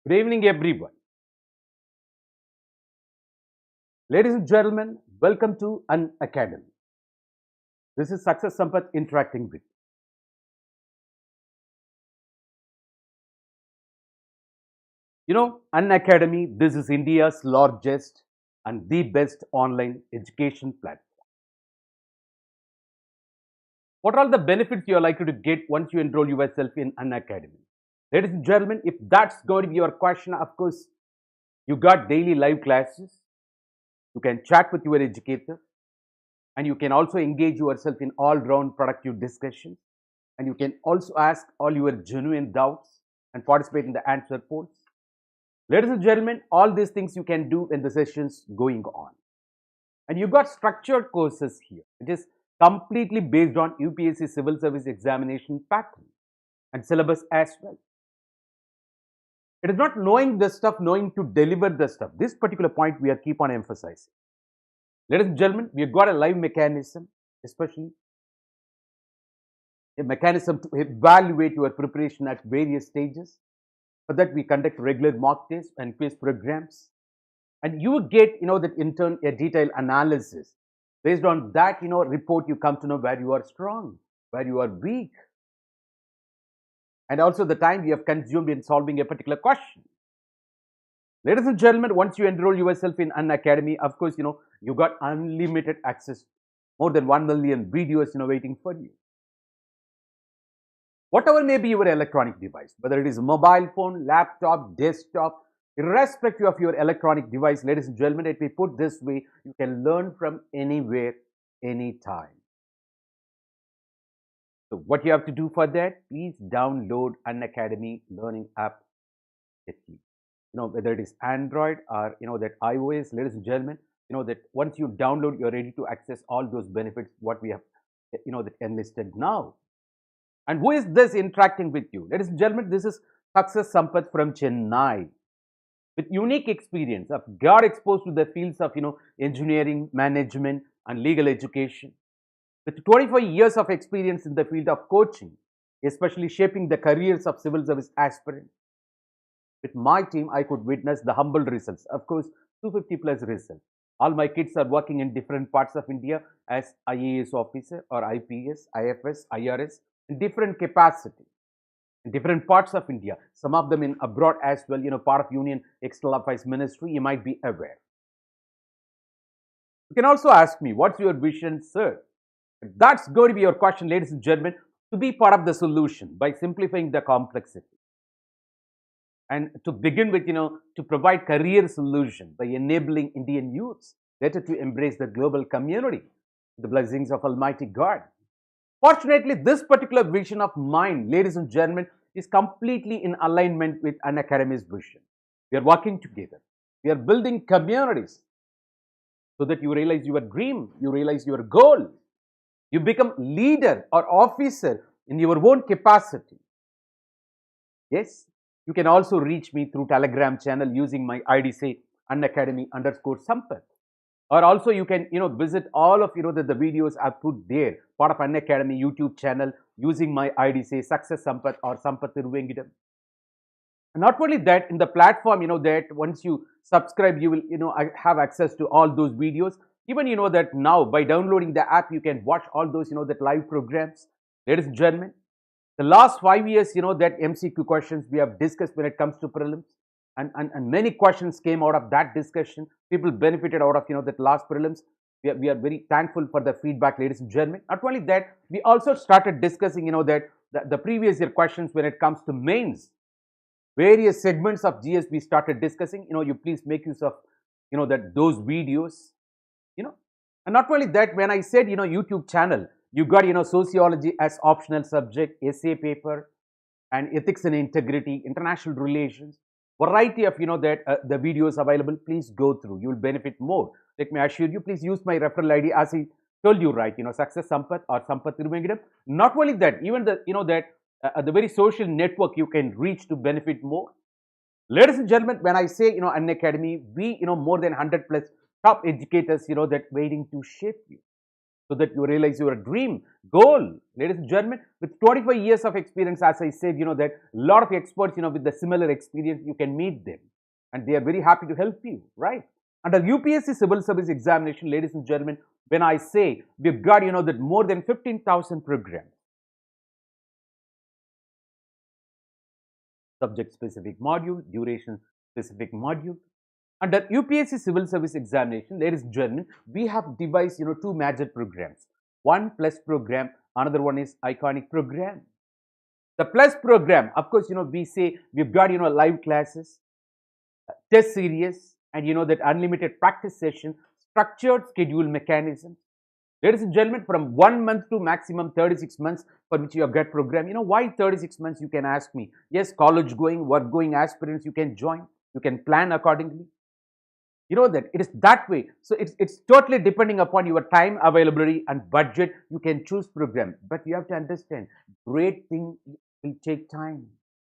Good evening, everyone. Ladies and gentlemen, welcome to Unacademy. This is Success Sampath interacting with you. Unacademy, this is India's largest and the best online education platform. What are all the benefits you are likely to get once you enroll yourself in Unacademy? Ladies and gentlemen, if that's going to be your question, of course, you got daily live classes, you can chat with your educator, and you can also engage yourself in all round productive discussions, and you can also ask all your genuine doubts and participate in the answer polls. Ladies and gentlemen, all these things you can do in the sessions going on. And you got structured courses here. It is completely based on UPSC Civil Service Examination pattern and syllabus as well. It is not knowing the stuff, knowing to deliver the stuff. This particular point we are keep on emphasizing. Ladies and gentlemen, we have got a live mechanism, especially a mechanism to evaluate your preparation at various stages. For that, we conduct regular mock tests and quiz programs. And you get, that in turn, a detailed analysis. Based on that, report, you come to know where you are strong, where you are weak. And also the time you have consumed in solving a particular question. Ladies and gentlemen, once you enroll yourself in Unacademy, of course, you got unlimited access, more than 1 million videos, waiting for you. Whatever may be your electronic device, whether it is a mobile phone, laptop, desktop, irrespective of your electronic device, ladies and gentlemen, let me put this way, you can learn from anywhere, anytime. So what you have to do for that, please download Unacademy learning app quickly. Whether it is Android or, that iOS, ladies and gentlemen, that once you download, you're ready to access all those benefits, what we have, that enlisted now. And who is this interacting with you? Ladies and gentlemen, this is Success Sampath from Chennai. With unique experience, I've got exposed to the fields of, engineering, management, and legal education. With 25 years of experience in the field of coaching, especially shaping the careers of civil service aspirants. With my team, I could witness the humble results. Of course, 250 plus results. All my kids are working in different parts of India as IAS officer or IPS, IFS, IRS, in different capacity, in different parts of India. Some of them in abroad as well, part of Union External Affairs Ministry, you might be aware. You can also ask me, what's your vision, sir? That's going to be your question, ladies and gentlemen, to be part of the solution by simplifying the complexity. And to begin with, to provide career solution by enabling Indian youths better to embrace the global community, the blessings of Almighty God. Fortunately, this particular vision of mine, ladies and gentlemen, is completely in alignment with Unacademy's vision. We are working together. We are building communities so that you realize your dream, you realize your goal. You become leader or officer in your own capacity. Yes, you can also reach me through Telegram channel using my ID, say Unacademy_Sampath. Or also you can, visit all of, the videos I put there, part of Unacademy YouTube channel using my ID, say Success Sampath or Sampath Iruvengidam. And not only that, in the platform, that once you subscribe, you will, have access to all those videos. Even, that now by downloading the app, you can watch all those, that live programs. Ladies and gentlemen, the last 5 years, that MCQ questions we have discussed when it comes to prelims. And many questions came out of that discussion. People benefited out of, that last prelims. We are very thankful for the feedback, ladies and gentlemen. Not only that, we also started discussing, that the previous year questions when it comes to mains. Various segments of GS we started discussing. You please make use of, those videos. And not only that, when I said, YouTube channel, you got, sociology as optional subject, essay paper, and ethics and integrity, international relations, variety of, the videos available. Please go through. You will benefit more. Let me assure you, please use my referral ID as I told you, right? Success Sampath or Sampath Iruvengidam. Not only that, even the, the very social network you can reach to benefit more. Ladies and gentlemen, when I say, Unacademy, we, more than 100 plus top educators, that waiting to shape you. so that you realize your dream goal. Ladies and gentlemen, with 25 years of experience, as I said, that a lot of experts, with the similar experience, you can meet them and they are very happy to help you, right? Under UPSC Civil Service Examination, ladies and gentlemen, when I say we've got, that more than 15,000 programs, subject specific module, duration specific module. Under UPSC Civil Service Examination, ladies and gentlemen, we have devised, two major programs. One plus program, another one is iconic program. The plus program, of course, we say we've got, live classes, test series, and that unlimited practice session, structured schedule mechanism. Ladies and gentlemen, from 1 month to maximum 36 months for which you have got program. Why 36 months, you can ask me. Yes, college going, work going aspirants, you can join. You can plan accordingly. That it is that way. So it's totally depending upon your time availability and budget. You can choose program. But you have to understand, great thing will take time.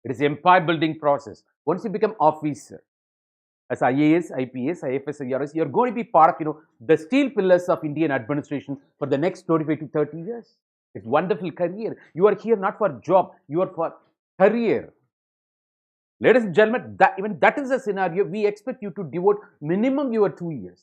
It is empire building process. Once you become officer, as IAS, IPS, IFS, IRS, you're going to be part of, the steel pillars of Indian administration for the next 25 to 30 years. It's wonderful career. You are here not for job, you are for career. Ladies and gentlemen, even that is a scenario, we expect you to devote minimum your 2 years.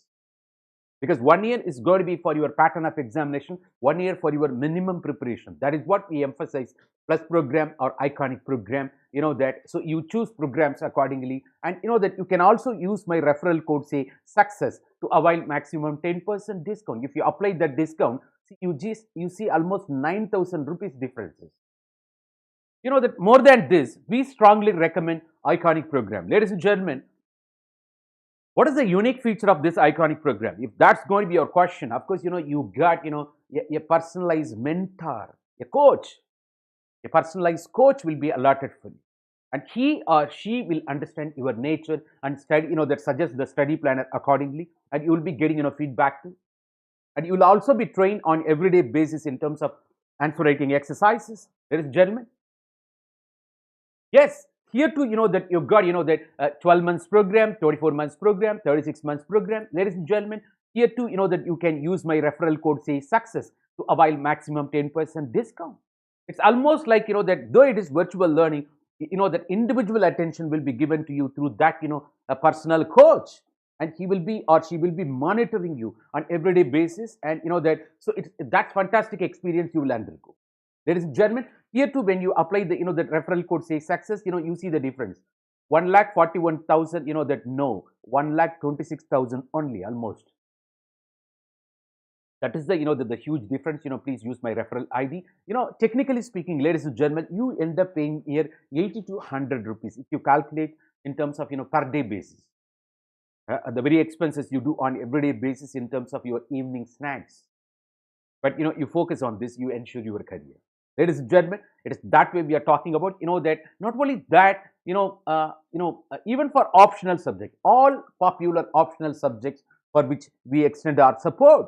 Because 1 year is going to be for your pattern of examination, 1 year for your minimum preparation. That is what we emphasize, plus program or iconic program, that. So you choose programs accordingly, and that you can also use my referral code, say success, to avail maximum 10% discount. If you apply that discount, you see almost 9,000 rupees differences. That more than this, we strongly recommend iconic program. Ladies and gentlemen, what is the unique feature of this iconic program? If that's going to be your question, of course, you got, a personalized mentor, a coach. A personalized coach will be allotted for you. And he or she will understand your nature and study, that suggests the study planner accordingly. And you will be getting, feedback too. And you will also be trained on everyday basis in terms of answer writing exercises. Ladies and gentlemen, yes, here too, that you've got, that 12 months program, 24 months program, 36 months program. Ladies and gentlemen, here too, that you can use my referral code, say success, to avail maximum 10% discount. It's almost like, that though it is virtual learning, that individual attention will be given to you through that, a personal coach. And he will be or she will be monitoring you on everyday basis. And, that, so that's fantastic experience you will undergo. Ladies and gentlemen, here too, when you apply the, the referral code, say success, you see the difference. 1,41,000, that no, 1,26,000 only, almost. That is the, the huge difference. Please use my referral ID. Technically speaking, ladies and gentlemen, you end up paying here 80 to 100 rupees if you calculate in terms of, per day basis. The very expenses you do on everyday basis in terms of your evening snacks. But, you focus on this, you ensure your career. Ladies and gentlemen, it is that way we are talking about, that not only that, even for optional subjects, all popular optional subjects for which we extend our support,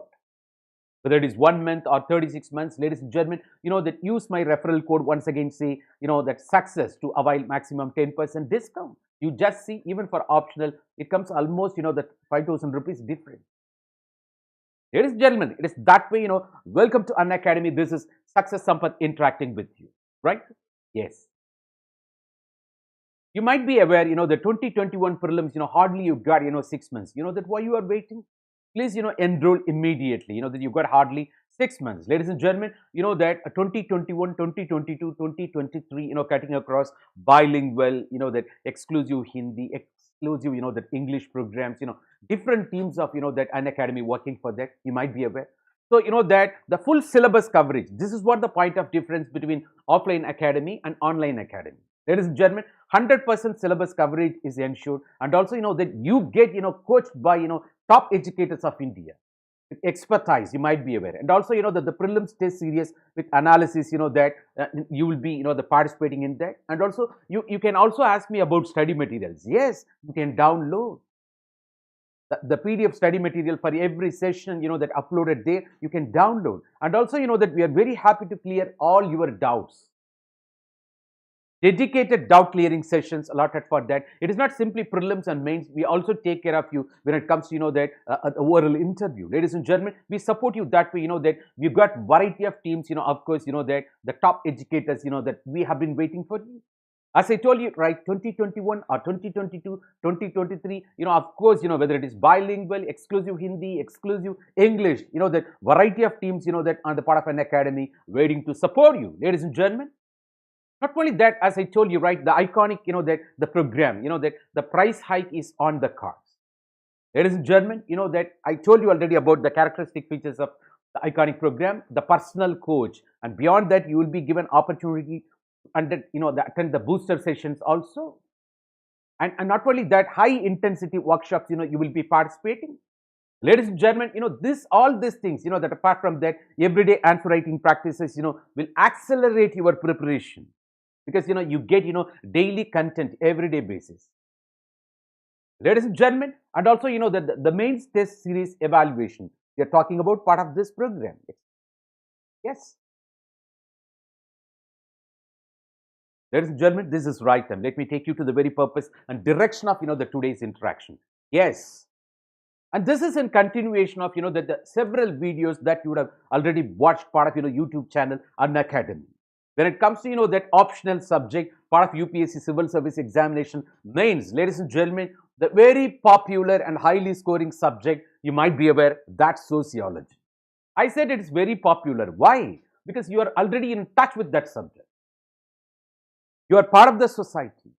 whether it is 1 month or 36 months, ladies and gentlemen, that use my referral code, once again say, that success, to avail maximum 10% discount. You just see, even for optional, it comes almost, that 5,000 rupees difference. Ladies and gentlemen, it is that way, welcome to Unacademy. This is Success Sampath interacting with you, right? Yes. You might be aware, the 2021 prelims, hardly you got, 6 months. That why you are waiting? Please, enroll immediately. That you got hardly 6 months. Ladies and gentlemen, that 2021, 2022, 2023, cutting across bilingual, that exclusive Hindi, exclusive, that English programs, different teams of, that Unacademy working for that. You might be aware. So, that the full syllabus coverage, this is what the point of difference between offline academy and online academy. Ladies and gentlemen, 100% syllabus coverage is ensured, and also, that you get, coached by, top educators of India. With expertise, you might be aware. And also, that the prelims test series with analysis, that you will be, the participating in that. And also, you can also ask me about study materials. Yes, you can download the PDF study material for every session, that uploaded there, you can download. And also, that we are very happy to clear all your doubts. dedicated doubt clearing sessions allotted for that. It is not simply prelims and mains. We also take care of you when it comes to, that oral interview. Ladies and gentlemen, we support you that way, that we've got variety of teams, of course, that the top educators, that we have been waiting for you. As I told you, right, 2021 or 2022, 2023, of course, whether it is bilingual, exclusive Hindi, exclusive English, that variety of teams, that are the part of Unacademy waiting to support you. Ladies and gentlemen, not only that, as I told you, right, the iconic, that the program, that the price hike is on the cards. Ladies and gentlemen, that I told you already about the characteristic features of the iconic program, the personal coach, and beyond that, you will be given opportunity and attend the booster sessions also. And not only that, high intensity workshops, you will be participating. Ladies and gentlemen, all these things, that apart from that, everyday answer writing practices, will accelerate your preparation. Because, you get, daily content everyday basis. Ladies and gentlemen, and also, the mains test series evaluation, we are talking about part of this program. Yes. Ladies and gentlemen, this is right time. Let me take you to the very purpose and direction of, the today's interaction. Yes. And this is in continuation of, the several videos that you would have already watched part of, YouTube channel Unacademy. When it comes to, that optional subject, part of UPSC Civil Service Examination mains, ladies and gentlemen, the very popular and highly scoring subject, you might be aware, that's sociology. I said it is very popular. Why? Because you are already in touch with that subject. You are part of the society.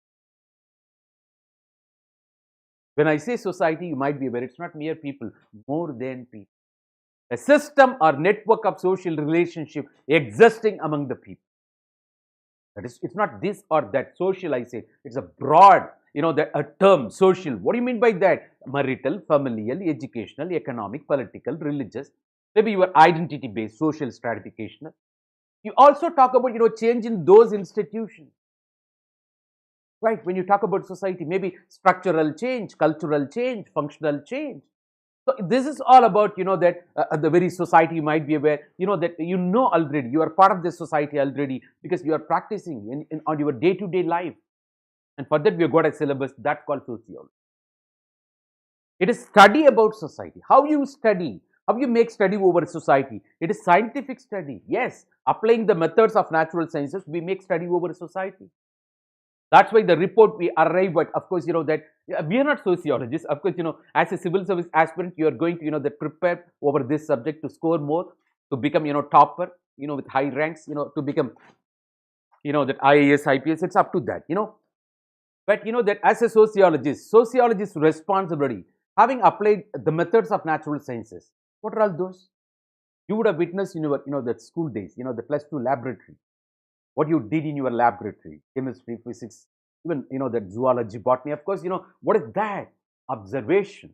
When I say society, you might be aware, it's not mere people, more than people. A system or network of social relationship existing among the people. That is, it's not this or that. Social, I say, it's a broad, a term, social. What do you mean by that? Marital, familial, educational, economic, political, religious, maybe your identity-based, social stratification. You also talk about, change in those institutions. Right, when you talk about society, maybe structural change, cultural change, functional change. So this is all about, that the very society you might be aware, that already, you are part of this society already because you are practicing on your day-to-day life. And for that, we have got a syllabus that's called sociology. It is study about society. How you study, how you make study over society. It is scientific study. Yes, applying the methods of natural sciences, we make study over society. That's why the report we arrive at, of course, that we are not sociologists. Of course, as a civil service aspirant, you are going to, that prepare over this subject to score more, to become, topper, with high ranks, to become, that IAS, IPS, it's up to that, But, that as a sociologist's responsibility, having applied the methods of natural sciences, what are all those? You would have witnessed in your, the school days, the +2 laboratory. What you did in your laboratory, chemistry, physics, even, that zoology, botany, of course, what is that? Observation,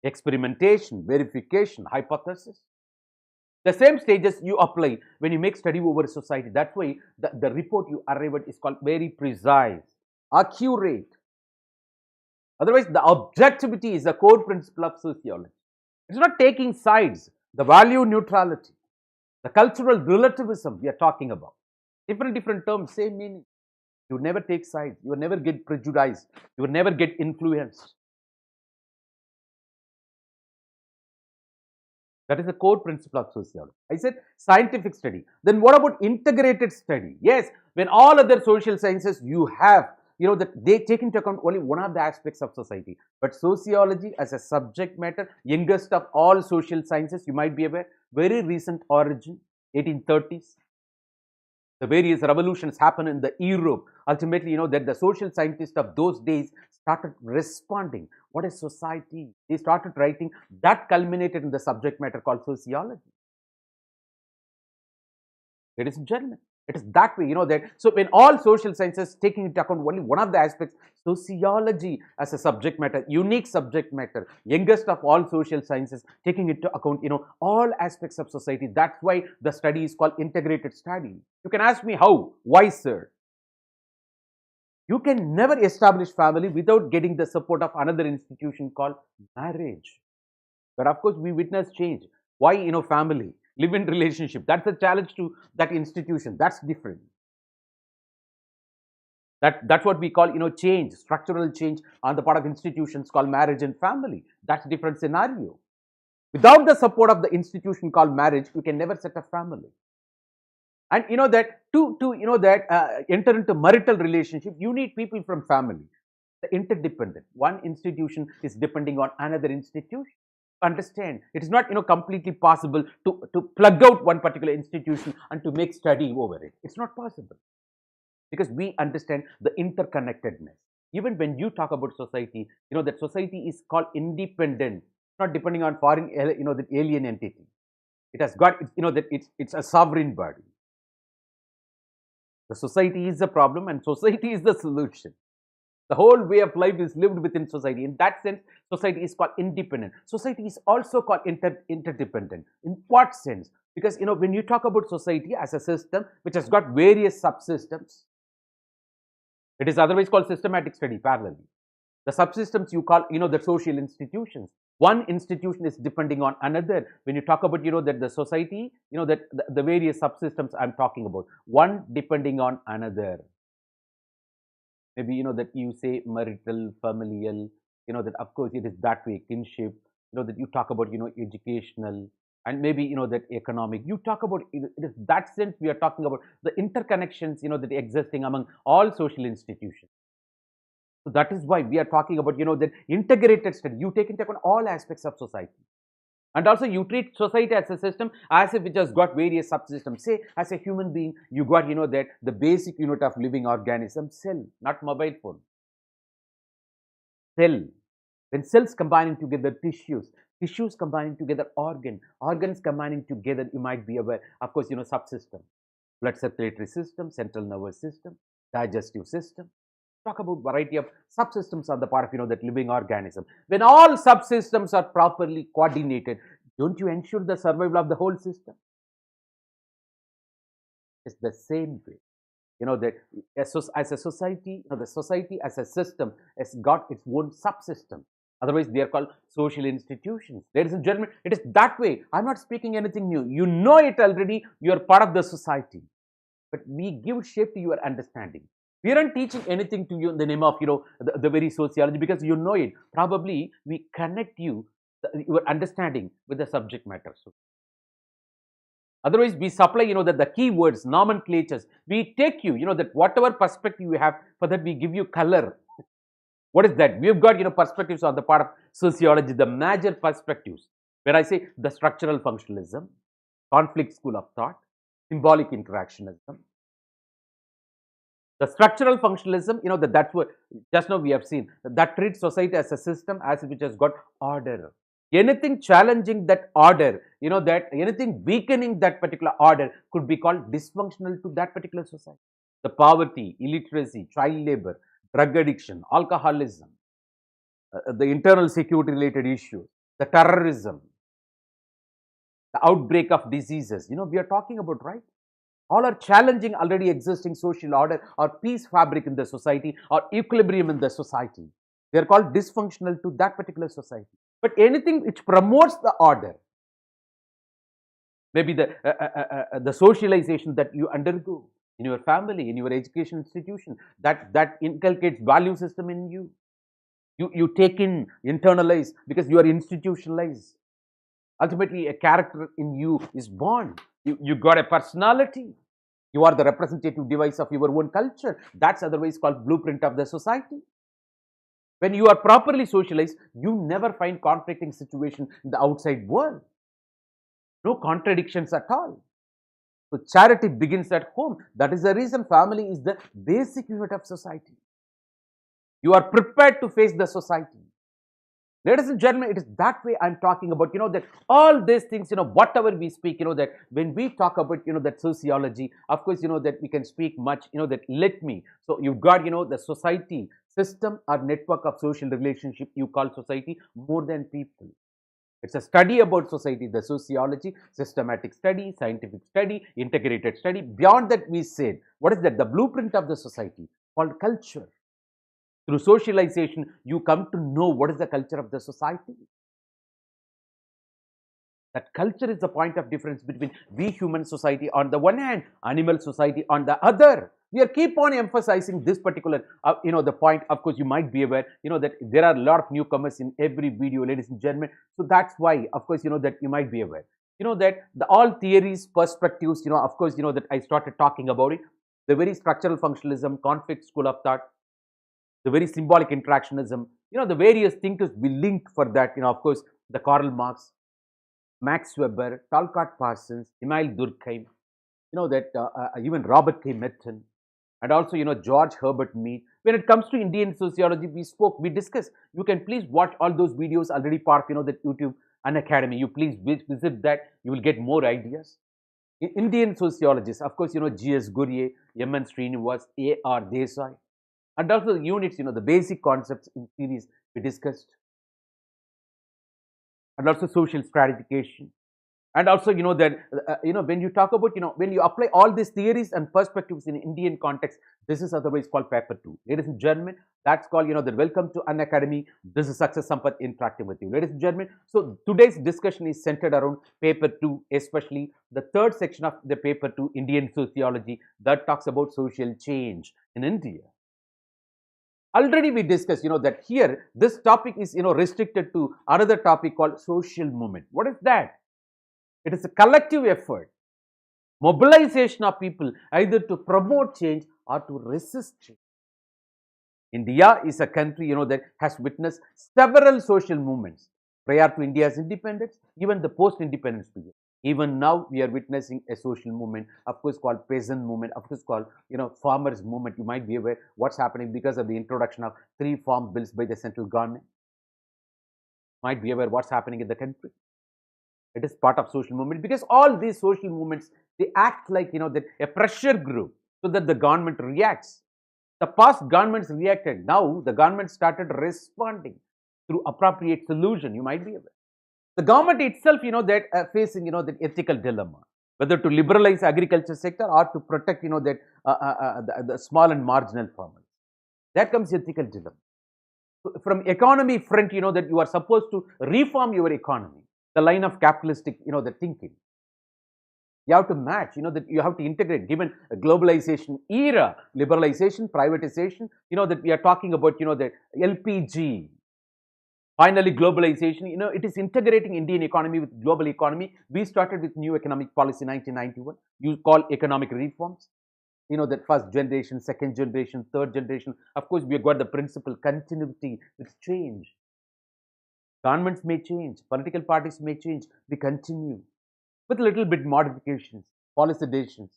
experimentation, verification, hypothesis. The same stages you apply when you make study over society. That's why the report you arrive at is called very precise, accurate. Otherwise, the objectivity is the core principle of sociology. It's not taking sides, the value neutrality, the cultural relativism we are talking about. Different terms, same meaning. You will never take sides. You will never get prejudiced. You will never get influenced. That is the core principle of sociology. I said scientific study. Then what about integrated study? Yes, when all other social sciences you have, that they take into account only one of the aspects of society. But sociology as a subject matter, youngest of all social sciences, you might be aware, very recent origin, 1830s. The various revolutions happen in the Europe. Ultimately, that the social scientists of those days started responding. What is society? They started writing. That culminated in the subject matter called sociology. Ladies and gentlemen, it is that way, that. So when all social sciences taking into account only one of the aspects, sociology as a subject matter, unique subject matter, youngest of all social sciences, taking into account, all aspects of society. That's why the study is called integrated study. You can ask me how? Why, sir? You can never establish family without getting the support of another institution called marriage. But of course, we witness change. Why, family? Live-in relationship. That's a challenge to that institution. That's different. That's what we call, change, structural change on the part of institutions called marriage and family. That's a different scenario. Without the support of the institution called marriage, you can never set a family. And that enter into marital relationship, you need people from family. The interdependent. One institution is depending on another institution. Understand, it is not completely possible to plug out one particular institution and to make study over it. It's not possible, because we understand the interconnectedness. Even when you talk about society, that society is called independent, not depending on foreign, the alien entity. It has got, that it's a sovereign body. The society is the problem and society is the solution. The whole way of life is lived within society. In that sense, society is called independent. Society is also called interdependent. In what sense? Because when you talk about society as a system which has got various subsystems, it is otherwise called systematic study parallelly. The subsystems you call, the social institutions. One institution is depending on another. When you talk about, that the society, that the various subsystems I'm talking about, one depending on another. Maybe, that you say marital, familial, that of course it is that way, kinship, that you talk about, educational, and maybe, that economic. You talk about, it is that sense we are talking about the interconnections, that existing among all social institutions. So that is why we are talking about, that integrated study. You take into account all aspects of society. And also you treat society as a system as if it has got various subsystems. Say, as a human being, you got, that the basic unit of living organism, cell, not mobile phone. Cell. When cells combining together, tissues combining together, organs combining together, you might be aware, of course, subsystem. Blood circulatory system, central nervous system, digestive system. Talk about variety of subsystems on the part of that living organism. When all subsystems are properly coordinated, don't you ensure the survival of the whole system? It's the same way. That as a society, the society as a system has got its own subsystem. Otherwise, they are called social institutions. Ladies and gentlemen, it is that way. I'm not speaking anything new. You know it already. You are part of the society. But we give shape to your understanding. We aren't teaching anything to you in the name of, the very sociology, because you know it. Probably we connect your understanding with the subject matter. So, otherwise, we supply, that the keywords, nomenclatures. We take you, that whatever perspective you have, for that we give you color. What is that? We've got, perspectives on the part of sociology, the major perspectives. Where I say the structural functionalism, conflict school of thought, symbolic interactionism. The structural functionalism, that's what just now we have seen, that treats society as a system as which has got order. Anything challenging that order, that anything weakening that particular order could be called dysfunctional to that particular society. The poverty, illiteracy, child labor, drug addiction, alcoholism, the internal security related issues, the terrorism, the outbreak of diseases, we are talking about, right? All are challenging already existing social order or peace fabric in the society or equilibrium in the society. They are called dysfunctional to that particular society. But anything which promotes the order, maybe the socialization that you undergo in your family, in your education institution, that inculcates value system in you. You take in, internalize, because you are institutionalized. Ultimately, a character in you is born. You got a personality. You are the representative device of your own culture. That's otherwise called blueprint of the society. When you are properly socialized, you never find conflicting situation in the outside world. No contradictions at all. So charity begins at home. That is the reason family is the basic unit of society. You are prepared to face the society. Ladies and gentlemen, it is that way I'm talking about, that all these things, whatever we speak, that when we talk about, that sociology, of course, that we can speak much, that let me. So you've got, the society, system or network of social relationship, you call society more than people. It's a study about society, the sociology, systematic study, scientific study, integrated study. Beyond that, we said, what is that? The blueprint of the society called culture. Through socialization, you come to know what is the culture of the society. That culture is the point of difference between we human society on the one hand, animal society on the other. We are keep on emphasizing this particular, the point. Of course, you might be aware, that there are a lot of newcomers in every video, ladies and gentlemen. So that's why, of course, that you might be aware, that the all theories, perspectives, of course, that I started talking about it. The very structural functionalism, conflict school of thought, the very symbolic interactionism, the various thinkers we linked for that, of course, the Karl Marx, Max Weber, Talcott Parsons, Emile Durkheim, that even Robert K. Merton, and also, George Herbert Mead. When it comes to Indian sociology, we discussed. You can please watch all those videos already part of, that YouTube Unacademy. You please visit that. You will get more ideas. Indian sociologists, of course, G.S. Gurye, M.N. Srinivas, A.R. Desai, and also the units, the basic concepts in series we discussed, and also social stratification. And also, that, when you talk about, when you apply all these theories and perspectives in Indian context, this is otherwise called paper 2. Ladies and gentlemen, that's called, the welcome to Unacademy. This is Success Sampath interacting with you. Ladies and gentlemen, so today's discussion is centered around paper 2, especially the third section of the paper 2, Indian sociology, that talks about social change in India. Already we discussed, that here, this topic is, restricted to another topic called social movement. What is that? It is a collective effort, mobilization of people either to promote change or to resist change. India is a country, that has witnessed several social movements prior to India's independence, even the post-independence period. Even now, we are witnessing a social movement, of course, called peasant movement, of course, called, farmers movement. You might be aware what's happening because of the introduction of 3 farm bills by the central government. Might be aware what's happening in the country. It is part of social movement because all these social movements, they act like, that a pressure group so that the government reacts. The past governments reacted. Now the government started responding through appropriate solution. You might be aware. The government itself, that facing, that ethical dilemma, whether to liberalize agriculture sector or to protect, that the small and marginal farmers. That comes ethical dilemma. So from economy front, that you are supposed to reform your economy. The line of capitalistic, the thinking. You have to match, that you have to integrate, given a globalization era, liberalization, privatization, that we are talking about, the LPG. Finally, globalization, it is integrating Indian economy with global economy. We started with new economic policy 1991. You call economic reforms. That first generation, second generation, third generation. Of course, we have got the principle continuity with change. Governments may change, political parties may change. We continue with a little bit modifications, policy decisions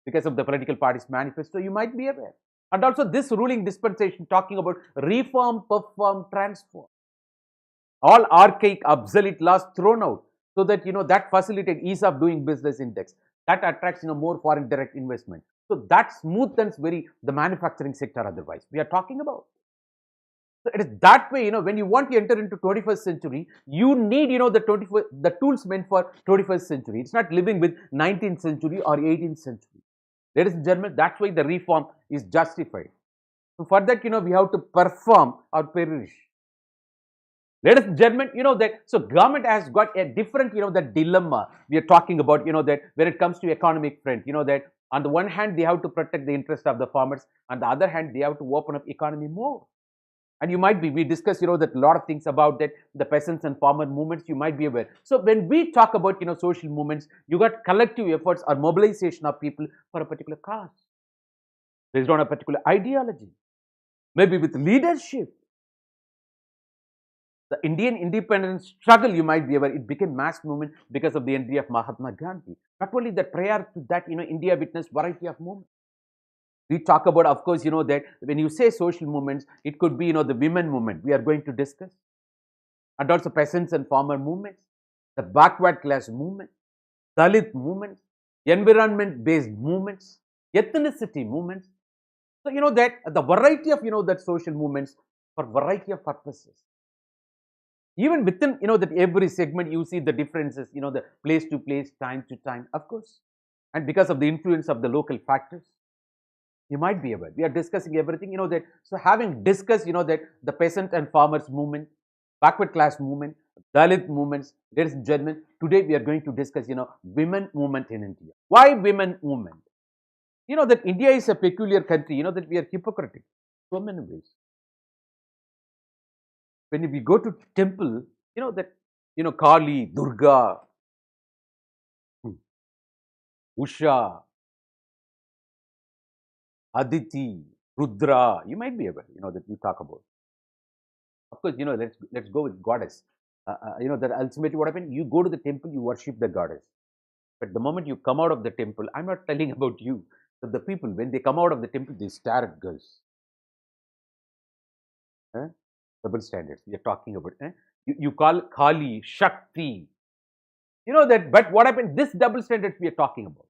because of the political parties manifesto. You might be aware. And also this ruling dispensation talking about reform, perform, transform. All archaic, obsolete laws thrown out so that, that facilitate ease of doing business index. That attracts, more foreign direct investment. So that smoothens the manufacturing sector otherwise. We are talking about. So it is that way, when you want to enter into 21st century, you need, the tools meant for 21st century. It's not living with 19th century or 18th century. Ladies and gentlemen, that's why the reform is justified. So for that, we have to perform or perish. Ladies and gentlemen, so government has got a different, the dilemma we are talking about, that when it comes to economic front, that on the one hand, they have to protect the interest of the farmers. On the other hand, they have to open up economy more. And you might be, we discussed, that a lot of things about that, the peasants and farmer movements, you might be aware. So when we talk about, social movements, you got collective efforts or mobilization of people for a particular cause, based on a particular ideology, maybe with leadership. The Indian independence struggle, you might be aware, it became mass movement because of the entry of Mahatma Gandhi. Not only that, prior to that, India witnessed variety of movements. We talk about, of course, that when you say social movements, it could be, the women movement we are going to discuss, and also peasants and farmer movements, the backward class movement, Dalit movements, environment-based movements, ethnicity movements. So, that the variety of, that social movements for variety of purposes. Even within, that every segment, you see the differences, the place to place, time to time, of course. And because of the influence of the local factors. You might be aware. We are discussing everything, that. So having discussed, that the peasant and farmers movement, backward class movement, Dalit movements, ladies and gentlemen, today we are going to discuss, women movement in India. Why women movement? You know that India is a peculiar country, you know that we are hypocritic so many ways. When we go to temple, you know that, Kali, Durga, Usha, Aditi, Rudra, you might be aware, that we talk about. Of course, let's go with goddess. That ultimately what happened, you go to the temple, you worship the goddess. But the moment you come out of the temple, I'm not telling about you, but the people, when they come out of the temple, they stare at girls. Double standards we are talking about. You call Kali, Shakti. You know that, but what happened? This double standards we are talking about.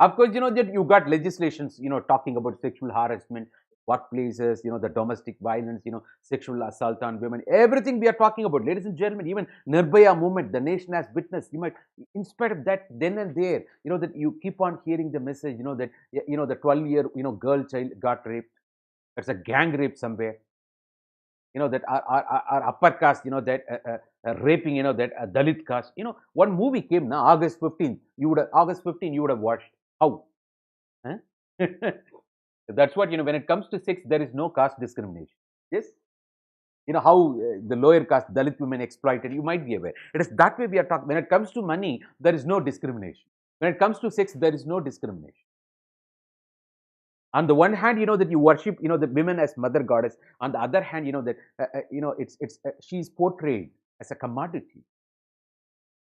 Of course, you know that you got legislations, talking about sexual harassment, workplaces, the domestic violence, sexual assault on women, everything we are talking about, ladies and gentlemen. Even Nirbhaya movement, the nation has witnessed. You might, in spite of that, then and there, that you keep on hearing the message, that, the 12-year, girl child got raped. It's a gang rape somewhere. That our upper caste, that raping, that Dalit caste. One movie came now, August 15th. August 15th, you would have watched. How? Huh? That's what, when it comes to sex, there is no caste discrimination. Yes? How the lower caste Dalit women exploited, you might be aware. It is that way we are talking. When it comes to money, there is no discrimination. When it comes to sex, there is no discrimination. On the one hand, that you worship, the women as mother goddess. On the other hand, that she's portrayed as a commodity.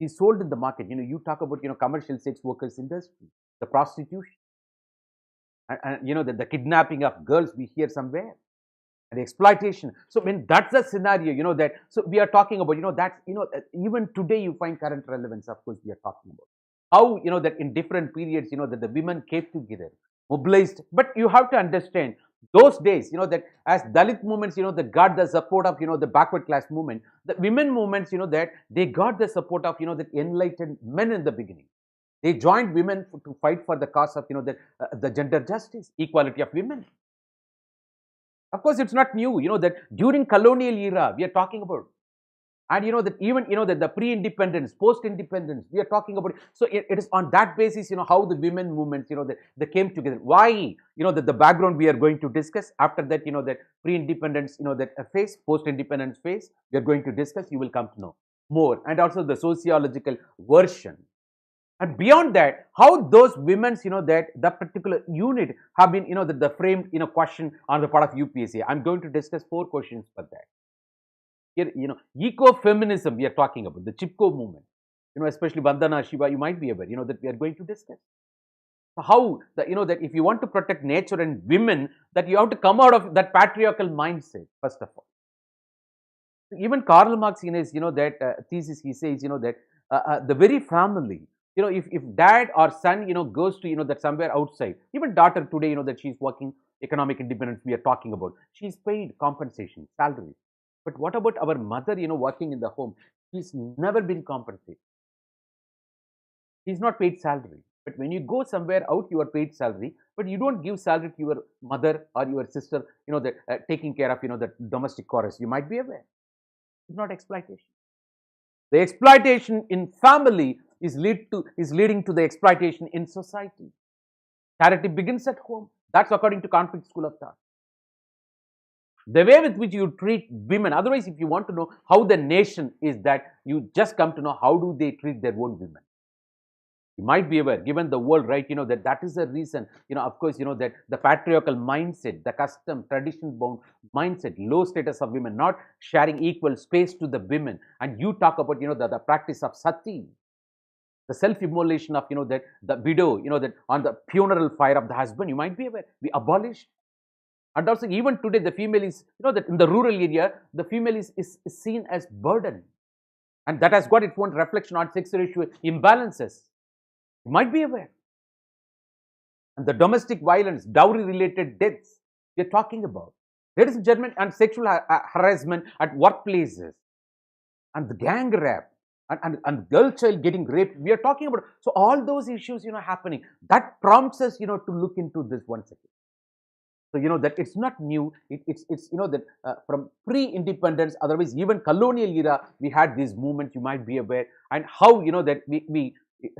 She's sold in the market. You talk about, commercial sex workers industry, the prostitution, and the kidnapping of girls we hear somewhere, and the exploitation. So when that's the scenario, that, so we are talking about, that's, even today you find current relevance. Of course, we are talking about how, that in different periods, that the women came together, mobilized. But you have to understand, those days, that as Dalit movements, that got the support of, the backward class movement, the women movements, that they got the support of, the enlightened men in the beginning. They joined women to fight for the cause of, the gender justice, equality of women. Of course, it's not new, that during colonial era, we are talking about. And that even, that the pre-independence, post-independence, we are talking about it. So it is on that basis, how the women movements, that they came together. Why? That the background we are going to discuss. After that, that pre-independence, that phase, post-independence phase, we are going to discuss. You will come to know more. And also the sociological version. And beyond that, how those women's, that the particular unit have been, the framed, question on the part of UPSC. I'm going to discuss 4 questions for that. Here, eco-feminism we are talking about, the Chipko movement, especially Vandana Shiva, you might be aware, that we are going to discuss. So how, that if you want to protect nature and women, that you have to come out of that patriarchal mindset, first of all. Even Karl Marx, in his, that thesis, he says, that the very family, if dad or son, goes to, that somewhere outside, even daughter today, that she's working economic independence, we are talking about, she's paid compensation, salary. But what about our mother, working in the home? She's never been compensated. She's not paid salary. But when you go somewhere out, you are paid salary, but you don't give salary to your mother or your sister, that taking care of, the domestic chorus. You might be aware. It's not exploitation. The exploitation in family is leading to the exploitation in society. Charity begins at home. That's according to Conflict School of Thought. The way with which you treat women, otherwise, if you want to know how the nation is, that you just come to know how do they treat their own women. You might be aware, given the world, right, that is the reason, of course, that the patriarchal mindset, the custom, tradition-bound mindset, low status of women, not sharing equal space to the women. And you talk about, the practice of sati, the self-immolation of, that the widow, that on the funeral fire of the husband, you might be aware, we abolished. And also, even today, the female is, that in the rural area, the female is seen as burden. And that has got its own reflection on sex ratio imbalances. You might be aware. And the domestic violence, dowry-related deaths, we are talking about. Ladies and gentlemen, and sexual harassment at workplaces, and the gang rape, and girl child getting raped, we are talking about. So all those issues, happening, that prompts us, to look into this once again. So, that it's not new. It's that from pre-independence, otherwise even colonial era, we had these movements, you might be aware, and how, that we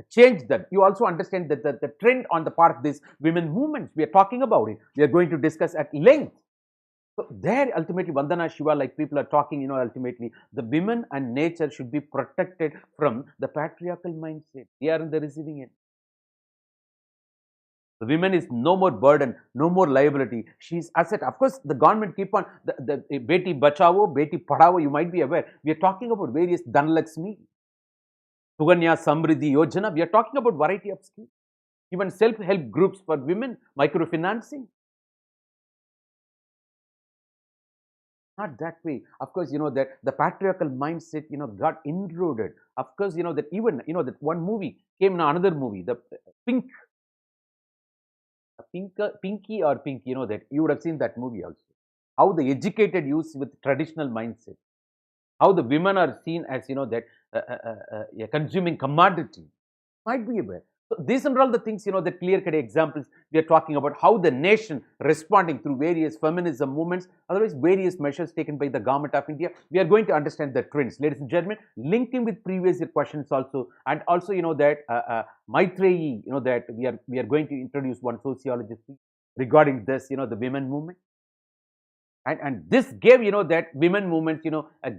change that. You also understand that the trend on the part of this women movements, we are talking about it. We are going to discuss at length. So there ultimately Vandana Shiva, like people are talking, ultimately the women and nature should be protected from the patriarchal mindset. They are in the receiving end. The women is no more burden, no more liability. She is asset. Of course, the government keep on the Beti Bachao, Beti Padhao. You might be aware. We are talking about various Dhanlaxmi, Suganya Samriddhi Yojana. We are talking about variety of schemes. Even self-help groups for women, microfinancing. Not that way. Of course, that the patriarchal mindset, got inroaded. Of course, that even, that one movie came in another movie, the Pink, Pinky or Pink, that you would have seen that movie also. How the educated use with traditional mindset, how the women are seen as, that a consuming commodity. Might be aware. So these are all the things, the clear-cut examples we are talking about how the nation responding through various feminism movements, otherwise various measures taken by the government of India. We are going to understand the trends, ladies and gentlemen, linking with previous year questions also, and also that Maitreyi, that we are going to introduce one sociologist regarding this, the women movement. And this gave, that women movement,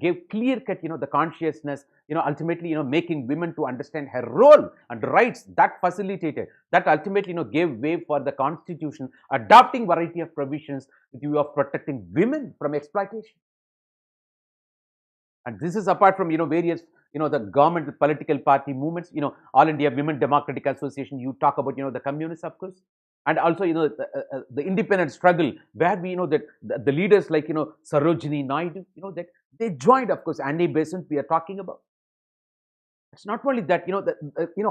gave clear cut, the consciousness, ultimately, making women to understand her role and rights that facilitated, that ultimately, gave way for the constitution, adopting variety of provisions with view of protecting women from exploitation. And this is apart from, various, the government political party movements, All India Women Democratic Association, you talk about, the communists, of course. And also, the independent struggle where we know that the leaders like, Sarojini Naidu, that they joined, of course, Annie Besant we are talking about. It's not only that,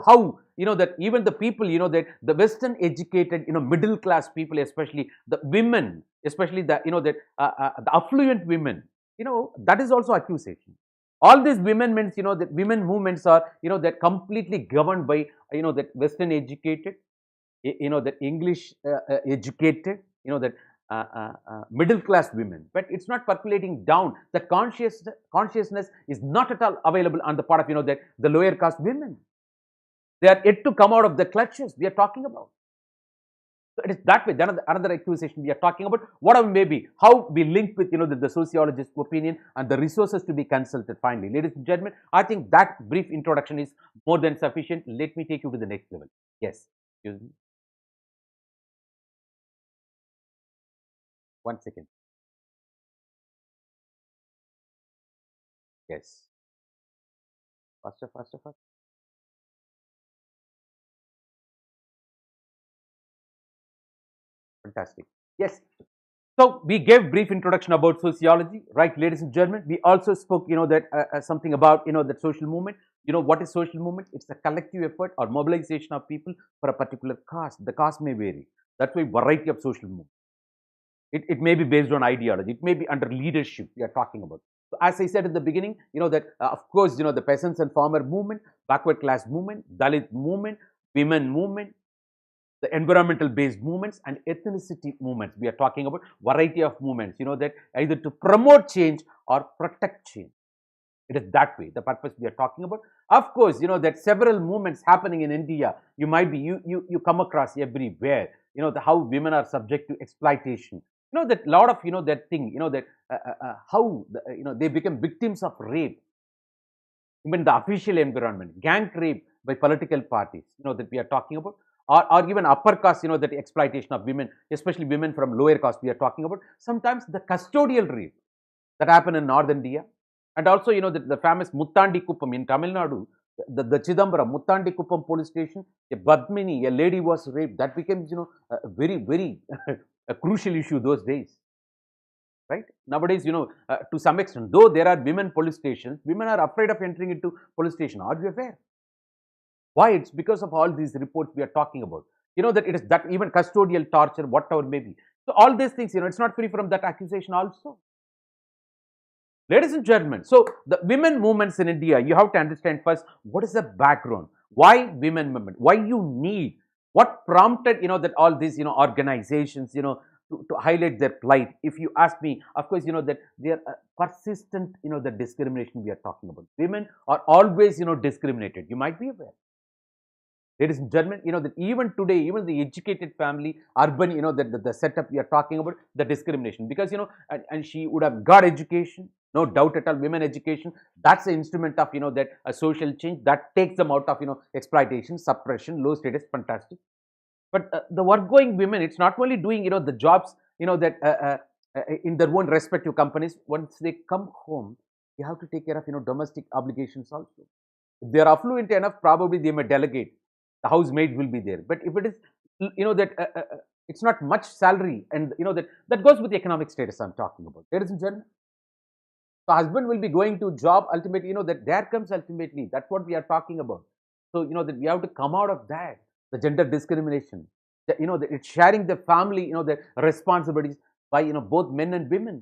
how, that even the people, that the Western educated, middle class people, especially the women, especially the, that the affluent women, that is also accusation. All these women means, that women movements are, that completely governed by, that Western educated, that English educated, that middle class women, but it's not percolating down. That consciousness is not at all available on the part of, that the lower caste women. They are yet to come out of the clutches we are talking about. So it is that way. Then another accusation we are talking about, whatever may be, how we link with, the sociologist's opinion and the resources to be consulted finally. Ladies and gentlemen, I think that brief introduction is more than sufficient. Let me take you to the next level. Yes, excuse me. 1 second. Yes. Faster, faster, faster. Fantastic. Yes. So we gave brief introduction about sociology, right, ladies and gentlemen. We also spoke, that something about, that social movement. What is social movement? It's a collective effort or mobilization of people for a particular cause. The cause may vary. That's why variety of social movement. It may be based on ideology. It may be under leadership we are talking about. So as I said in the beginning, that of course, the peasants and farmer movement, backward class movement, Dalit movement, women movement, the environmental based movements and ethnicity movements. We are talking about variety of movements, that either to promote change or protect change. It is that way, the purpose we are talking about. Of course, that several movements happening in India, you might be, you come across everywhere, how women are subject to exploitation. That lot of, that thing, that how, they become victims of rape. Even the official environment, gang rape by political parties, that we are talking about. Or even upper caste, that exploitation of women, especially women from lower caste we are talking about. Sometimes the custodial rape that happen in North India. And also, the famous Muttandi Kuppam in Tamil Nadu, the Chidambaram, Muttandi Kuppam police station, a Badmini, a lady was raped. That became, a very, very a crucial issue those days. Right? Nowadays, to some extent, though there are women police stations, women are afraid of entering into police station. Are you aware? Why? It's because of all these reports we are talking about. That it is that even custodial torture, whatever may be. So all these things, it's not free from that accusation also. Ladies and gentlemen, so the women movements in India, you have to understand first, what is the background? Why women movement? Why you need? What prompted, that all these, organizations, to highlight their plight? If you ask me, of course, that they are persistent, the discrimination we are talking about. Women are always, discriminated. You might be aware. Ladies and gentlemen, that even today, even the educated family, urban, the setup we are talking about, the discrimination, because, and she would have got education, no doubt at all, women education, that's the instrument of, that a social change that takes them out of, exploitation, suppression, low status, fantastic. But the work going women, it's not only doing, the jobs, that in their own respective companies, once they come home, they have to take care of, domestic obligations also. If they are affluent enough, probably they may delegate. The housemaid will be there. But if it is, that it's not much salary, and that goes with the economic status I'm talking about. Ladies and gentlemen, the husband will be going to job ultimately. That there comes ultimately. That's what we are talking about. So that we have to come out of that. The gender discrimination. It's sharing the family. The responsibilities by both men and women.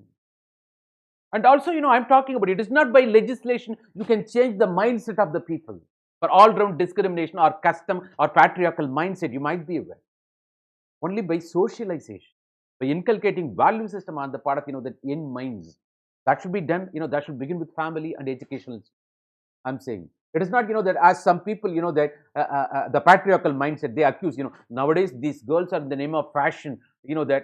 And also, I'm talking about it is not by legislation you can change the mindset of the people. For all-round discrimination or custom or patriarchal mindset, you might be aware. Only by socialization, by inculcating value system on the part of, the young minds. That should be done, that should begin with family and educational. I'm saying. It is not, that as some people, that the patriarchal mindset, they accuse, nowadays these girls are in the name of fashion, that,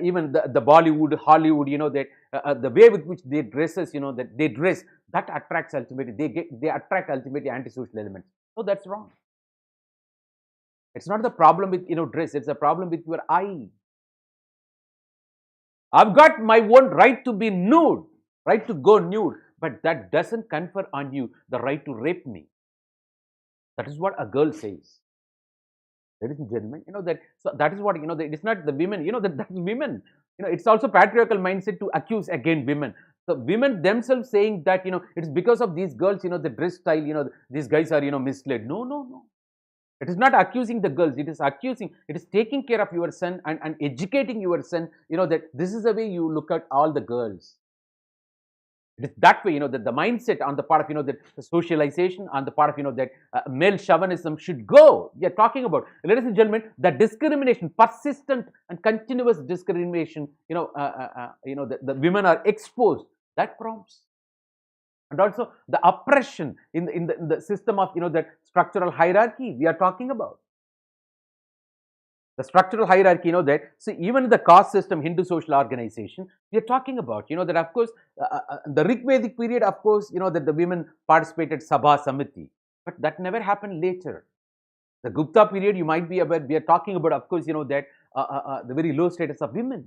even the Bollywood, Hollywood, that the way with which they dresses, that they dress, that attracts ultimately, they attract ultimately antisocial elements. So that's wrong. It's not the problem with, dress, it's a problem with your eye. I've got my own right to be nude, right to go nude, but that doesn't confer on you the right to rape me. That is what a girl says. Ladies and gentlemen, that is what, it's not the women, that's women. It's also patriarchal mindset to accuse again women. So women themselves saying that, it's because of these girls, the dress style, these guys are, misled. No. It is not accusing the girls. It is accusing, it is taking care of your son and educating your son, that this is the way you look at all the girls. It is that way, that the mindset on the part of, the socialization, on the part of, that male chauvinism should go. We are talking about, ladies and gentlemen, the discrimination, persistent and continuous discrimination, the women are exposed. That prompts. And also the oppression in the system of, that structural hierarchy we are talking about. The structural hierarchy, that, so even in the caste system, Hindu social organization, we are talking about, that of course, the Rig Vedic period, of course, that the women participated Sabha Samiti, but that never happened later. The Gupta period, you might be aware, we are talking about, of course, that the very low status of women.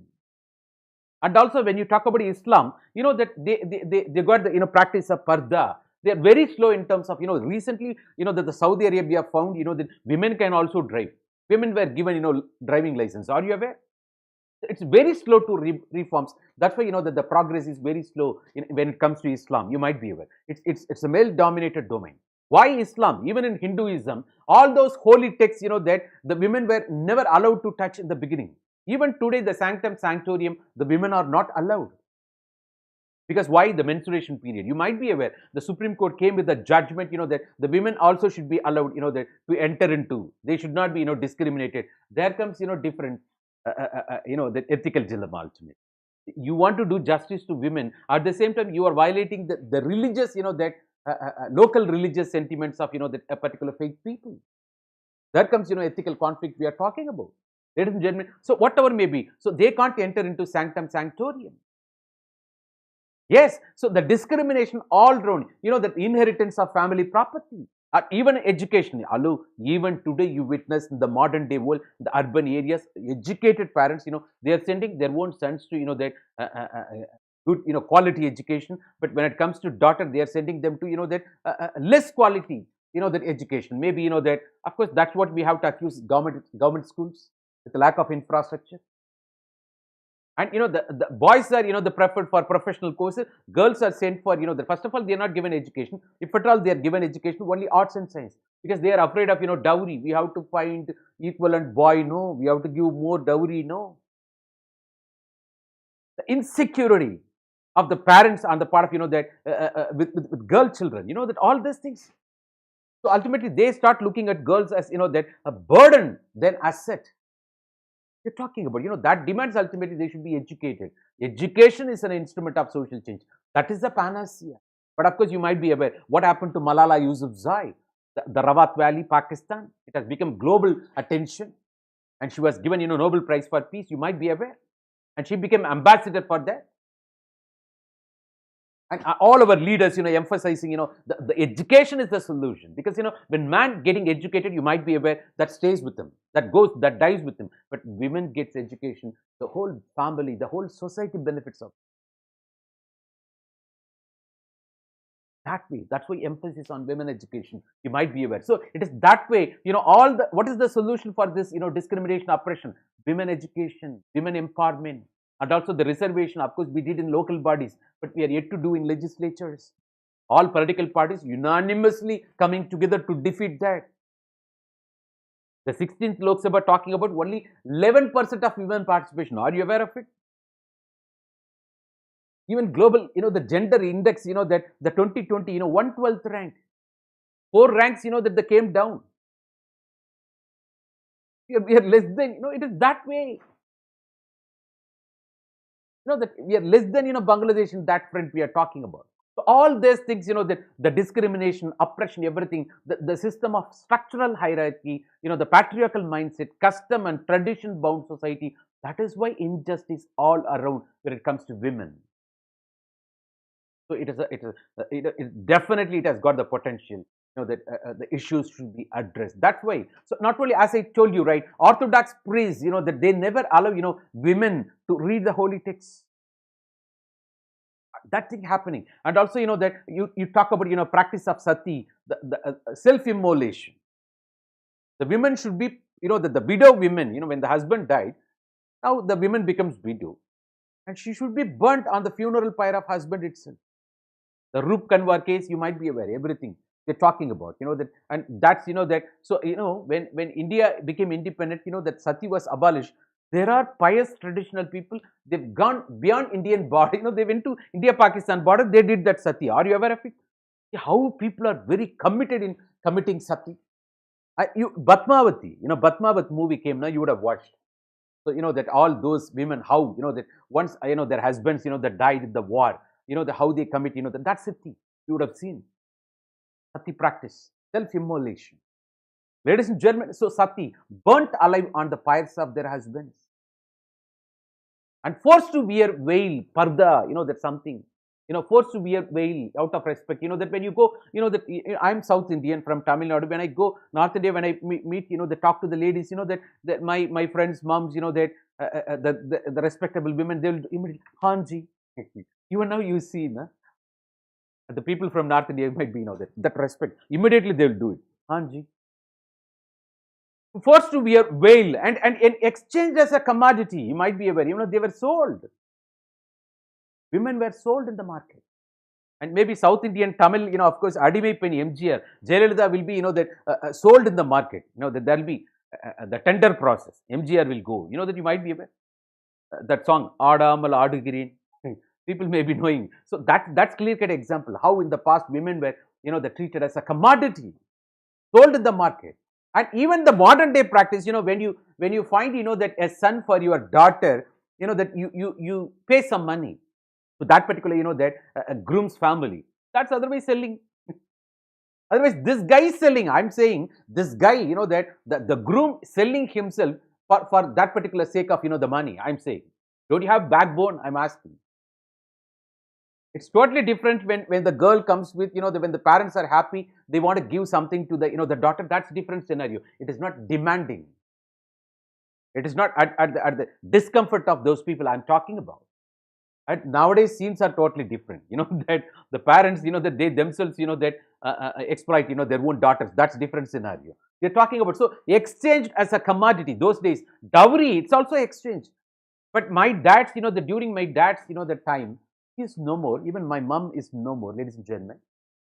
And also when you talk about Islam, that they got the, practice of parda. They are very slow in terms of, recently, that the Saudi Arabia found, that women can also drive. Women were given, driving license. Are you aware? It's very slow to reforms. That's why, that the progress is very slow when it comes to Islam. You might be aware. It's a male-dominated domain. Why Islam? Even in Hinduism, all those holy texts, that the women were never allowed to touch in the beginning. Even today, the sanctum sanctorium, the women are not allowed. Because why? The menstruation period. You might be aware, the Supreme Court came with a judgment, that the women also should be allowed, that to enter into. They should not be, discriminated. There comes, different, the ethical dilemma ultimately. You want to do justice to women. At the same time, you are violating the religious, that local religious sentiments of, that a particular faith people. There comes, ethical conflict we are talking about. Ladies and gentlemen, so whatever may be, so they can't enter into sanctum sanctorium. Yes, so the discrimination all round, the inheritance of family property, or even education. Even today you witness in the modern day world, the urban areas, educated parents, they are sending their own sons to, that good, quality education. But when it comes to daughter, they are sending them to, that less quality, that education. Maybe, that, of course, that's what we have to accuse government schools with the lack of infrastructure. And the boys are the preferred for professional courses. Girls are sent for first of all they are not given education. If at all they are given education, only arts and science, because they are afraid of dowry. We have to find equivalent boy. No, we have to give more dowry. No, the insecurity of the parents on the part of that with girl children. That all these things. So ultimately they start looking at girls as that a burden than asset. You're talking about, that demands ultimately they should be educated. Education is an instrument of social change. That is the panacea. But of course, you might be aware what happened to Malala Yousafzai. the Rawat Valley, Pakistan. It has become global attention. And she was given, Nobel Prize for Peace, you might be aware. And she became ambassador for that. And all our leaders, emphasizing, the education is the solution. Because, when man getting educated, you might be aware, that stays with them, that dies with them. But women gets education, the whole family, the whole society benefits of it. That way, that's why emphasis on women education, you might be aware. So it is that way, what is the solution for this, discrimination, oppression? Women education, women empowerment, and also the reservation, of course, we did in local bodies, but we are yet to do in legislatures. All political parties unanimously coming together to defeat that. The 16th Lok Sabha talking about only 11% of women participation. Are you aware of it? Even global, the gender index, that the 2020, 112th rank, 4 ranks, that they came down. We are less than, it is that way. That we are less than, Bangladesh in that front we are talking about. So all these things, that the discrimination, oppression, everything, the system of structural hierarchy, the patriarchal mindset, custom and tradition bound society, that is why injustice all around when it comes to women. So definitely it has got the potential, that the issues should be addressed. That's why. So not only, as I told you, right, Orthodox priests, that they never allow, women to read the holy texts. That thing happening. And also, that you talk about, practice of sati, the self-immolation. The women should be, the widow women, when the husband died, now the woman becomes widow. And she should be burnt on the funeral pyre of husband itself. The Roop Kanwar case, you might be aware, everything they're talking about, that, and that's, that, so, when India became independent, that sati was abolished. There are pious traditional people, they've gone beyond Indian border, they went to India-Pakistan border, they did that sati. Are you aware of it? How people are very committed in committing sati. Batmavati, Batmavat movie came, now you would have watched. So, that all those women, how, that once, their husbands, that died in the war, how they commit, that's sati. You would have seen. Sati practice, self-immolation. Ladies and gentlemen, so sati, burnt alive on the pyres of their husbands. And forced to wear veil, parda, that's something. Forced to wear veil out of respect. That when you go, that I'm South Indian from Tamil Nadu. When I go North India, when I meet, they talk to the ladies, that my friends' moms, that the respectable women, they'll immediately, Hanji. Even now you see, the people from North India might be, that respect. Immediately they will do it. Hanji. Forced to wear veil and in exchange as a commodity, you might be aware, they were sold. Women were sold in the market. And maybe South Indian Tamil, of course, Adimai Penny, MGR, Jayalalitha will be, that sold in the market. That there will be the tender process. MGR will go. That you might be aware. That song, Adamal Adugirin. People may be knowing. So that's clear-cut example how in the past women were, they're treated as a commodity, sold in the market. And even the modern day practice, when you find, that a son for your daughter, that you pay some money to that particular, that a groom's family. That's otherwise selling. Otherwise, this guy is selling. I'm saying this guy, that the groom selling himself for that particular sake of, the money. I'm saying, don't you have backbone? I'm asking. It's totally different when the girl comes with, when the parents are happy, they want to give something to the, the daughter. That's different scenario. It is not demanding. It is not at the discomfort of those people I'm talking about. And nowadays, scenes are totally different. That the parents, that they themselves, that exploit, their own daughters. That's different scenario. We're talking about, so exchanged as a commodity. Those days, dowry, it's also exchanged. But my dad's, during my dad's, the time, he is no more. Even my mom is no more, ladies and gentlemen.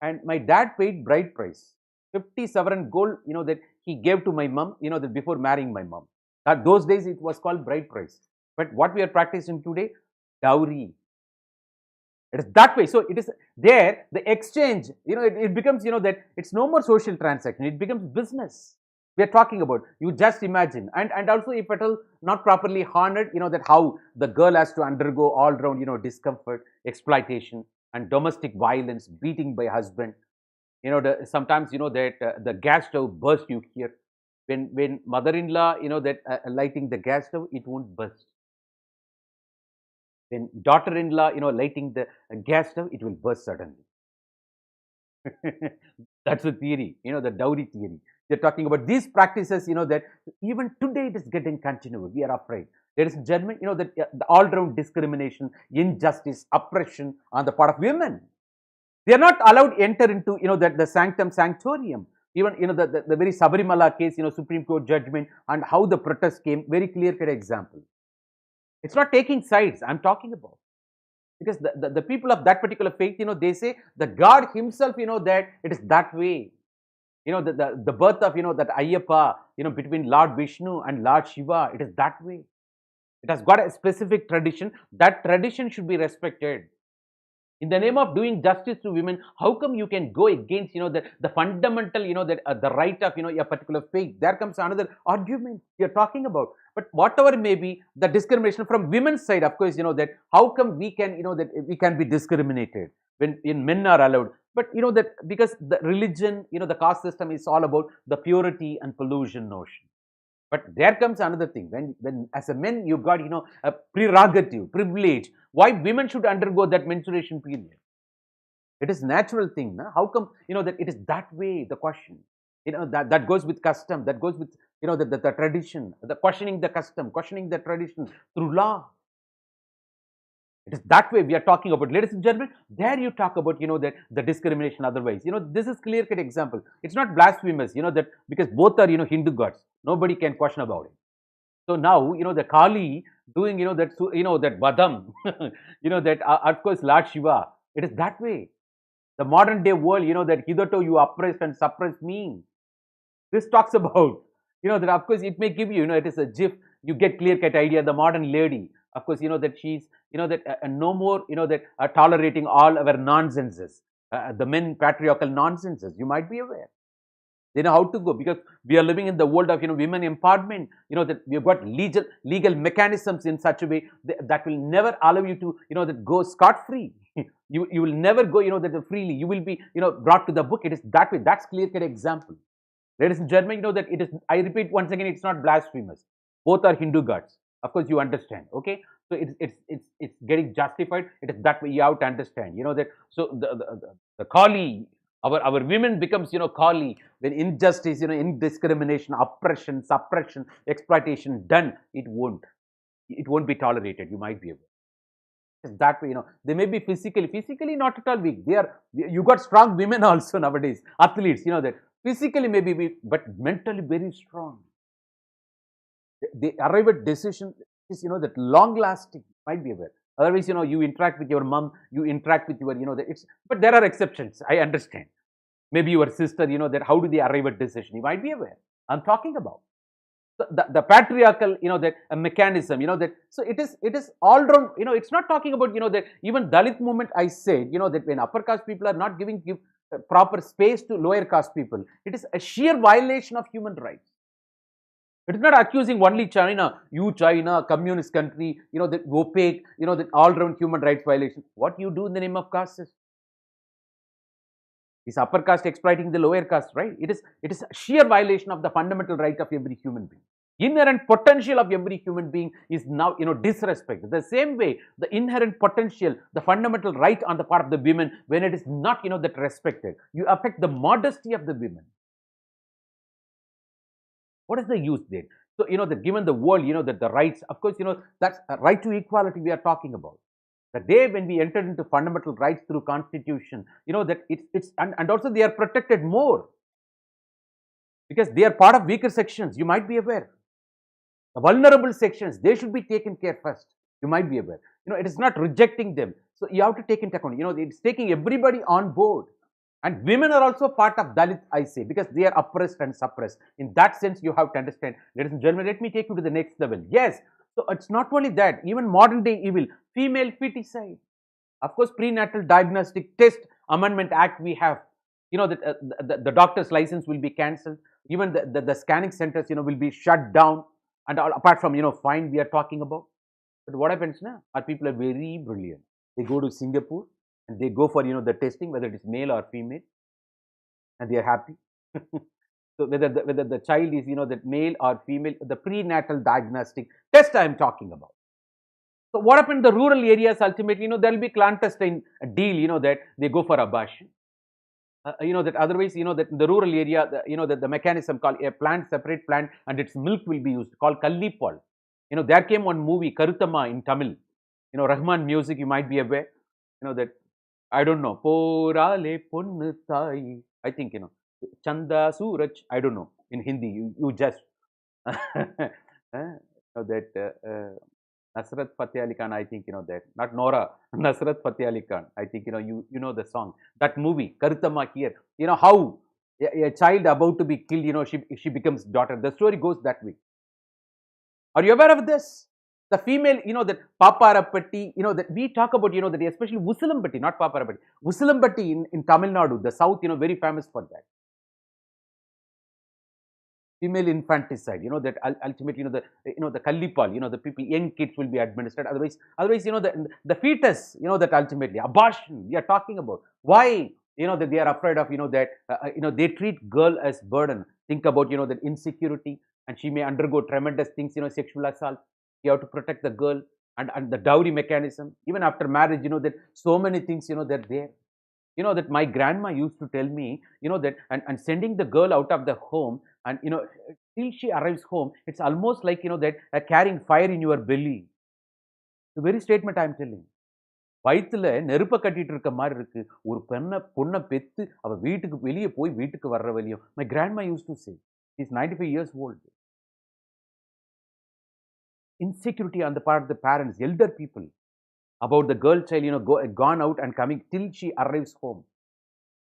And my dad paid bride price, 50 sovereign gold, that he gave to my mom, that before marrying my mom. Those days it was called bride price. But what we are practicing today, dowry. It is that way. So it is there, the exchange, it becomes, that it's no more social transaction. It becomes business. We are talking about, you just imagine. And also if at all not properly honored, that how the girl has to undergo all round, discomfort, exploitation and domestic violence, beating by husband. Sometimes, that the gas stove burst, you hear. When mother-in-law, that lighting the gas stove, it won't burst. When daughter-in-law, lighting the gas stove, it will burst suddenly. That's the theory, the dowry theory. They're talking about these practices, that even today it is getting continued. We are afraid. There is German, that the all-round discrimination, injustice, oppression on the part of women. They are not allowed to enter into, that the sanctum sanctorium. Even, the very Sabarimala case, Supreme Court judgment and how the protest came, very clear-cut example. It's not taking sides I'm talking about. Because the people of that particular faith, they say the God himself, that it is that way. The birth of, that Ayyappa, between Lord Vishnu and Lord Shiva, it is that way. It has got a specific tradition. That tradition should be respected. In the name of doing justice to women, how come you can go against, the fundamental, the right of, a particular faith? There comes another argument you're talking about. But whatever may be the discrimination from women's side, of course, that how come we can, that we can be discriminated when men are allowed? But, that because the religion, the caste system is all about the purity and pollution notion. But there comes another thing. When as a man, you got, a prerogative, privilege. Why women should undergo that menstruation period? It is natural thing. Na? How come, that it is that way, the question? That goes with custom, that goes with, the tradition, the questioning the custom, questioning the tradition through law. It is that way we are talking about. Ladies and gentlemen, there you talk about, that the discrimination otherwise. This is clear-cut example. It's not blasphemous, that because both are, Hindu gods. Nobody can question about it. So now, the Kali doing, that Vadam, that of course Lord Shiva. It is that way. The modern day world, that hitherto you oppressed and suppressed me. This talks about, that of course it may give you, it is a gif, you get clear-cut idea. The modern lady, of course, that she's, that no more, that tolerating all our nonsenses, the men patriarchal nonsenses. You might be aware. They know how to go because we are living in the world of, women empowerment. That we've got legal mechanisms in such a way that will never allow you to, that go scot-free. you will never go, that freely. You will be, brought to the book. It is that way. That's clear-cut example. Ladies and gentlemen, that it is, I repeat once again, it's not blasphemous. Both are Hindu gods. Of course, you understand, okay? So it's getting justified. It is that way you have to understand, that. So the Kali, our women becomes, Kali when injustice, indiscrimination, oppression, suppression, exploitation done. It won't be tolerated. You might be aware. It's that way, they may be physically not at all weak. You got strong women also nowadays, athletes, that physically may be weak, but mentally very strong. They arrive at decision is, that long lasting. Might be aware. Otherwise, you interact with your mom, you interact with your, but there are exceptions. I understand. Maybe your sister, that how do they arrive at decision? You might be aware. I'm talking about. The patriarchal, that a mechanism, that, so it is all round, it's not talking about, that even Dalit movement, I said, that when upper caste people are not give proper space to lower caste people, it is a sheer violation of human rights. It is not accusing only China, China, communist country, that opaque, that all-round human rights violation. What you do in the name of caste system? Is upper caste exploiting the lower caste, right? It is a sheer violation of the fundamental right of every human being. Inherent potential of every human being is now, disrespected. The same way, the inherent potential, the fundamental right on the part of the women, when it is not, that respected, you affect the modesty of the women. What is the use there? So, that given the world, that the rights, of course, that's a right to equality we are talking about. The day when we entered into fundamental rights through constitution, that and also they are protected more because they are part of weaker sections. You might be aware. The vulnerable sections, they should be taken care first. You might be aware. It is not rejecting them. So you have to take into account, it's taking everybody on board. And women are also part of Dalit, I say, because they are oppressed and suppressed. In that sense, you have to understand. Ladies and gentlemen, let me take you to the next level. Yes, so it's not only that, even modern day evil, female feticide. Of course, prenatal diagnostic test amendment act we have, the doctor's license will be cancelled. Even the scanning centers, will be shut down. And apart from, fine we are talking about. But what happens now? Our people are very brilliant. They go to Singapore and they go for, the testing, whether it is male or female. and they are happy. So whether the child is, that male or female, the prenatal diagnostic test I am talking about. So what happened in the rural areas? Ultimately, there will be clandestine deal, that they go for abortion. That otherwise, that in the rural area, that the mechanism called a plant, separate plant, and its milk will be used, called Kallipal. There came one movie, Karuthama, in Tamil. Rahman music, you might be aware. That, I don't know, Porale Punnu Thai. I think, Chanda Suraj, I don't know. In Hindi, you just that Nasrat Fateh Ali Khan, I think that, not Nora, Nasrat Fateh Ali Khan. I think you know the song. That movie, Karuthama here. How a child about to be killed, she becomes daughter. The story goes that way. Are you aware of this? The female, that Paparapatti, that we talk about, that especially Usilambatti, not Paparapatti, Usilambatti in Tamil Nadu, the south, very famous for that. Female infanticide, that ultimately, the Kallipal, the people, young kids will be administered. Otherwise, the fetus, that ultimately abortion we are talking about. Why? That they are afraid of, that, they treat girl as burden. Think about, that insecurity, and she may undergo tremendous things, sexual assault. You have to protect the girl, and the dowry mechanism. Even after marriage, that so many things, they're there. That my grandma used to tell me, that and sending the girl out of the home, and till she arrives home, it's almost like, that carrying fire in your belly. The very statement I am telling. வயித்துல நெருப்ப கட்டிட்டு இருக்க மாதிரி இருக்கு. ஒரு பொண்ணை பெத்து அவ வீட்டுக்கு வெளியே போய் வீட்டுக்கு வர்ற வழியும். My grandma used to say, she's 95 years old. Insecurity on the part of the parents, elder people, about the girl child, gone out and coming till she arrives home.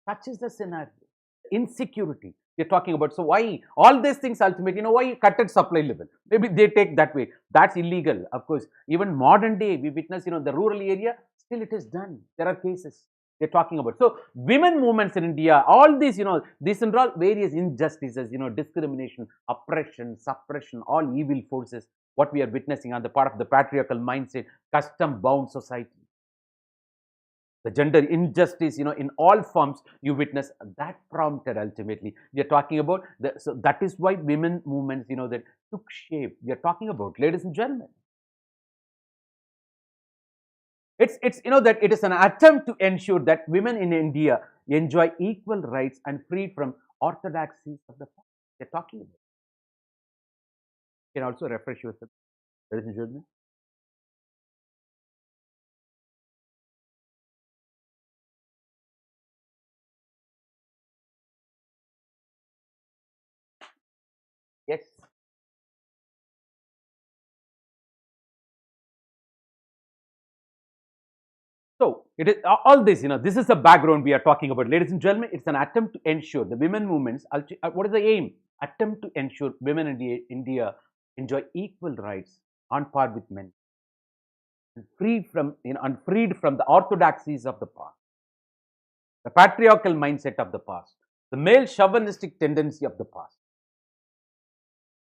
Such is the scenario. Insecurity we're talking about. So why all these things ultimately, why cut at supply level? Maybe they take that way. That's illegal. Of course, even modern day, we witness, the rural area, still it is done. There are cases they're talking about. So women movements in India, all these, these and all various injustices, discrimination, oppression, suppression, all evil forces, what we are witnessing on the part of the patriarchal mindset, custom-bound society. The gender injustice, in all forms, you witness that prompted ultimately. We are talking about, so that is why women movements, that took shape. We are talking about, ladies and gentlemen. It's that it is an attempt to ensure that women in India enjoy equal rights and free from orthodoxies of the past. We are talking about. You can also refresh yourself, ladies and gentlemen. Yes. So it is all this, this is the background we are talking about, ladies and gentlemen. It's an attempt to ensure the women movements. What is the aim? Attempt to ensure women in India enjoy equal rights on par with men, and freed from the orthodoxies of the past, the patriarchal mindset of the past, the male chauvinistic tendency of the past.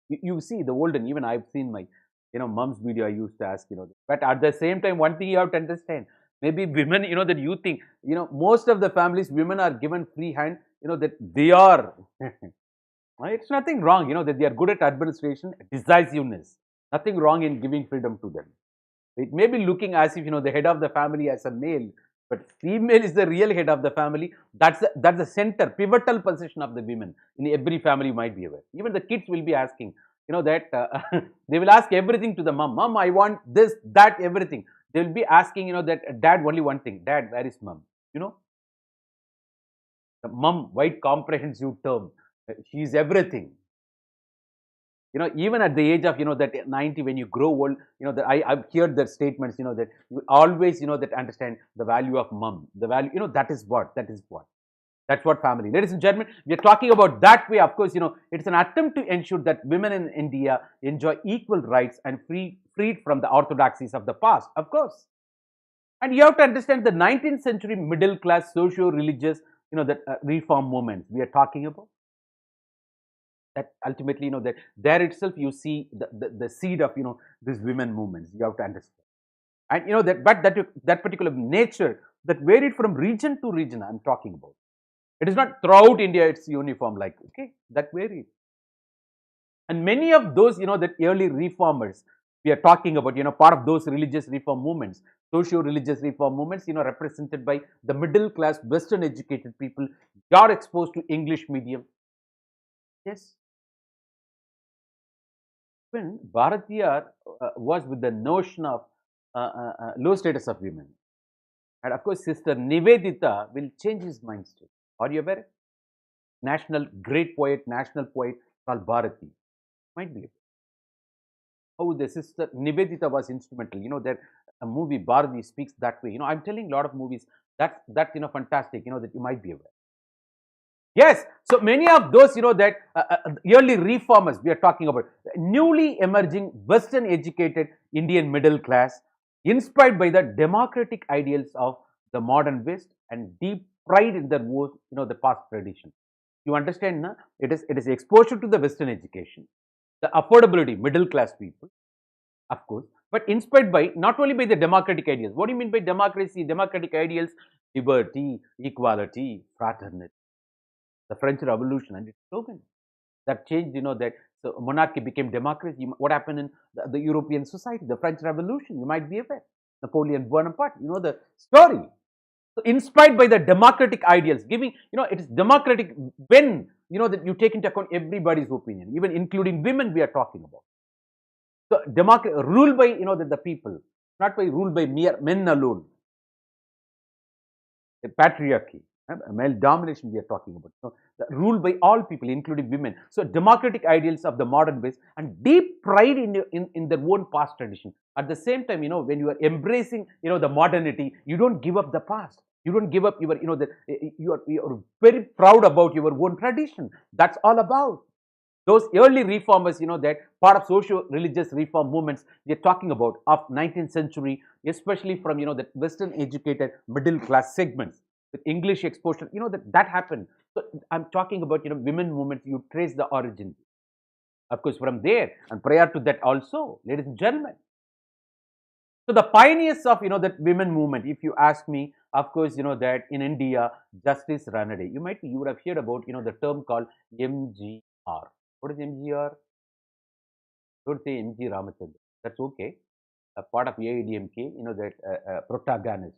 You see the olden, even I've seen my, mom's video. I used to ask, but at the same time, one thing you have to understand. Maybe women, that you think, most of the families, women are given free hand, that they are, it's nothing wrong, that they are good at administration, decisiveness. Nothing wrong in giving freedom to them. It may be looking as if, the head of the family as a male, but female is the real head of the family. That's the center, pivotal position of the women in every family, you might be aware. Even the kids will be asking, that they will ask everything to the mom. Mom, I want this, that, everything. They will be asking, that dad, only one thing. Dad, where is mom? The mom, wide comprehensive term. She is everything. Even at the age of, that 90, when you grow old, that I've heard the statements, that you always, that understand the value of mom. The value, that is what. That's what family. Ladies and gentlemen, we are talking about that way. Of course, it's an attempt to ensure that women in India enjoy equal rights and freed from the orthodoxies of the past, of course. And you have to understand the 19th century middle class, socio-religious, that reform movements we are talking about. That ultimately, that there itself you see the seed of, these women movements. You have to understand. And, that particular nature that varied from region to region I'm talking about. It is not throughout India, it's uniform like, okay, that varies. And many of those, that early reformers we are talking about, part of those religious reform movements, socio-religious reform movements, represented by the middle class, Western educated people, got exposed to English medium. Yes. When Bharatiya was with the notion of low status of women. And of course, Sister Nivedita will change his mindset. Are you aware? Great poet, national poet called Bharati. Might be. How the Sister Nivedita was instrumental. That a movie Bharati speaks that way. I'm telling a lot of movies that's fantastic. That you might be aware. Yes, so many of those, that early reformers we are talking about, newly emerging Western educated Indian middle class, inspired by the democratic ideals of the modern West and deep pride in their the past tradition. You understand, na? It is exposure to the Western education, the affordability, middle class people, of course, but inspired by not only by the democratic ideals. What do you mean by democracy? Democratic ideals, liberty, equality, fraternity. The French Revolution and its slogan that changed, that so monarchy became democracy. What happened in the European society? The French Revolution, you might be aware. Napoleon Bonaparte, the story. So inspired by the democratic ideals, giving, it is democratic when, that you take into account everybody's opinion, even including women we are talking about. So ruled by, the people, not by ruled by mere men alone. The patriarchy. Male domination we are talking about. So, ruled by all people, including women. So, democratic ideals of the modern West and deep pride in their own past tradition. At the same time, when you are embracing, the modernity, you don't give up the past. You don't give up your, you are very proud about your own tradition. That's all about. Those early reformers, that part of socio-religious reform movements we are talking about of 19th century, especially from, the Western educated middle class segments. With English exposure, that happened. So I'm talking about, women movements, you trace the origin. Of course, from there and prior to that also, ladies and gentlemen. So the pioneers of, that women movement, if you ask me, of course, that in India, Justice Ranade, you would have heard about, the term called MGR. What is MGR? Don't say MG Ramachandran. That's okay. A part of AIDMK, that protagonist.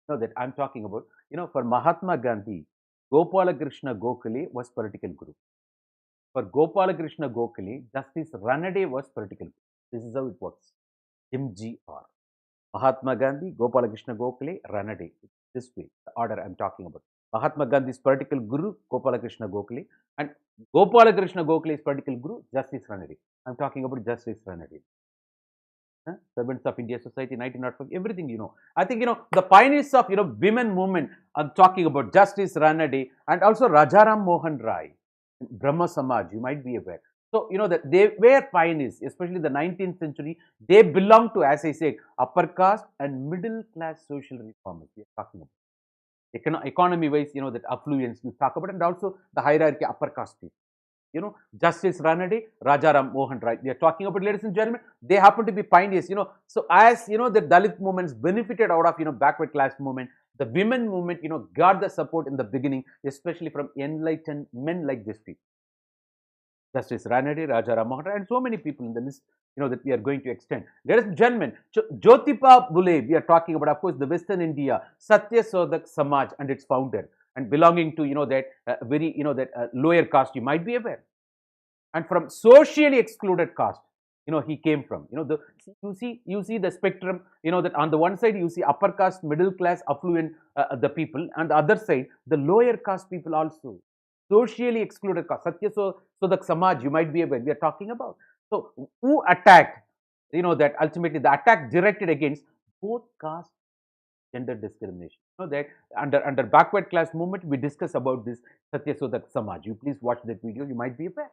That I'm talking about, for Mahatma Gandhi, Gopalakrishna Gokhale was political group. For Gopalakrishna Gokhale, Justice Ranade was political group. This is how it works. MGR. Mahatma Gandhi, Gopalakrishna Gokhale, Ranade. This way, the order I'm talking about. Mahatma Gandhi's political guru, Gopalakrishna Gokhale, and Gopalakrishna Gokhale's political guru, Justice Ranade. I'm talking about Justice Ranade. Servants of India Society, 1905, everything, I think, the pioneers of, women movement, I'm talking about Justice Ranade and also Rajaram Mohan Rai, Brahma Samaj, you might be aware. So, that they were pioneers, especially the 19th century. They belong to, as I said, upper caste and middle class social reformers we are talking about. Economy-wise, that affluence you talk about, and also the hierarchy, upper caste people. Justice Ranade, Rajaram Mohan Rai. We are talking about, ladies and gentlemen, they happen to be pioneers, So as, the Dalit movements benefited out of, backward class movement, the women movement, got the support in the beginning, especially from enlightened men like this people. Justice Ranade, Rajaram Mohan Rai, and so many people in the list, that we are going to extend. Ladies and gentlemen, Jyotiba Phule, we are talking about, of course, the Western India, Satya Sodak Samaj and its founder. And belonging to, that very, lower caste, you might be aware. And from socially excluded caste, he came from, you see the spectrum, that on the one side, you see upper caste, middle class, affluent, the people, and the other side, the lower caste people also. Socially excluded caste, Satya Sodak Samaj, you might be aware, we are talking about. So, who attacked, that ultimately the attack directed against both caste, gender discrimination. That under backward class movement, we discuss about this Satya Sodak Samaj. You please watch that video, you might be aware.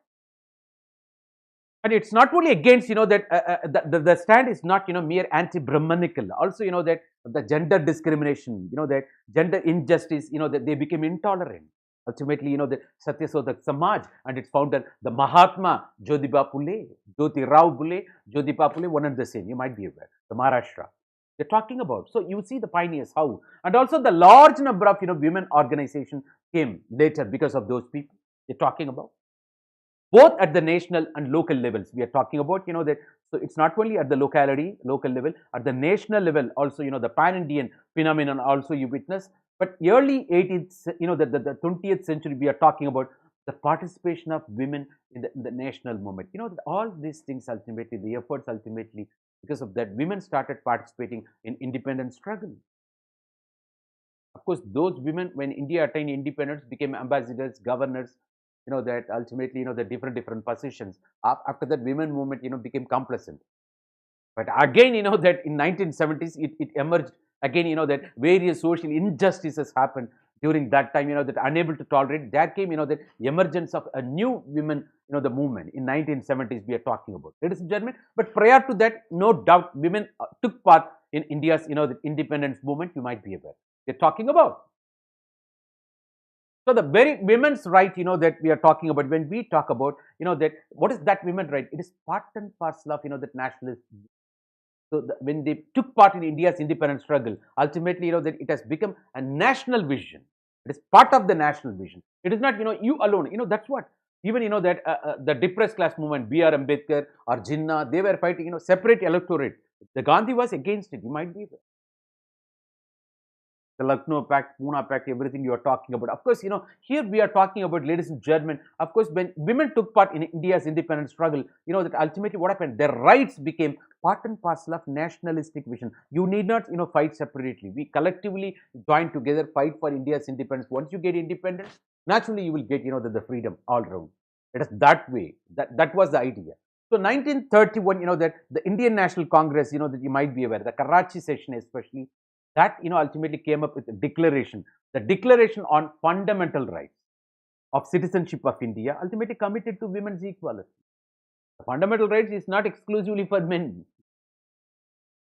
And it's not only against, that the stand is not, mere anti-Brahmanical. Also, that the gender discrimination, that gender injustice, that they became intolerant. Ultimately, the Satya Sodak Samaj and its founder, the Mahatma Jyotiba Phule, Jyoti Rao Phule, Jyotiba Phule, one and the same. You might be aware. The Maharashtra. We're talking about. So you see the pioneers how, and also the large number of women organizations came later because of those people. We're talking about both at the national and local levels. We are talking about that. So it's not only at the local level, at the national level also. The pan-Indian phenomenon also you witness. But early 18th, the 20th century, we are talking about the participation of women in the national movement. That all these things ultimately, the efforts ultimately, because of that, women started participating in independence struggle. Of course, those women, when India attained independence, became ambassadors, governors, that ultimately, the different positions. After that, women movement, became complacent. But again, that in 1970s, it emerged again, that various social injustices happened during that time, that unable to tolerate. There came, the emergence of a new women, the movement in 1970s we are talking about, ladies and gentlemen. But prior to that, no doubt, women took part in India's, the independence movement, you might be aware. We're talking about. So the very women's right, that we are talking about, when we talk about, that what is that women right? It is part and parcel of, that nationalist. So when they took part in India's independence struggle, ultimately, that it has become a national vision. It is part of the national vision. It is not, you alone. That's what. Even, that the depressed class movement, B.R. Ambedkar or Jinnah, they were fighting, separate electorate. The Gandhi was against it. You might be aware. The Lucknow Pact, Pune Pact, everything you are talking about. Of course, here we are talking about, ladies and gentlemen, of course, when women took part in India's independence struggle, that ultimately what happened, their rights became part and parcel of nationalistic vision. You need not, fight separately. We collectively join together, fight for India's independence. Once you get independence, naturally you will get, the freedom all around. It is that way. That was the idea. So 1931, that the Indian National Congress, that you might be aware, the Karachi session especially, that ultimately came up with a declaration, the Declaration on Fundamental Rights of Citizenship of India, ultimately committed to women's equality. The fundamental rights is not exclusively for men.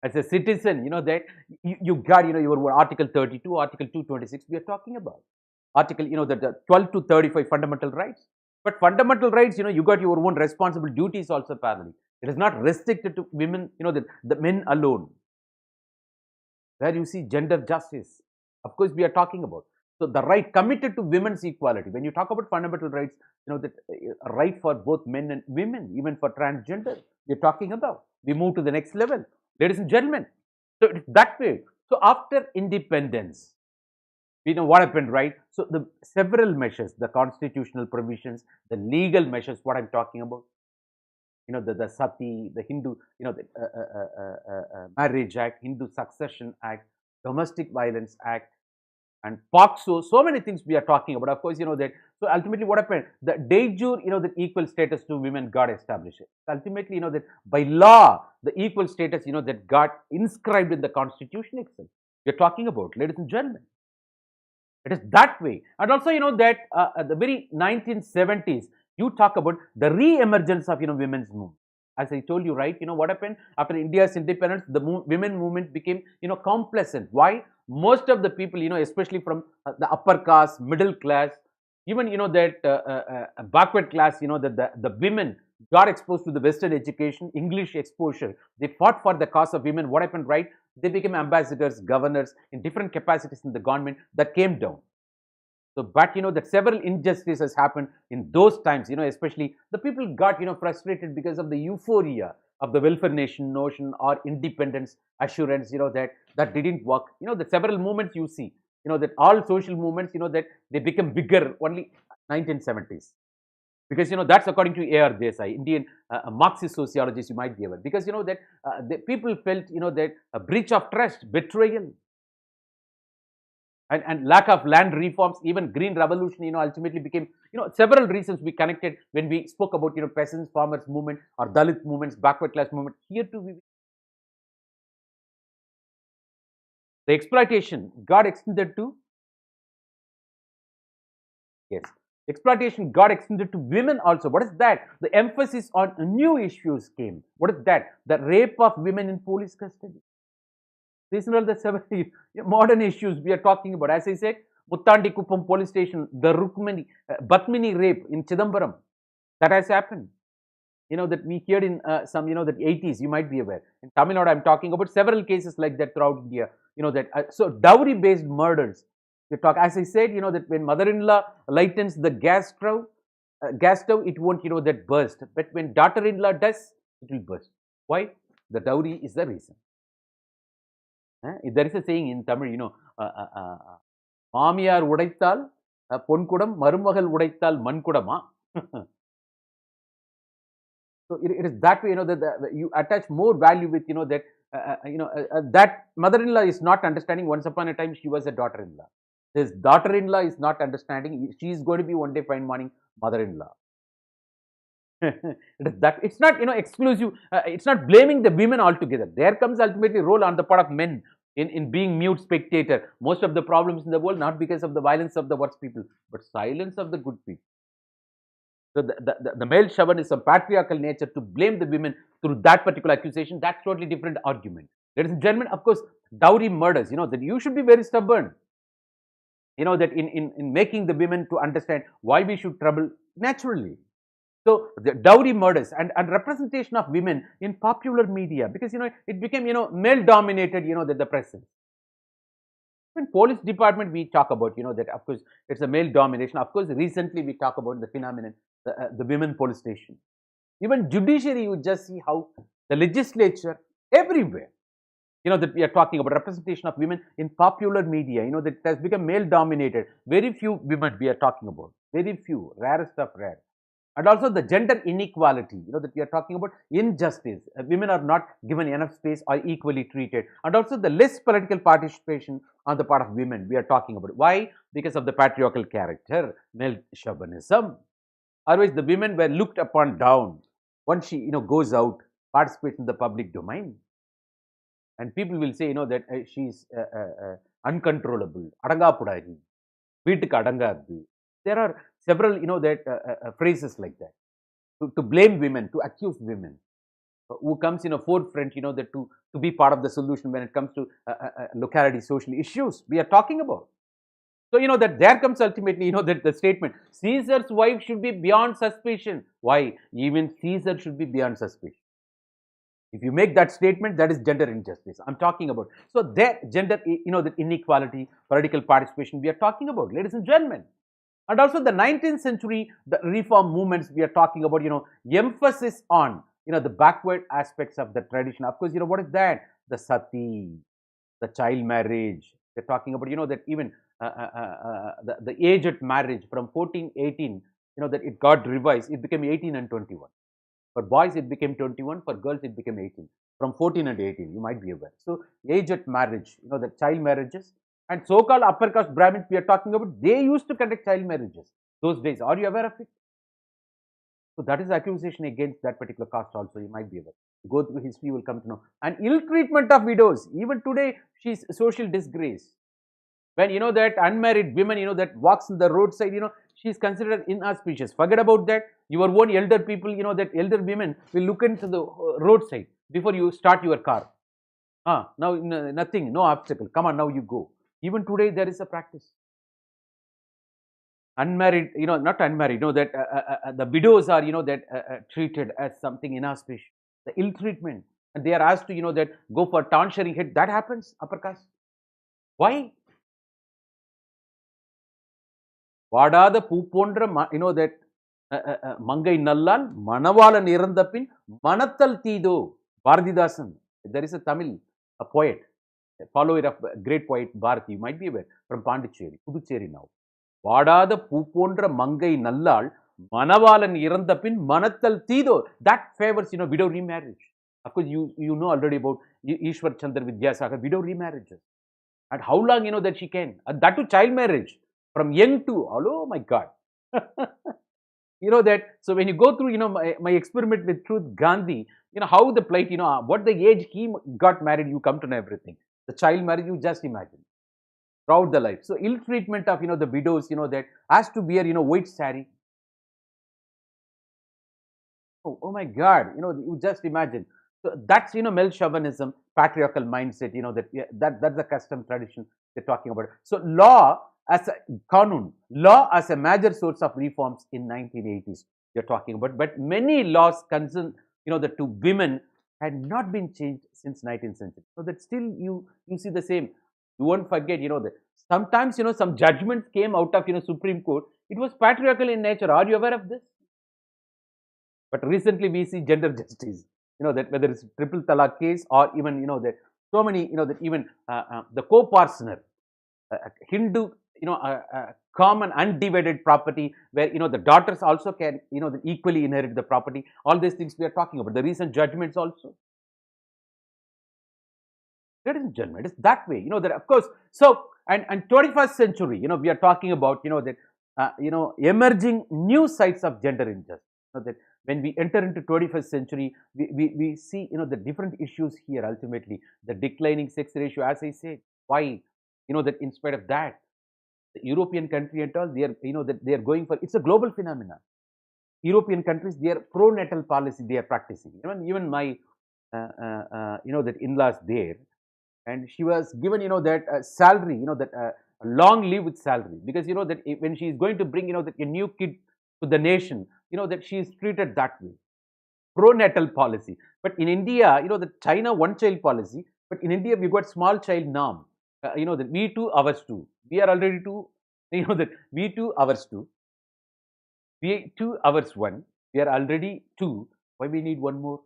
As a citizen, that you got, your Article 32, Article 226, we are talking about. Article, the 12 to 35 fundamental rights. But fundamental rights, you got your own responsible duties also parallel. It is not restricted to women, the men alone. Where you see gender justice, of course, we are talking about. So the right committed to women's equality. When you talk about fundamental rights, that right for both men and women, even for transgender, we're talking about. We move to the next level, ladies and gentlemen. So it's that way. So after independence, we know what happened, right? So the several measures, the constitutional provisions, the legal measures, what I'm talking about, the Sati, the Hindu, the Marriage Act, Hindu Succession Act, Domestic Violence Act, and POCSO, so many things we are talking about. Of course, that. So ultimately, what happened? The de jure, the equal status to women got established. Ultimately, that by law, the equal status, that got inscribed in the Constitution itself. We are talking about, ladies and gentlemen. It is that way. And also, that at the very 1970s, you talk about the re-emergence of, women's movement. As I told you, right, what happened after India's independence, the women movement became, complacent. Why? Most of the people, especially from the upper caste, middle class, even, that backward class, that the women got exposed to the Western education, English exposure. They fought for the cause of women. What happened, right? They became ambassadors, governors in different capacities in the government. That came down. So, but that several injustices happened in those times, especially the people got, frustrated because of the euphoria of the welfare nation notion or independence assurance, that didn't work. The several movements you see, that all social movements, that they become bigger only 1970s. Because, that's according to A.R. Desai, Indian Marxist sociologist, you might be aware. Because, that the people felt, that a breach of trust, betrayal, and lack of land reforms, even green revolution, ultimately became, several reasons we connected when we spoke about, peasants, farmers movement or Dalit movements, backward class movement. Here too, the exploitation got extended to, yes, exploitation got extended to women also. What is that? The emphasis on new issues came. What is that? The rape of women in police custody. These are all the several modern issues we are talking about. As I said, Muttandikuppam police station, the Rukmini, Batmini rape in Chidambaram, that has happened. that we heard in some, that 80s, you might be aware. In Tamil Nadu, I'm talking about several cases like that throughout India, so dowry-based murders. You talk, as I said, that when mother-in-law lightens the gas stove, it won't, that burst. But when daughter-in-law does, it will burst. Why? The dowry is the reason. There is a saying in Tamil, மாமியார் உடைத்தால் பொன்குடம், மருமகள் உடைத்தால் மண்குடமா. So it is that way, that you attach more value with, that mother-in-law is not understanding. Once upon a time, she was a daughter-in-law. This daughter-in-law is not understanding. She is going to be one day fine morning mother-in-law. It's not, exclusive. It's not blaming the women altogether. There comes ultimately role on the part of men in being mute spectator. Most of the problems in the world, not because of the violence of the worst people, but silence of the good people. So the male chauvinism, patriarchal nature, to blame the women through that particular accusation, that's totally different argument. Ladies and gentlemen, of course, dowry murders, that you should be very stubborn, that in making the women to understand why we should trouble naturally. So the dowry murders and representation of women in popular media, because it became male dominated, the presence. In police department, we talk about that, of course, it's a male domination. Of course, recently we talk about the phenomenon, the women police station. Even judiciary, you just see how the legislature everywhere, that we are talking about representation of women in popular media, that it has become male dominated. Very few women we are talking about, very few, rarest of rare. And also the gender inequality, that we are talking about injustice. Women are not given enough space or equally treated. And also the less political participation on the part of women we are talking about. Why? Because of the patriarchal character, male chauvinism. Otherwise, the women were looked upon down. Once she, goes out, participates in the public domain. And people will say, that she's uncontrollable. Adangapudari. Veetukku adangadu. There are several, phrases like that to blame women, to accuse women, who comes in a forefront, that to be part of the solution when it comes to locality social issues we are talking about. So, that there comes ultimately, that the statement, Caesar's wife should be beyond suspicion. Why? Even Caesar should be beyond suspicion. If you make that statement, that is gender injustice I'm talking about. So, there, gender, the inequality, political participation we are talking about, ladies and gentlemen. And also the 19th century, the reform movements we are talking about, emphasis on, the backward aspects of the tradition. Of course, what is that? The sati, the child marriage. They're talking about, that even the age at marriage from 14, 18, that it got revised. It became 18 and 21. For boys, it became 21. For girls, it became 18. From 14 and 18, you might be aware. So, age at marriage, the child marriages. And so-called upper caste Brahmins we are talking about, they used to conduct child marriages those days. Are you aware of it? So that is the accusation against that particular caste also, you might be aware. Go through history, you will come to know. And ill treatment of widows. Even today, she's social disgrace. When that unmarried women, that walks in the roadside, she's considered inauspicious. Forget about that. Your own elder people, that elder women will look into the roadside before you start your car. Now nothing, no obstacle. Come on, now you go. Even today, there is a practice. Unmarried, not unmarried, that the widows are, treated as something inauspicious. The ill treatment. And they are asked to, that go for tonsuring head. That happens, upper caste. Why? Vadada Pupondra, that Mangai Nallal, Manavalan Irandapin, Manatal Tido, Bharatidasan. There is a Tamil, a poet, a follower of great poet Bharati, you might be aware, from Pondicherry, Puducherry now. Vadada Pupondra Mangai Nallal, Manavalan Irandapin, Manatal Tido. That favors, widow remarriage. Of course, you know already about Ishwar Chandra Vidyasagar, widow remarriages. And how long, that she can. And that to child marriage. From young to, oh my God. That, so when you go through, my experiment with Truth Gandhi, how the plight, what the age he got married, you come to know everything. The child marriage, you just imagine. Throughout the life. So, ill treatment of, the widows, that has to wear, white saree. Oh my God, you just imagine. So, that's, male chauvinism, patriarchal mindset, that's the custom tradition they're talking about. So, law as a major source of reforms in 1980s. we are talking about. But many laws concern, the to women had not been changed since 19th century. So that still you see the same. You won't forget, that sometimes, some judgments came out of, Supreme Court. It was patriarchal in nature. Are you aware of this? But recently we see gender justice, that whether it's triple talaq case or even, that so many, that even the co-partner, Hindu, common undivided property where, the daughters also can, equally inherit the property. All these things we are talking about. The recent judgments also. Ladies and gentlemen, it's that way, that of course. So, and 21st century, we are talking about, that, emerging new sides of gender injustice. That when we enter into 21st century, we see, the different issues here ultimately. The declining sex ratio, as I said, why, that in spite of that, the European country and all, they are, that they are going for, it's a global phenomenon. European countries, their pro-natal policy, they are practicing. Even my, that in-laws there, and she was given, that salary, that long leave with salary, because, that when she is going to bring, that a new kid to the nation, that she is treated that way. Pro-natal policy. But in India, the China one-child policy, but in India, we got small child norm. That we two, ours two. We are already two, that we two, ours two. We 2 hours 1. We are already 2. Why we need one more?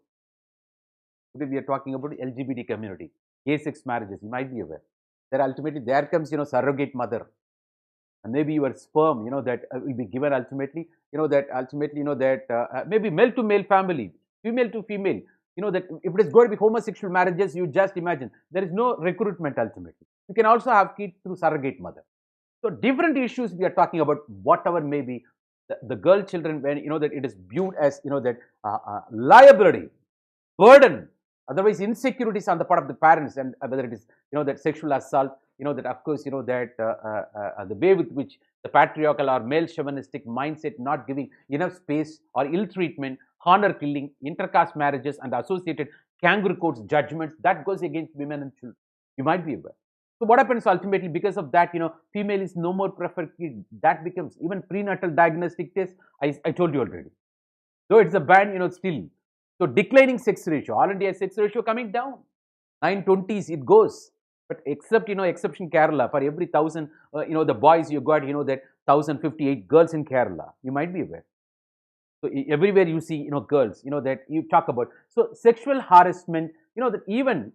Today we are talking about LGBT community, gay-sex marriages. You might be aware. There ultimately there comes, surrogate mother, and maybe your sperm, that will be given ultimately. That ultimately, that maybe male to male family, female to female. That if it is going to be homosexual marriages, you just imagine there is no recruitment ultimately. You can also have kids through surrogate mother. So different issues we are talking about, whatever may be. The girl children, when that it is viewed as that liability, burden, otherwise insecurities on the part of the parents, and whether it is that sexual assault, that of course that the way with which the patriarchal or male chauvinistic mindset not giving enough space or ill treatment, honor killing, intercaste marriages, and associated kangaroo courts judgments that goes against women and children. You might be aware. So what happens ultimately because of that, female is no more preferred kid. That becomes even prenatal diagnostic test. I told you already. Though it's a ban, still. So declining sex ratio. All India sex ratio coming down. 920s it goes. But except, exception Kerala, for every 1,000, the boys you got, that 1,058 girls in Kerala. You might be aware. So everywhere you see, girls, that you talk about. So sexual harassment, that even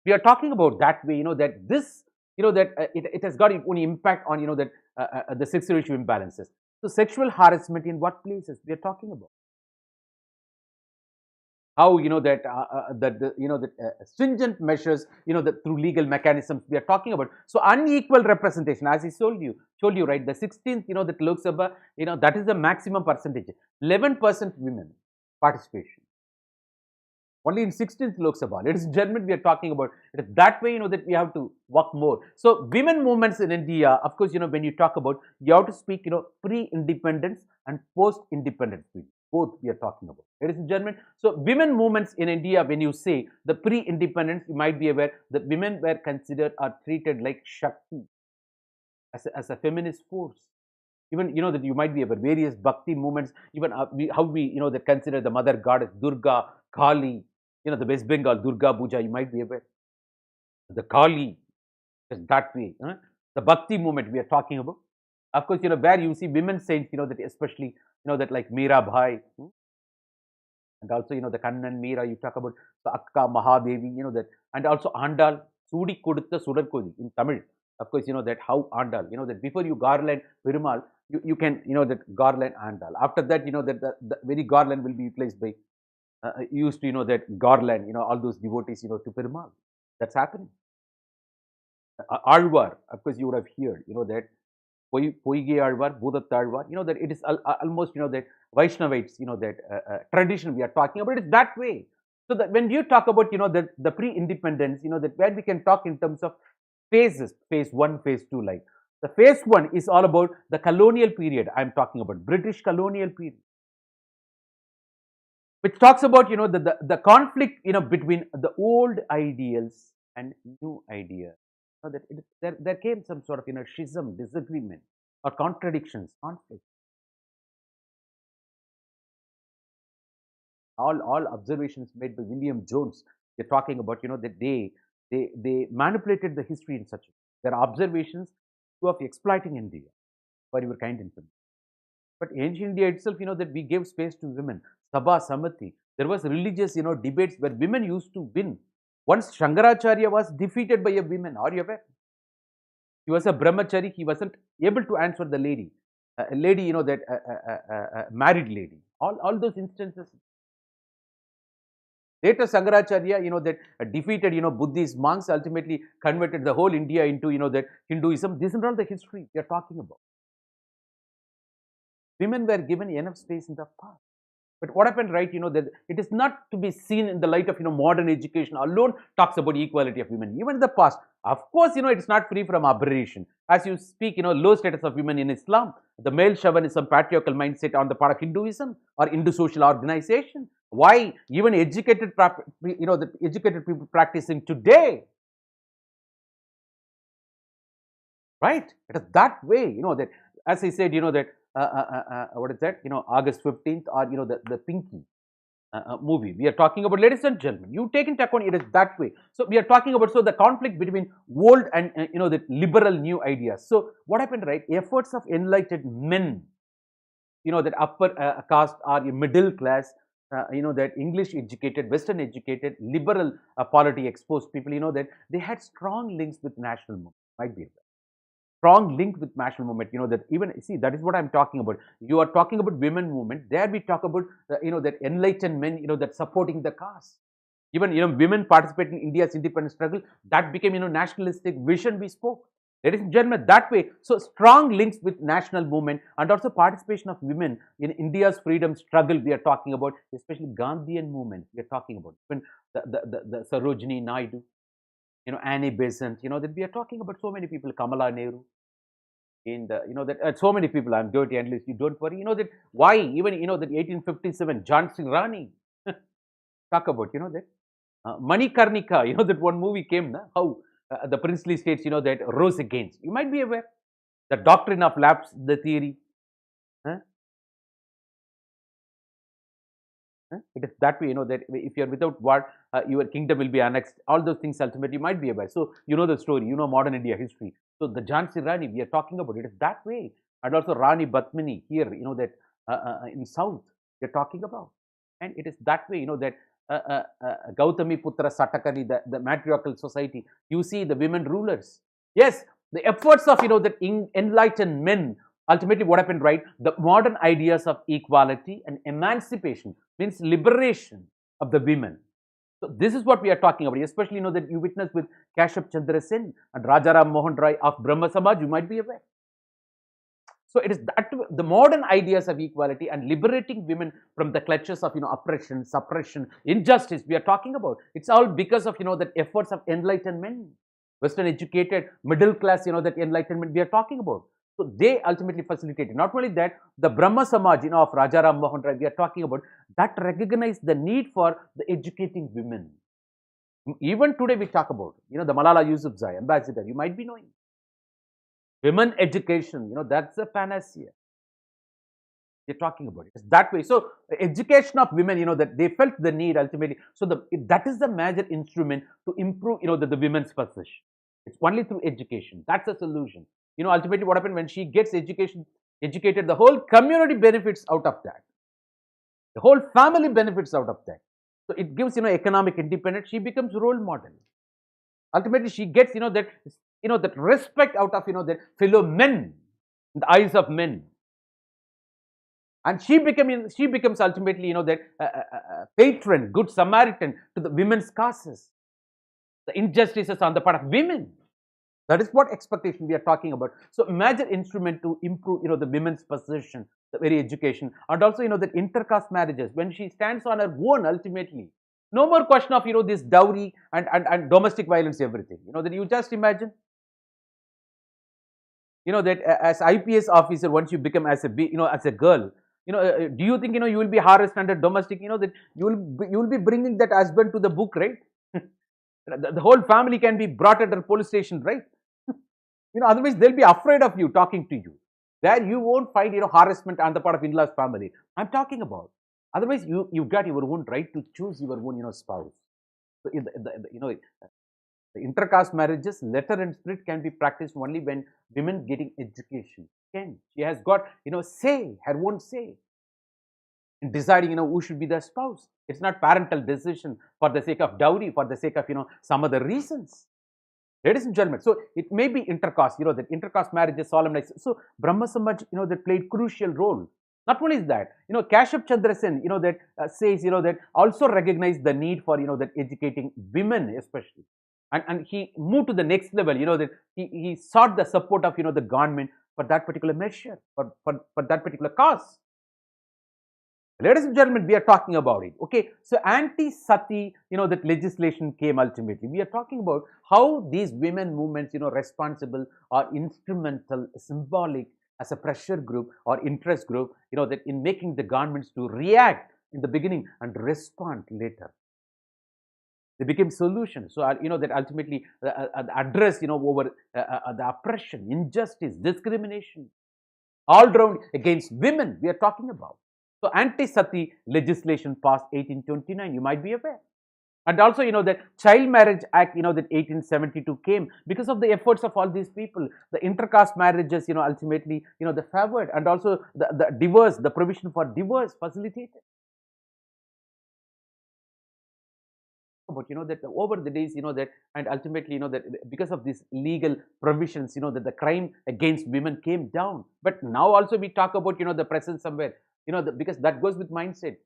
we are talking about that way, that this, that it has got only impact on, that the sex ratio imbalances. So sexual harassment in what places we are talking about? How that stringent measures, that through legal mechanisms we are talking about. So unequal representation, as I told you right, the 16th, that Lok Sabha, that is the maximum percentage. 11% women participation. Only in 16th Lok Sabha. Ladies and gentlemen, we are talking about it. That way, that we have to work more. So, women movements in India, of course, when you talk about, you have to speak, pre-independence and post-independence. Both we are talking about. Ladies and gentlemen, so women movements in India, when you say the pre-independence, you might be aware that women were considered or treated like Shakti as a feminist force. Even, that you might be aware, various bhakti movements, even how we, that consider the mother goddess Durga, Kali, the West Bengal Durga Puja, you might be aware. The Kali, is that way. The bhakti movement we are talking about. Of course, where you see women saints, that especially, that like Meera Bhai, and also, the Kannan, Meera, you talk about the Akka, Mahadevi, that, and also Andal, Sudi Kodutha Sudarkodi in Tamil. Of course, that how Andal, that before you garland Perumal, you can, that garland Andal. After that, that the very garland will be replaced by, used to, that garland, all those devotees, to Perumal. That's happening. Alvar, of course, you would have heard, that Poige Alvar, Bhudat Alvar, that it is almost, that Vaishnavites, that tradition we are talking about, it's that way. So that when you talk about, the pre-independence, that where we can talk in terms of phases, phase 1, phase 2, like. The phase 1 is all about the colonial period. I'm talking about British colonial period, which talks about, the conflict, between the old ideals and new ideas. That there came some sort of, schism, disagreement, or contradictions, conflict. all observations made by William Jones. They're talking about, that they manipulated the history in such a way. There are observations of exploiting India for your kind information. But ancient India itself, that we gave space to women. Sabha, Samati. There was religious, debates where women used to win. Once Shankaracharya was defeated by a woman, are you aware? He was a brahmachari. He wasn't able to answer the lady, a lady, that married lady. All those instances. Later, Shankaracharya, that defeated, Buddhist monks, ultimately converted the whole India into, that Hinduism. This is all the history we are talking about. Women were given enough space in the past. But what happened, right, that it is not to be seen in the light of, modern education alone talks about equality of women. Even in the past, of course, it's not free from aberration. As you speak, low status of women in Islam, the male chauvinism, patriarchal mindset on the part of Hinduism or Hindu social organization. Why even educated, the educated people practicing today, right? It is that way, that as I said, that what is that? August 15th, or the Pinky movie. We are talking about, ladies and gentlemen, you take into account it is that way. So we are talking about the conflict between old and the liberal new ideas. So what happened, right? Efforts of enlightened men, that upper caste or middle class, that English educated, Western educated, liberal polity exposed people, that they had strong links with national movement. Might be aware. Strong link with national movement, that even, see, that is what I'm talking about. You are talking about women movement. There we talk about, that enlightened men, that supporting the cause. Even, women participate in India's independence struggle. That became, nationalistic vision we spoke. Ladies and gentlemen, that way. So strong links with national movement and also participation of women in India's freedom struggle we are talking about, especially Gandhian movement we are talking about. When the Sarojini Naidu, Annie Besant, that we are talking about so many people, Kamala Nehru, in the, that so many people, I'm going to endless, you don't worry, that why, even, that 1857, Jhansi Rani, talk about, that, Manikarnika, that one movie came, how the princely states, that rose against. You might be aware, the doctrine of lapse, the theory, it is that way, that if you are without war, your kingdom will be annexed. All those things ultimately you might be aware. So, the story, modern India history. So, the Jhansi Rani, we are talking about it is that way. And also Rani Batmini here, that in South, we are talking about. And it is that way, that Gautami Putra Satakani, the matriarchal society, you see the women rulers. Yes, the efforts of, that enlightened men. Ultimately, what happened, right? The modern ideas of equality and emancipation means liberation of the women. So this is what we are talking about, especially, that you witness with Kashap Chandra Sen and Rajaram Mohan Rai of Brahma Samaj, you might be aware. So it is that the modern ideas of equality and liberating women from the clutches of, oppression, suppression, injustice we are talking about. It's all because of, that efforts of enlightenment, Western educated, middle class, that enlightenment we are talking about. So they ultimately facilitated. Not only that, the Brahma Samaj, of Rajaram Mohan Rai, we are talking about, that recognized the need for the educating women. Even today we talk about, the Malala Yousafzai, ambassador, you might be knowing. Women education, that's a panacea. We're talking about it. It's that way. So education of women, that they felt the need ultimately. So that is the major instrument to improve, the women's position. It's only through education. That's the solution. Ultimately what happened when she gets educated, the whole community benefits out of that. The whole family benefits out of that. So it gives, economic independence. She becomes role model. Ultimately, she gets, that respect out of, that fellow men, in the eyes of men. And she becomes ultimately, that patron, good Samaritan to the women's causes. The injustices on the part of women. That is what expectation we are talking about. So major instrument to improve, the women's position, the very education, and also, that intercaste marriages, when she stands on her own ultimately. No more question of, this dowry and domestic violence, everything. That you just imagine. That as IPS officer, once you become as a girl, do you think, you will be harassed under domestic, that you will be bringing that husband to the book, right? The whole family can be brought at a police station, right? Otherwise they'll be afraid of you talking to you. There you won't find, harassment on the part of in-laws family. I'm talking about. Otherwise, you've got your own right to choose your own, spouse. So, the intercaste marriages, letter and spirit, can be practiced only when women getting education. Can she has got, say, her own say in deciding, who should be their spouse. It's not parental decision for the sake of dowry, for the sake of, some other reasons. Ladies and gentlemen, so it may be intercaste, that intercaste marriage is solemnized. So Brahma Samaj, that played crucial role. Not only is that, Kashyap Chandra Sen, that says, that also recognize the need for, that educating women especially. And he moved to the next level, that he sought the support of, the government for that particular measure, for that particular cause. Ladies and gentlemen, we are talking about it. Okay, so anti-sati, that legislation came ultimately. We are talking about how these women movements, responsible or instrumental, symbolic as a pressure group or interest group, that in making the governments to react in the beginning and respond later. They became solutions. So, that ultimately address, over the oppression, injustice, discrimination, all round against women we are talking about. So, anti-sati legislation passed 1829, you might be aware. And also, the Child Marriage Act, that 1872 came because of the efforts of all these people. The intercaste marriages, ultimately, they favored, and also the divorce, the provision for divorce facilitated. But that over the days, that, and ultimately, that because of these legal provisions, that the crime against women came down. But now also we talk about, the presence somewhere, because that goes with mindset,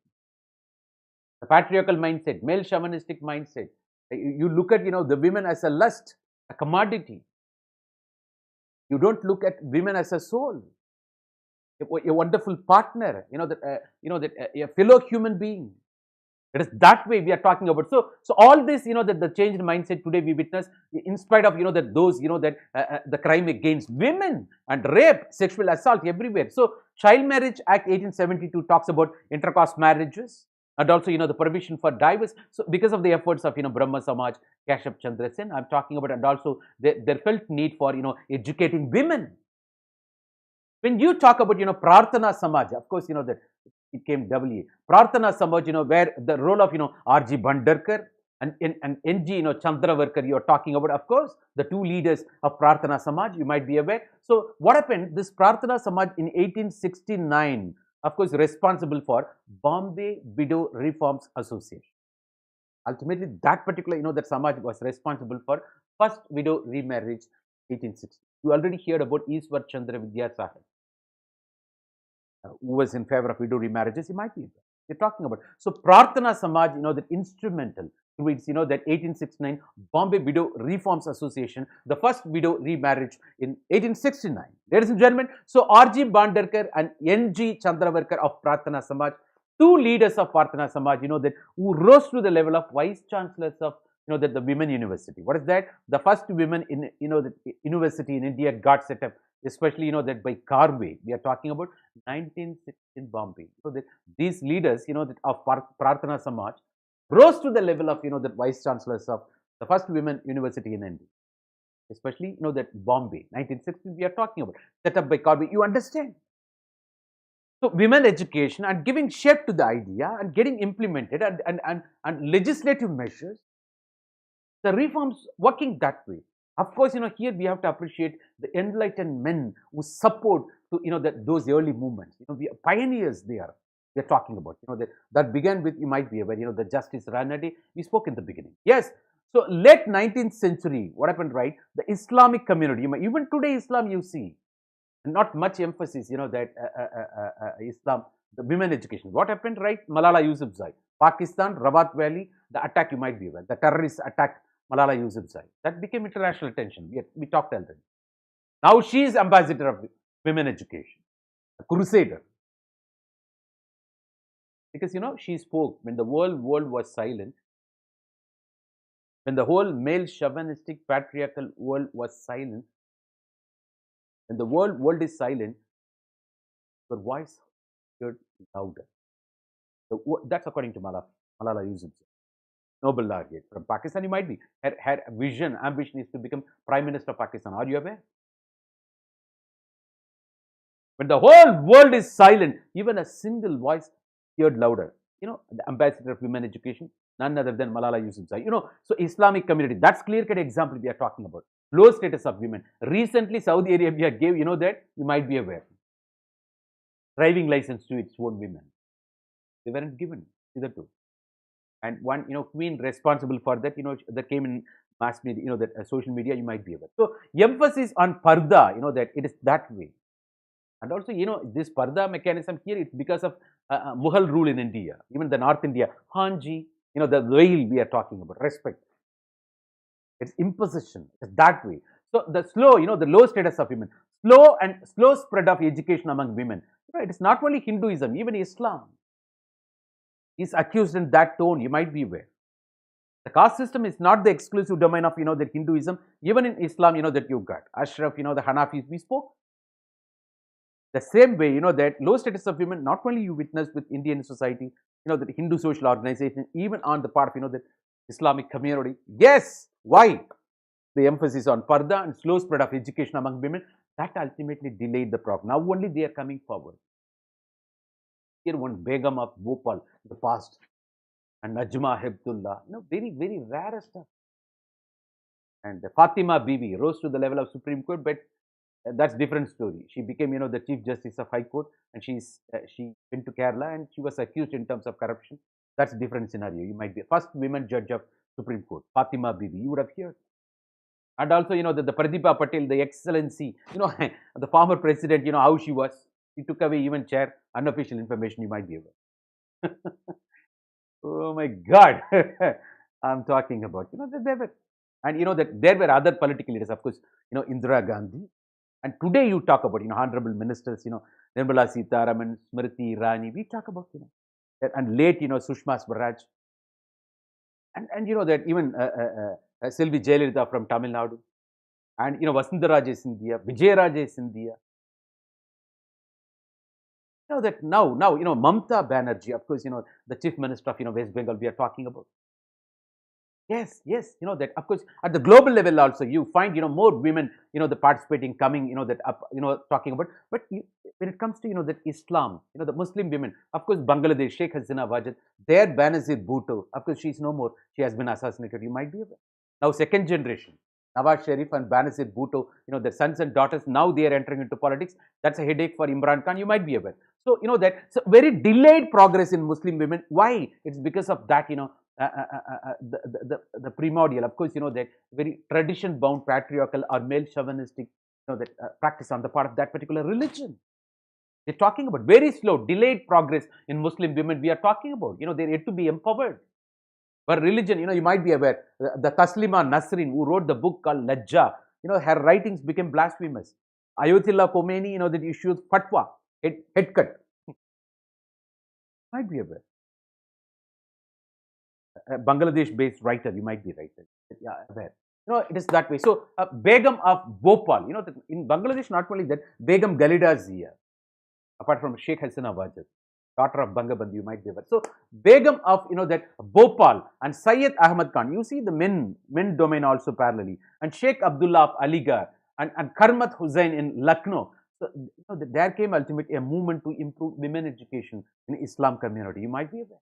the patriarchal mindset, male chauvinistic mindset. You look at, the women as a lust, a commodity. You don't look at women as a soul, a wonderful partner, that a fellow human being. It is that way we are talking about. So all this, that the changed mindset today we witness, in spite of, that those, that the crime against women and rape, sexual assault everywhere. So Child Marriage Act 1872 talks about intercaste marriages and also, the provision for divorce. So because of the efforts of, Brahma Samaj, Kashyap Chandra Sen, I'm talking about, and also there felt need for, educating women. When you talk about, Prarthana Samaj, of course, that it came doubly. Prarthana Samaj, where the role of, R.G. Bhandarkar and N.G. Chandravarkar, you are talking about, of course, the two leaders of Prarthana Samaj, you might be aware. So what happened? This Prarthana Samaj in 1869, of course, responsible for Bombay Widow Reforms Association. Ultimately, that particular, that Samaj was responsible for first widow remarriage, 1860. You already heard about Iswar Chandra Vidyasagar, who was in favor of widow remarriages. You might be there. They're talking about. So Prarthana Samaj, that instrumental towards, that 1869 Bombay Widow Reforms Association, the first widow remarriage in 1869. Ladies and gentlemen, so R.G. Bhandarkar and N.G. Chandravarkar of Prarthana Samaj, two leaders of Prarthana Samaj, that who rose to the level of vice chancellors of, that the women university. What is that? The first women in, the university in India got set up, especially, that by Karve. We are talking about 1960 in Bombay. So that these leaders, that of Prarthana Samaj rose to the level of, the vice chancellors of the first women university in India, especially, that Bombay, 1960 we are talking about, set up by Karve. You understand? So women education and giving shape to the idea and getting implemented and legislative measures, the reforms working that way. Of course, here we have to appreciate the enlightened men who support to, those early movements. We are pioneers there. We are talking about, that began with, you might be aware, the Justice Ranade. We spoke in the beginning. Yes. So late 19th century, what happened, right? The Islamic community, even today Islam you see, not much emphasis, that Islam, the women education. What happened, right? Malala Yousafzai, Pakistan, Rawat Valley, the attack, you might be aware, the terrorist attack, Malala Yousafzai. That became international attention. We talked already. Now she is ambassador of women education, a crusader. Because, she spoke when the world was silent, when the whole male chauvinistic patriarchal world was silent, when the world is silent, her voice heard louder. That's according to Malala Yousafzai. Nobel laureate from Pakistan. You might be. Her vision, ambition is to become Prime Minister of Pakistan. Are you aware? When the whole world is silent, even a single voice heard louder. the ambassador of women education, none other than Malala Yousafzai. So Islamic community, that's clear-cut example we are talking about. Low status of women. Recently, Saudi Arabia gave, that you might be aware, driving license to its own women. They weren't given hitherto. And one, queen responsible for that, that came in mass media, that social media, you might be aware. So emphasis on parda, that it is that way. And also, this parda mechanism here, it's because of Mughal rule in India, even the North India, Hanji, the veil we are talking about, respect. It's imposition, it's that way. So the slow, the low status of women, slow spread of education among women. It is not only Hinduism, even Islam is accused in that tone, you might be aware. The caste system is not the exclusive domain of, the Hinduism. Even in Islam, that you've got Ashraf, the Hanafis, we spoke. The same way, that low status of women, not only you witnessed with Indian society, the Hindu social organization, even on the part of, the Islamic community. Yes, why? The emphasis on parda and slow spread of education among women, that ultimately delayed the progress. Now only they are coming forward. Here one Begum of Bhopal, the past, and Najma Hebdullah, very, very rare stuff. And Fatima Bibi rose to the level of Supreme Court, but that's different story. She became, the Chief Justice of High Court, and she went to Kerala, and she was accused in terms of corruption. That's a different scenario. You might be first women judge of Supreme Court, Fatima Bibi. You would have heard. And also, the Pradeepa Patel, the excellency, the former president, how she was. He took away even chair, unofficial information, you might be aware. Oh my God, I'm talking about, there were, and that there were other political leaders, of course, Indira Gandhi. And today you talk about, honorable ministers, Nirmala Sitharaman, Smriti Irani, we talk about, and late, Sushma Swaraj. And that even Sylvie Jayalalitha from Tamil Nadu. And, Vasundhara Scindia, Vijayaraje Scindia. That now, Mamata Banerjee, of course, the Chief Minister of, West Bengal, we are talking about. Yes, that, of course, at the global level also, you find, more women, the participating, coming, that up, talking about. But when it comes to, that Islam, the Muslim women, of course, Bangladesh, Sheikh Hasina Wajid, their Benazir Bhutto, of course, she is no more. She has been assassinated, you might be aware. Now, second generation, Nawaz Sharif and Benazir Bhutto, their sons and daughters, now they are entering into politics. That's a headache for Imran Khan, you might be aware. So, so very delayed progress in Muslim women. Why? It's because of that, the primordial, of course, that very tradition-bound, patriarchal or male chauvinistic, that practice on the part of that particular religion. They're talking about very slow, delayed progress in Muslim women. We are talking about, they're yet to be empowered. But religion, you might be aware, the Taslima Nasrin, who wrote the book called Lajja, her writings became blasphemous. Ayatollah Khomeini, that issued fatwa, head cut. Might be aware. Bangladesh-based writer, you might be right. Yeah, aware. It is that way. So, Begum of Bhopal, in Bangladesh, not only that, Begum Galida Zia, apart from Sheikh Hasina Wajid, daughter of Bangabandhu, you might be aware. So, Begum of, that Bhopal and Syed Ahmad Khan, you see the men domain also parallelly, and Sheikh Abdullah of Aligarh and Karmat Hussain in Lucknow. So, there came ultimately a movement to improve women education in Islam community. You might be aware.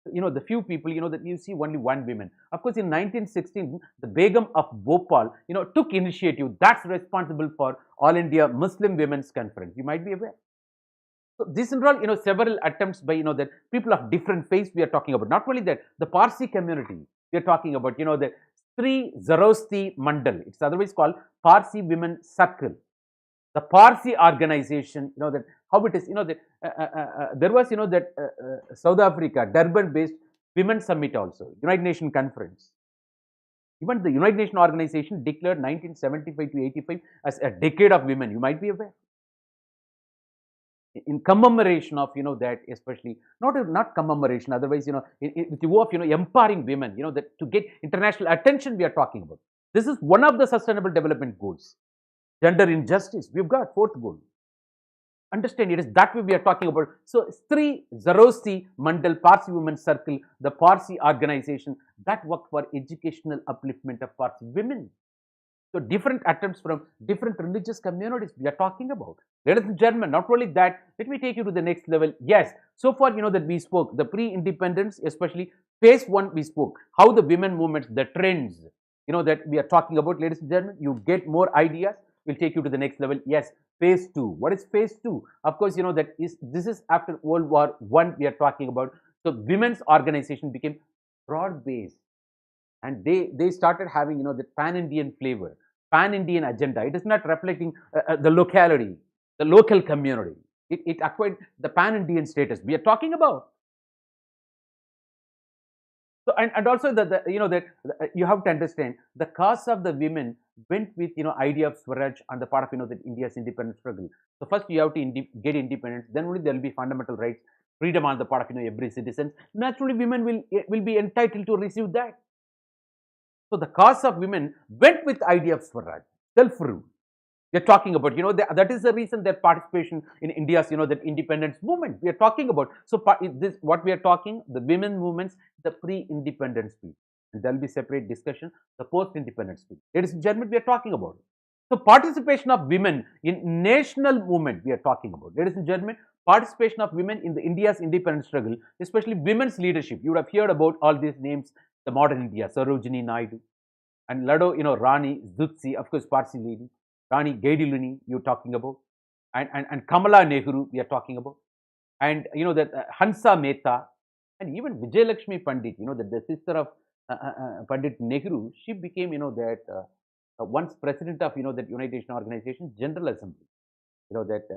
The few people, that you see only one woman. Of course, in 1916, the Begum of Bhopal, took initiative. That's responsible for All India Muslim Women's Conference. You might be aware. So, this involved, several attempts by, that people of different faiths we are talking about. Not only that, the Parsi community we are talking about, the Sri Zoroasti Mandal. It's otherwise called Parsi Women Circle. The Parsi organization, that how it is, there was, that South Africa, Durban-based Women Summit also, United Nations Conference. Even the United Nations organization declared 1975 to 85 as a decade of women. You might be aware. In commemoration of, that especially, not commemoration, otherwise, with the of, empowering women, that to get international attention we are talking about. This is one of the sustainable development goals. Gender injustice, we've got fourth goal. Understand, it is that way we are talking about. So, Sri Zoroasti Mandal Parsi Women's Circle, the Parsi organization that worked for educational upliftment of Parsi women. So different attempts from different religious communities we are talking about. Ladies and gentlemen, not only that, let me take you to the next level. Yes, so far that we spoke, the pre-independence, especially phase one we spoke, how the women movements, the trends, that we are talking about. Ladies and gentlemen, you get more ideas. We'll take you to the next level. Yes, phase two. What is phase two? Of course, this is after World War I we are talking about. So women's organization became broad-based, and they started having the pan-Indian flavor, pan-Indian agenda. It is not reflecting the locality, the local community. It acquired the pan-Indian status we are talking about. So and also that you have to understand the cause of the women went with idea of Swaraj on the part of the India's independence struggle. So first you have to get independence, then only there will be fundamental rights, freedom on the part of every citizen. Naturally, women will be entitled to receive that. So the cause of women went with idea of Swaraj, self-rule. We are talking about, that is the reason their participation in India's, that independence movement we are talking about. So this, what we are talking, the women movements, the pre-independence period. And there will be separate discussion, the post-independence period. Ladies and gentlemen, we are talking about. So participation of women in national movement we are talking about. Ladies and gentlemen, participation of women in the India's independence struggle, especially women's leadership. You would have heard about all these names, the modern India, Sarojini Naidu, and Lado, Rani Zutsi, of course, Parsi lady. Rani Gaidiluni, you're talking about, and Kamala Nehru, we are talking about, and that Hansa Mehta, and even Vijayalakshmi Pandit, that the sister of Pandit Nehru, she became, that once president of, that United Nations Organization, General Assembly, that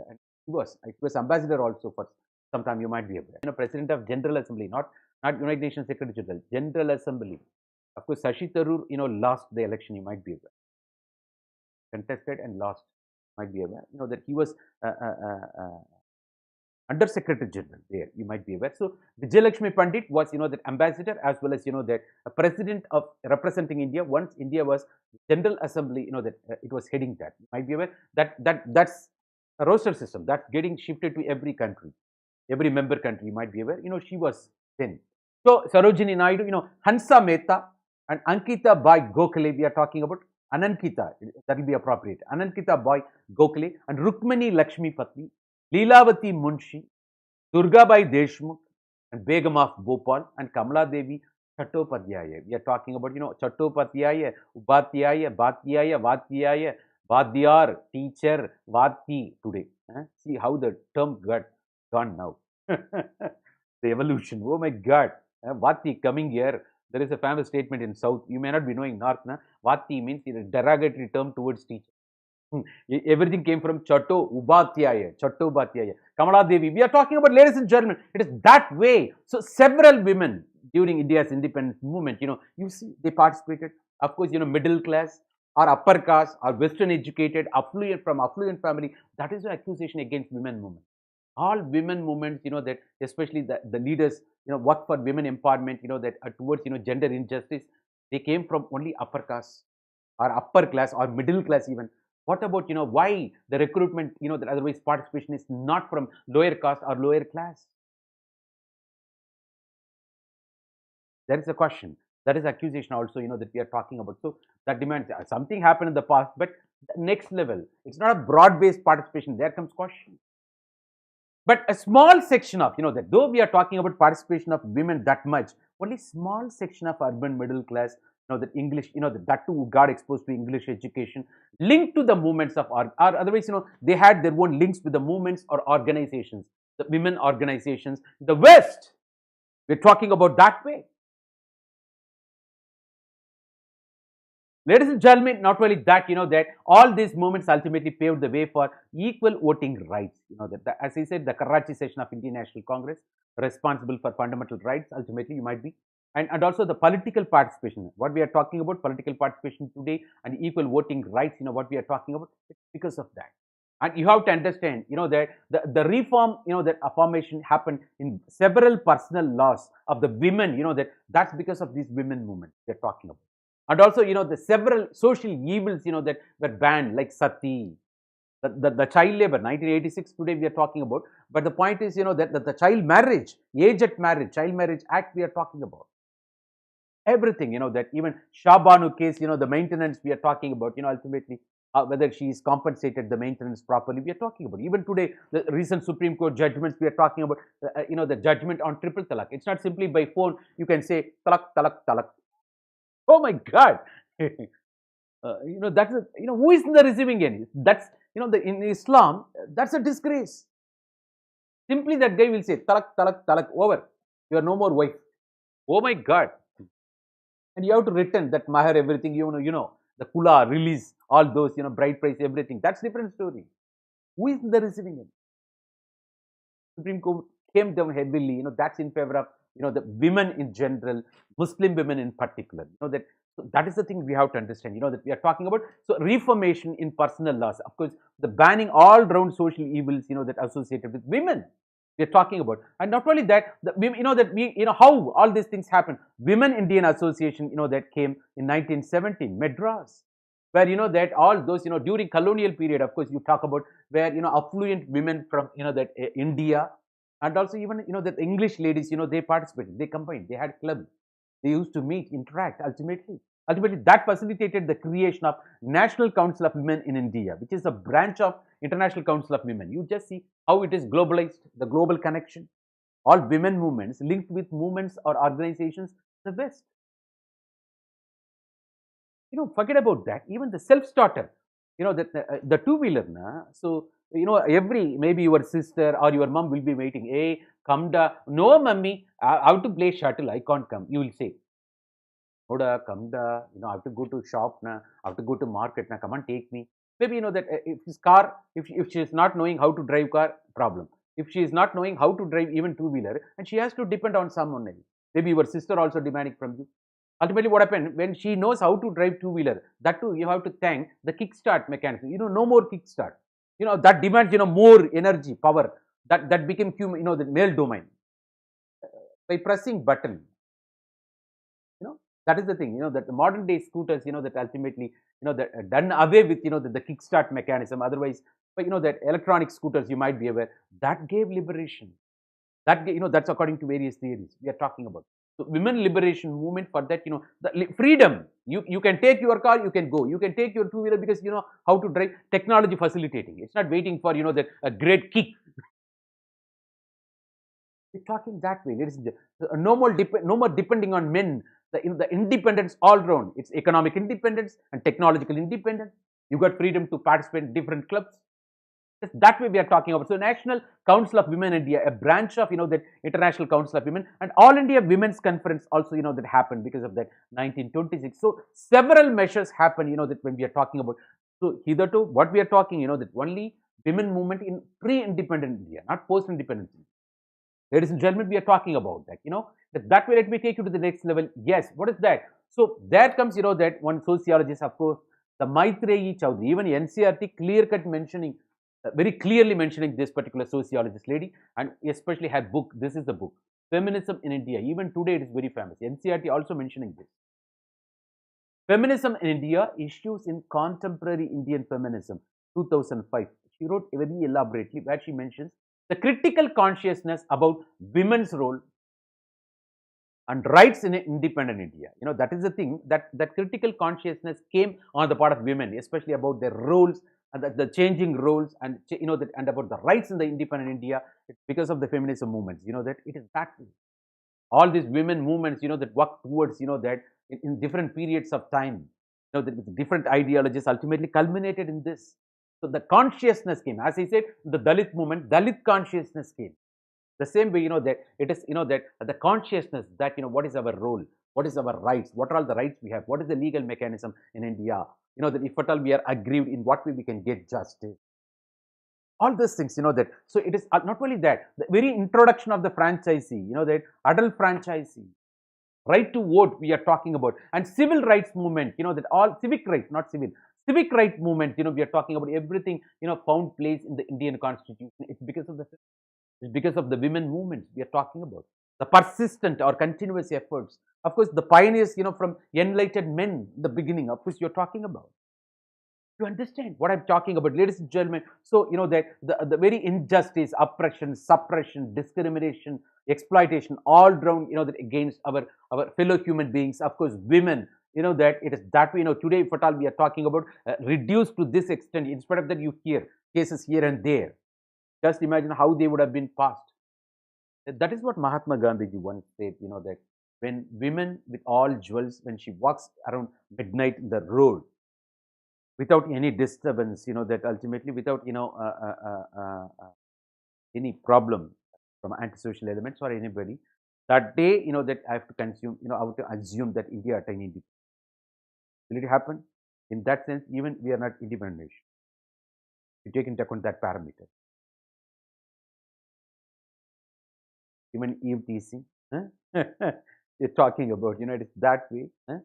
it was ambassador also for some time, you might be aware, president of General Assembly, not United Nations Secretary General, General Assembly. Of course, Shashi Tharoor, lost the election, you might be aware. Contested and lost, might be aware, that he was Under Secretary General there, you might be aware. So Vijayalakshmi Pandit was, that ambassador, as well as, that president of representing India once India was General Assembly, that it was heading that. You might be aware that's a roster system that's getting shifted to every country, every member country. You might be aware. She was then. So Sarojini Naidu, Hansa Mehta and Ankita Bai Gokhale, we are talking about. Anankita, that will be appropriate. Anankita Bai Gokhale and Rukmani Lakshmi Patni, Leelavati Munshi, Durgabai Deshmukh, and Begum of Bhopal, and Kamala Devi Chattopadhyaya. We are talking about, Chattopadhyaya, Upadhyaya, Bhatyaya, Vatyaya, Vadyar, teacher, Vati today. See how the term got gone now. The evolution. Oh my God. Vati coming here. There is a famous statement in South. You may not be knowing North. Vati means it is a derogatory term towards teacher. Everything came from Chatto Upadhyaya, Kamala Devi. We are talking about, ladies and gentlemen, it is that way. So several women during India's independence movement, you see, they participated. Of course, middle class or upper caste or Western educated, affluent family. That is the accusation against women movement. All women movements, that especially the leaders, work for women empowerment, that towards, gender injustice, they came from only upper caste or upper class or middle class even. What about, why the recruitment, the otherwise participation is not from lower caste or lower class? There is a question. That is accusation also, that we are talking about. So that demands something happened in the past, but the next level, it's not a broad-based participation. There comes question. But a small section of, that though we are talking about participation of women that much, only small section of urban middle class, that English, that too got exposed to English education, linked to the movements of, or otherwise, they had their own links with the movements or organizations, the women organizations, the West. We're talking about that way. Ladies and gentlemen, not only that, that all these movements ultimately paved the way for equal voting rights. As I said, the Karachi session of Indian National Congress, responsible for fundamental rights, ultimately, you might be. And also the political participation. What we are talking about, political participation today and equal voting rights, what we are talking about, it's because of that. And you have to understand, that the reform, that formation happened in several personal laws of the women, that's because of these women movement we are talking about. And also, the several social evils, that were banned, like sati, the child labor, 1986 today we are talking about. But the point is, that the child marriage, age at marriage, child marriage act we are talking about. everything, that even Shabanu case, the maintenance we are talking about, ultimately, whether she is compensated the maintenance properly, we are talking about. Even today, the recent Supreme Court judgments, we are talking about, the judgment on triple talaq. It's not simply by phone, you can say talak, talak, talak. Oh my God. That's, who is in the receiving end? That's, in Islam, that's a disgrace. Simply that guy will say, talak, talak, talak, over. You are no more wife. Oh my God. And you have to return that mahar, everything, the kula, release, all those, bride price, everything. That's different story. Who is in the receiving end? Supreme Court came down heavily, that's in favor of, the women in general, Muslim women in particular, so that is the thing we have to understand, that we are talking about. So reformation in personal laws, of course, the banning all round social evils, that associated with women. We are talking about, and not only that, how all these things happen. Women Indian Association, that came in 1917, Madras, where that all those, during colonial period, of course, you talk about where affluent women from that India, and also even that English ladies, they participated, they combined, they had clubs, they used to meet, interact. Ultimately that facilitated the creation of National Council of Women in India, which is a branch of International Council of Women. You just see how it is globalized, the global connection. All women movements linked with movements or organizations in the West. Forget about that. Even the self-starter, the two-wheeler, so, maybe your sister or your mom will be waiting. Hey, come da. No, mummy, I have to play shuttle. I can't come. You will say, Oda, come da. I have to go to shop, I have to go to market, come on, take me. Maybe, that if his car, if she is not knowing how to drive car, problem. If she is not knowing how to drive even two-wheeler, and she has to depend on someone else. Maybe your sister also demanding from you. Ultimately, what happened when she knows how to drive two-wheeler, that too, you have to thank the kickstart mechanism. No more kickstart. That demands, more energy, power. That became human, the male domain. By pressing button, that is the thing, that the modern day scooters, that ultimately, that done away with, the kickstart mechanism. Otherwise, but that electronic scooters, you might be aware, that gave liberation. That's according to various theories we are talking about. So women liberation movement, for that, the freedom. You can take your car, you can go. You can take your two-wheeler because you know how to drive. Technology facilitating. It's not waiting for that a great kick. We're talking that way. There is no more depending on men. The independence all round. It's economic independence and technological independence. You got freedom to participate in different clubs. That way we are talking about. So National Council of Women India, a branch of that International Council of Women, and All India Women's Conference also that happened because of that 1926. So several measures happen that when we are talking about. So hitherto what we are talking that only women movement in pre-independent India, not post-independence. Ladies and gentlemen, we are talking about that. That way let me take you to the next level. Yes, what is that? So there comes that one sociologist, of course, the Maitreyi Chowdhury, even NCERT clear-cut mentioning. Very clearly mentioning this particular sociologist lady, and especially her book. This is the book, Feminism in India. Even today it is very famous. NCERT also mentioning this. Feminism in India, Issues in Contemporary Indian Feminism, 2005. She wrote very elaborately where she mentions the critical consciousness about women's role and rights in independent India. That is the thing, that critical consciousness came on the part of women, especially about their roles and the changing roles, and and about the rights in the independent India. It's because of the feminism movements. That it is that way. All these women movements, that work towards that in different periods of time, that with different ideologies ultimately culminated in this. So the consciousness came, as I said, the Dalit movement, Dalit consciousness came. The same way, that it is, that the consciousness that, what is our role, what is our rights, what are all the rights we have, what is the legal mechanism in India, that if at all we are aggrieved, in what way we can get justice. All those things, that. So it is not only that, the very introduction of the franchisee, that adult franchisee, right to vote we are talking about, and civil rights movement, that all civic rights, not civil, civic right movement, we are talking about everything, found place in the Indian Constitution. It's because of the women movements we are talking about. The persistent or continuous efforts. Of course, the pioneers, from enlightened men in the beginning, of course, you're talking about. You understand what I'm talking about, ladies and gentlemen? So, that the very injustice, oppression, suppression, discrimination, exploitation, all round, that against our fellow human beings, of course, women, that it is that way, today, if at all we are talking about reduced to this extent, in spite of that, you hear cases here and there. Just imagine how they would have been passed. That is what Mahatma Gandhi once said, that when women with all jewels, when she walks around midnight in the road, without any disturbance, that ultimately without, any problem from antisocial elements or anybody, that day, that I have to consume, I have to assume that India attained independence. Will it happen? In that sense, even we are not independent nation. You take into account that parameter. Even Eve teasing, huh? You're talking about, it is that way. Huh?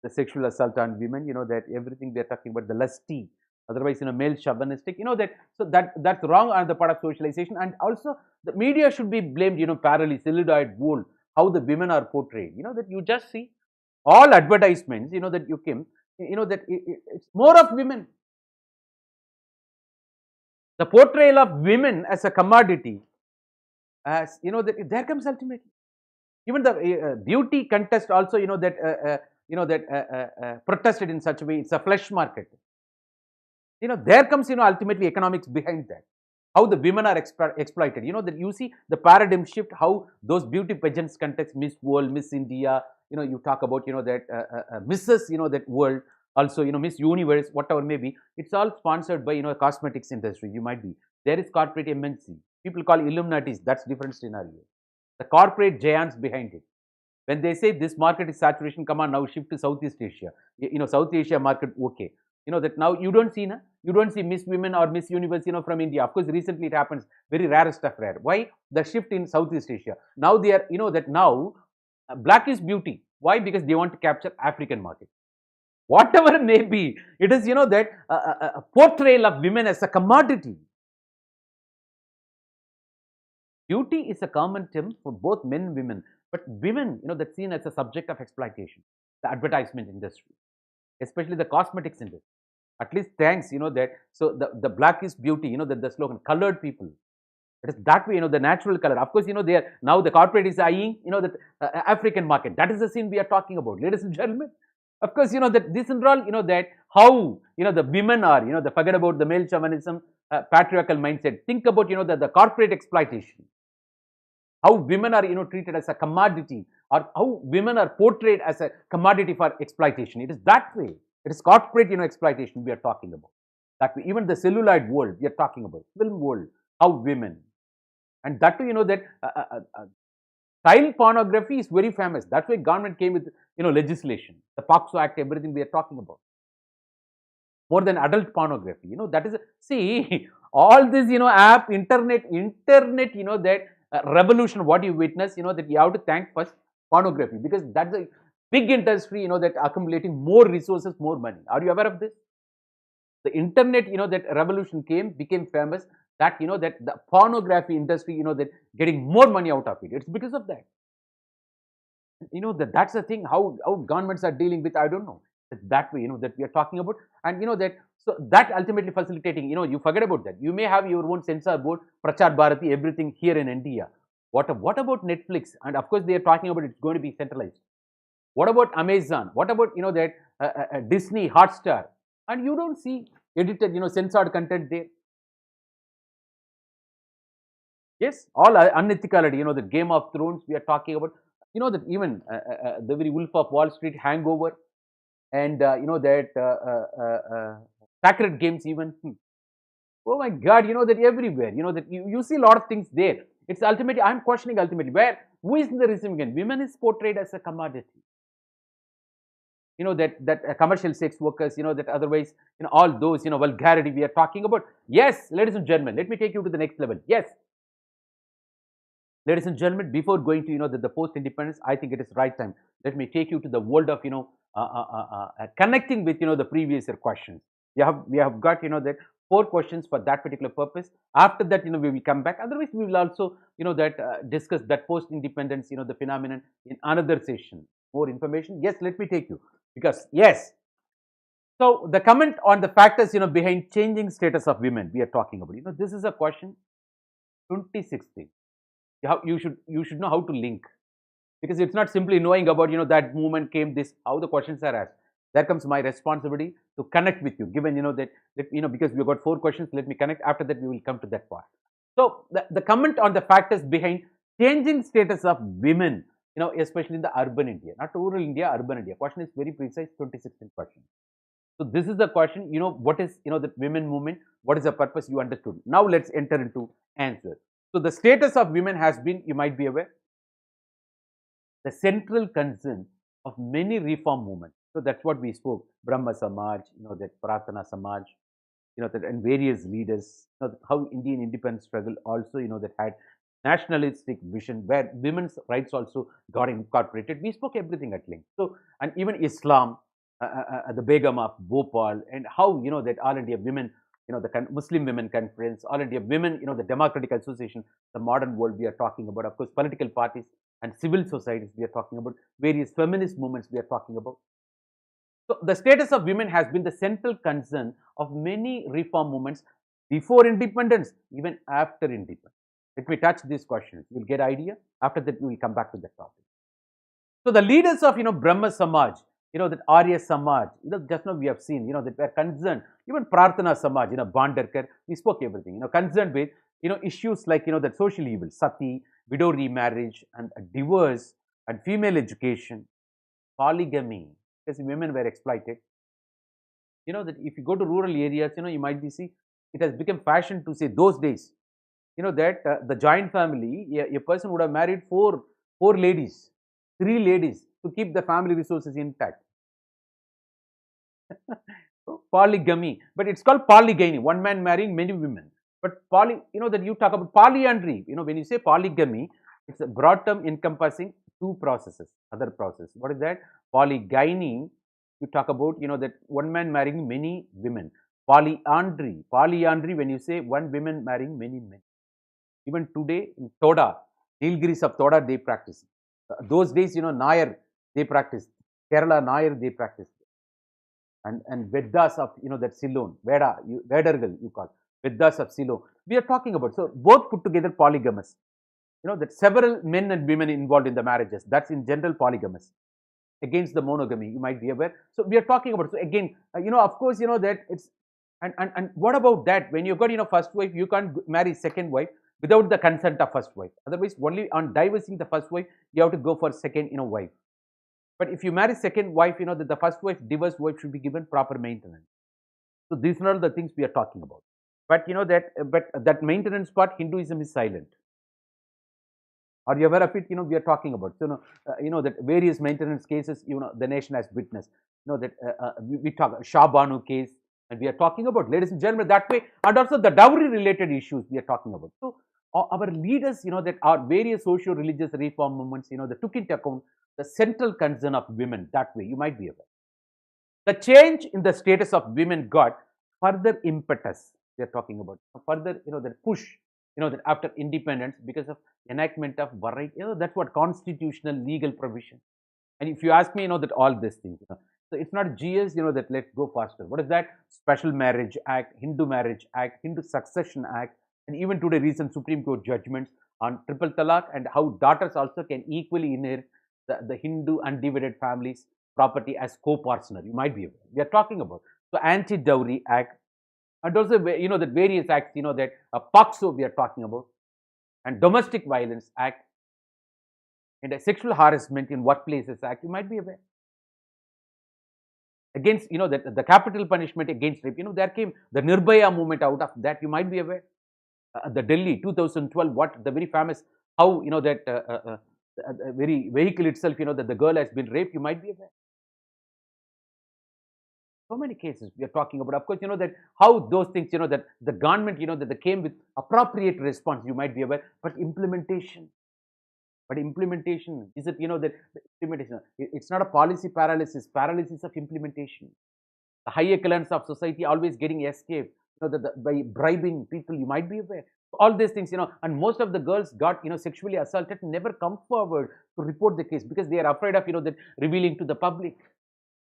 The sexual assault on women, that everything they're talking about, the lusty, otherwise, male chauvinistic, that, so that's wrong on the part of socialization. And also, the media should be blamed, parallelly, celluloid wool, how the women are portrayed, that you just see all advertisements, that you came, that it's more of women. The portrayal of women as a commodity, as, that there comes ultimately. Even the beauty contest also, protested in such a way, it's a flesh market. There comes, ultimately economics behind that. How the women are exploited. That you see the paradigm shift, how those beauty pageants contest, Miss World, Miss India, you talk about, that Mrs., that world, also, Miss Universe, whatever may be, it's all sponsored by, cosmetics industry, you might be. There is corporate MNC. People call Illuminatis, that's different scenario. The corporate giants behind it. When they say this market is saturation, come on, now shift to Southeast Asia. South Asia market, okay. That now you don't see Miss Women or Miss Universe, from India. Of course, recently it happens, very rare stuff rare. Why? The shift in Southeast Asia. Now they are, that now black is beauty. Why? Because they want to capture African market. Whatever it may be, it is, that a portrayal of women as a commodity. Beauty is a common term for both men and women, but women, that's seen as a subject of exploitation, the advertisement industry, especially the cosmetics industry. At least thanks, that, so the black is beauty, that the slogan, colored people. It is that way, the natural color. Of course, they are, now the corporate is eyeing, the African market. That is the scene we are talking about, ladies and gentlemen. Of course, that this and all, that how, the women are, forget about the male chauvinism, patriarchal mindset. Think about, the corporate exploitation. How women are, treated as a commodity, or how women are portrayed as a commodity for exploitation. It is that way. It is corporate, exploitation we are talking about. That way, even the celluloid world we are talking about, film world, how women, and that too, that child pornography is very famous. That's why government came with, legislation, the POCSO Act, everything we are talking about. More than adult pornography, that is, see, all this, app, internet, that revolution, what you witness, that you have to thank first pornography, because that's a big industry, that accumulating more resources, more money. Are you aware of this? The internet, that revolution became famous, that, that the pornography industry, that getting more money out of it. It's because of that. That's the thing, how governments are dealing with, I don't know. It's that way, that we are talking about. And that, so that ultimately facilitating, you forget about that. You may have your own censor board, Prachar Bharati, everything here in India. What about Netflix? And of course, they are talking about it's going to be centralized. What about Amazon? What about, that Disney, Hotstar? And you don't see edited, censored content there. Yes, all unethicality, the Game of Thrones we are talking about. That even the very Wolf of Wall Street, Hangover, and that Sacred Games even. Oh my God, that everywhere, that you see a lot of things there. It's ultimately, I'm questioning ultimately, who is in the receiving end? Women is portrayed as a commodity. That commercial sex workers, that otherwise, all those, vulgarity we are talking about. Yes, ladies and gentlemen, let me take you to the next level. Yes. Ladies and gentlemen, before going to, the post-independence, I think it is right time. Let me take you to the world of, connecting with, the previous year questions. We have got, that 4 questions for that particular purpose. After that, we will come back. Otherwise, we will also, that discuss that post-independence, the phenomenon in another session. More information. Yes, let me take you, because yes, So the comment on the factors, behind changing status of women we are talking about. This is a question 2016. You should know how to link, because it's not simply knowing about that movement came this, how the questions are asked. There comes my responsibility to connect with you, given that because we've got 4 questions, let me connect. After that we will come to that part. So the comment on the factors behind changing status of women, especially in the urban India, not rural India, urban India. Question is very precise, 2016 question. So this is the question, what is, the women movement, what is the purpose, you understood. Now let's enter into answer. So the status of women has been, you might be aware, the central concern of many reform movements. So that's what we spoke, Brahma Samaj, that Pratana Samaj, that and various leaders, how Indian independence struggle also, that had nationalistic vision where women's rights also got incorporated. We spoke everything at length. So, and even Islam, the Begum of Bhopal, and how, that All India Women, the Muslim Women Conference, All India Women, the Democratic Association, the modern world we are talking about, of course, political parties and civil societies we are talking about, various feminist movements we are talking about. So the status of women has been the central concern of many reform movements before independence, even after independence. Let me touch these questions. You'll get idea. After that, we will come back to that topic. So the leaders of Brahma Samaj, that Arya Samaj, just now we have seen, that were concerned. Even Prarthana Samaj, Bandarkar, we spoke everything, concerned with issues like that social evil, sati, widow remarriage, and divorce, and female education, polygamy, because women were exploited. That if you go to rural areas, you might be see it has become fashion to say those days, that the joint family, a person would have married four ladies, 3 ladies to keep the family resources intact. So, polygamy, but it's called polygamy, one man marrying many women. But that you talk about polyandry, when you say polygamy, it's a broad term encompassing 2 processes, other process. What is that? Polygyny, you talk about, that one man marrying many women. Polyandry, when you say one woman marrying many men. Even today in Toda, Nilgiris of Toda, they practice. Those days, Nair, they practice. Kerala Nair, they practice. And Vedas of, that Ceylon, Vedargal, you call Vedas of Ceylon. We are talking about, so both put together polygamous. That several men and women involved in the marriages. That's in general polygamous. Against the monogamy, you might be aware. So we are talking about, so again, of course, that it's, and what about that? When you've got, first wife, you can't marry second wife without the consent of first wife. Otherwise, only on divorcing the first wife, you have to go for second, wife. But if you marry second wife, that the first wife, divorced wife should be given proper maintenance. So these are all the things we are talking about. But that maintenance part, Hinduism is silent. Are you aware of it? We are talking about. So, that various maintenance cases, the nation has witnessed. That we talk Shah Banu case, and we are talking about, ladies and gentlemen, that way, and also the dowry related issues we are talking about. So our leaders, that are various socio-religious reform movements, that took into account the central concern of women. That way, you might be aware. The change in the status of women got further impetus. We are talking about further, the push, that after independence, because of enactment of variety, that's what constitutional legal provision. And if you ask me, that all these things, so it's not GS, that let's go faster. What is that? Special Marriage Act, Hindu Marriage Act, Hindu Succession Act, and even today recent Supreme Court judgments on triple talaq and how daughters also can equally inherit the Hindu undivided families property as co-partner. You might be aware. We are talking about. So Anti-Dowry Act, and also, that various acts, that POCSO we are talking about, and Domestic Violence Act, and a Sexual Harassment in Workplaces Act, you might be aware. Against, that the capital punishment against rape, there came the Nirbhaya movement out of that, you might be aware. The Delhi 2012, what the very famous, how, that very vehicle itself, that the girl has been raped, you might be aware. So many cases we are talking about. Of course, that how those things, that the government, that they came with appropriate response, you might be aware, but implementation. But implementation, is it, that implementation, it's not a policy paralysis of implementation. The high echelons of society always getting escaped, by bribing people, you might be aware. All these things, and most of the girls got, sexually assaulted, never come forward to report the case because they are afraid of, that revealing to the public.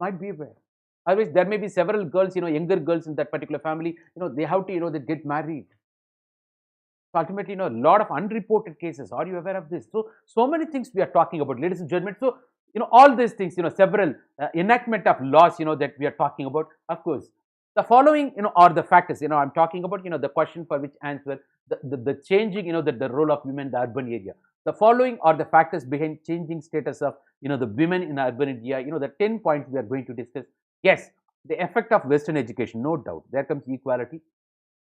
Might be aware. Otherwise, there may be several girls, younger girls in that particular family, they have to, they get married. So ultimately, a lot of unreported cases. Are you aware of this? So many things we are talking about, ladies and gentlemen. So, all these things, several enactment of laws, that we are talking about. Of course, the following, are the factors. I'm talking about, the question for which answer, the changing, the role of women in the urban area. The following are the factors behind changing status of, the women in the urban area. The 10 points we are going to discuss. Yes, the effect of Western education, no doubt. There comes equality,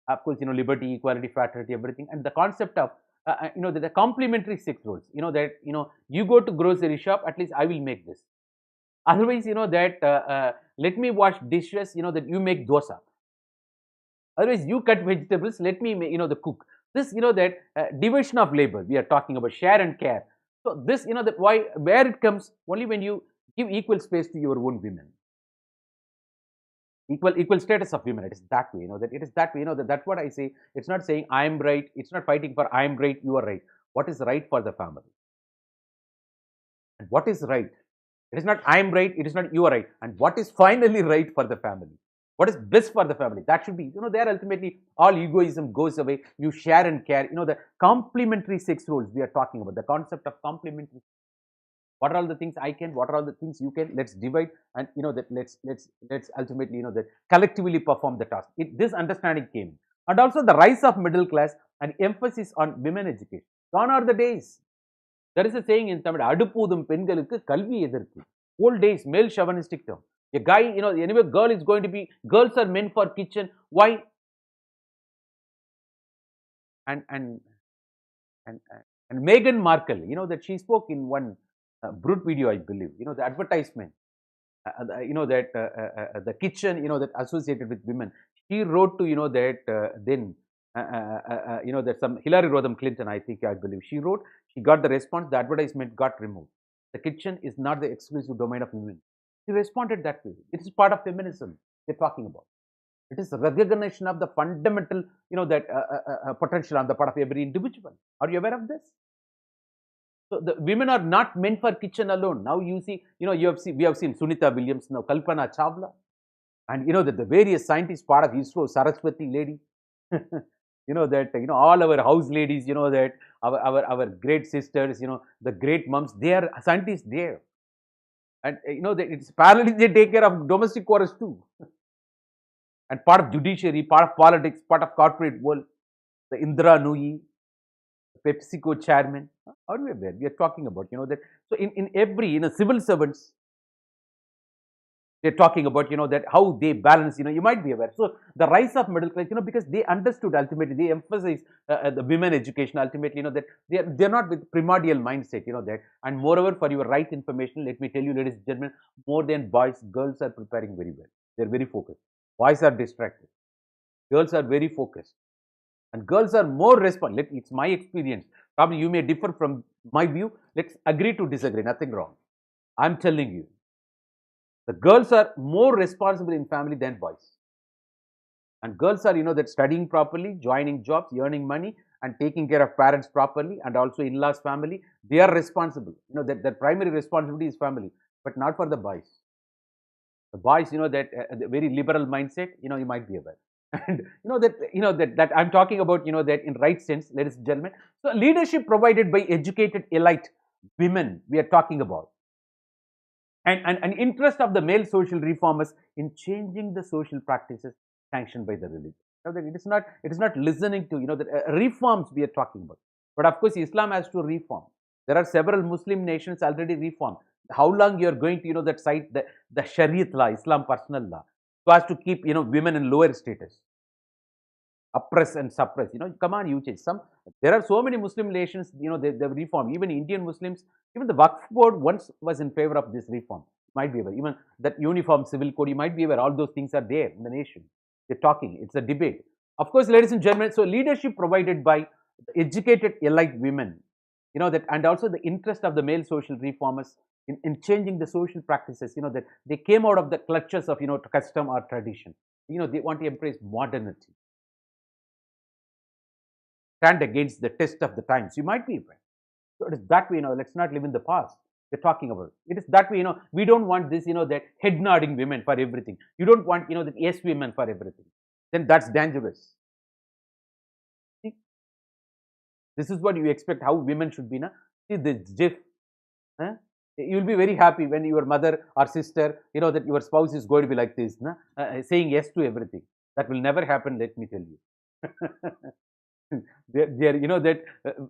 of course, liberty, equality, fraternity, everything, and the concept of the complementary sex roles, that you go to grocery shop, at least I will make this, otherwise, that let me wash dishes, that you make dosa, otherwise you cut vegetables, let me make, the cook this, that division of labor we are talking about, share and care. So this, that why, where it comes only when you give equal space to your own women, equal status of women. It is that way, that it is that way, that's what I say. It's not saying I am right, it's not fighting for I am right, you are right. What is right for the family, and what is right? It is not I am right, it is not you are right, and what is finally right for the family, what is best for the family, that should be, there ultimately all egoism goes away. You share and care, the complementary sex roles we are talking about, the concept of complementary. What are all the things I can, what are all the things you can, let's divide, and that let's ultimately, that collectively perform the task. This understanding came. And also the rise of middle class and emphasis on women education. Gone are the days. There is a saying in Tamil, adupudum pengalukku kalvi edharku. Old days, male chauvinistic term. A guy, anyway, girl is going to be, girls are meant for kitchen. Why? And Meghan Markle, that she spoke in one brute video, I believe, the advertisement, that the kitchen, that associated with women. She wrote to, that then, that some Hillary Rodham Clinton, I think, I believe, she wrote, she got the response, the advertisement got removed. The kitchen is not the exclusive domain of women. She responded that way. It is part of feminism they're talking about. It is recognition of the fundamental, that potential on the part of every individual. Are you aware of this? So the women are not meant for kitchen alone. Now you see, we have seen Sunita Williams, now Kalpana Chawla, and that the various scientists part of ISRO, Saraswati lady, that all our house ladies, that our great sisters, the great moms, they are scientists there, and that it's parallelly they take care of domestic chorus too, and part of judiciary, part of politics, part of corporate world, the Indra Nui, PepsiCo chairman. Are you aware? We are talking about, that. So in every, civil servants, they're talking about, that how they balance, you might be aware. So the rise of middle class, because they understood ultimately, they emphasize the women education ultimately, that they're not with primordial mindset, that. And moreover, for your right information, let me tell you, ladies and gentlemen, more than boys, girls are preparing very well. They're very focused. Boys are distracted. Girls are very focused. And girls are more responsive. It's my experience. Probably you may differ from my view. Let's agree to disagree. Nothing wrong. I'm telling you. The girls are more responsible in family than boys. And girls are, that studying properly, joining jobs, earning money, and taking care of parents properly, and also in-laws family. They are responsible. That their primary responsibility is family, but not for the boys. The boys, that the very liberal mindset, you might be aware. And that I'm talking about, that in right sense, ladies and gentlemen. So leadership provided by educated elite women we are talking about, and interest of the male social reformers in changing the social practices sanctioned by the religion. That it is not listening to, the reforms we are talking about. But of course, Islam has to reform. There are several Muslim nations already reformed. How long you are going to, that cite the Shariat law, Islam personal law, so as to keep, women in lower status, oppress and suppress. Come on, you change. There are so many Muslim nations, they've reformed. Even Indian Muslims, even the Waqf board once was in favor of this reform. Might be aware. Even that uniform civil code, you might be aware. All those things are there in the nation. They're talking. It's a debate. Of course, ladies and gentlemen, so leadership provided by educated elite women, that, and also the interest of the male social reformers in changing the social practices, that they came out of the clutches of, custom or tradition. They want to embrace modernity, stand against the test of the times. You might be aware. So it is that way, let's not live in the past. we're talking about. It is that way, we don't want this, that head nodding women for everything. You don't want, that yes women for everything. Then that's dangerous. See, this is what you expect how women should be. Na? See this GIF. Huh? You'll be very happy when your mother or sister, that your spouse is going to be like this, na? Saying yes to everything. That will never happen, let me tell you. That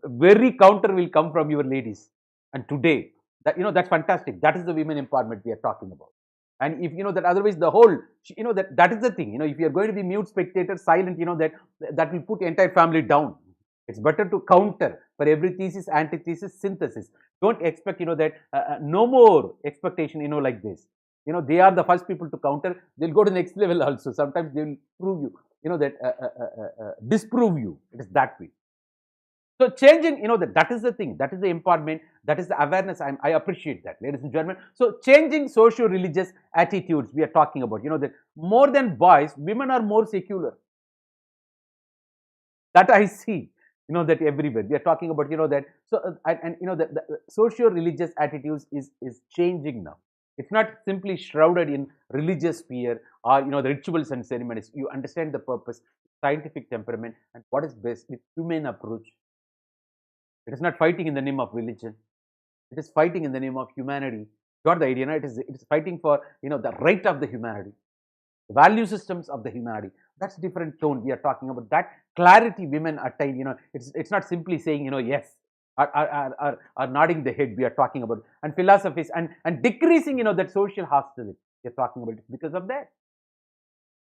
very counter will come from your ladies. And today, that's fantastic. That is the women empowerment we are talking about. And if that otherwise the whole, that is the thing. If you are going to be mute, spectator, silent, that will put the entire family down. It's better to counter for every thesis, antithesis, synthesis. Don't expect, that no more expectation, like this. They are the first people to counter. They'll go to the next level also. Sometimes they will prove you, that disprove you. It is that way. So changing, that is the thing. That is the empowerment. That is the awareness. I appreciate that, ladies and gentlemen. So changing socio-religious attitudes we are talking about. That more than boys, women are more secular. That I see. That everywhere we are talking about, that. So the socio-religious attitudes is changing now. It's not simply shrouded in religious fear or the rituals and ceremonies. You understand the purpose, scientific temperament, and what is best with humane approach. It is not fighting in the name of religion. It is fighting in the name of humanity. Got the idea? No? It is fighting for the right of the humanity, the value systems of the humanity. That's different tone we are talking about. That clarity women attain. It's not simply saying yes or nodding the head. We are talking about and philosophies and decreasing that social hostility. We are talking about it because of that.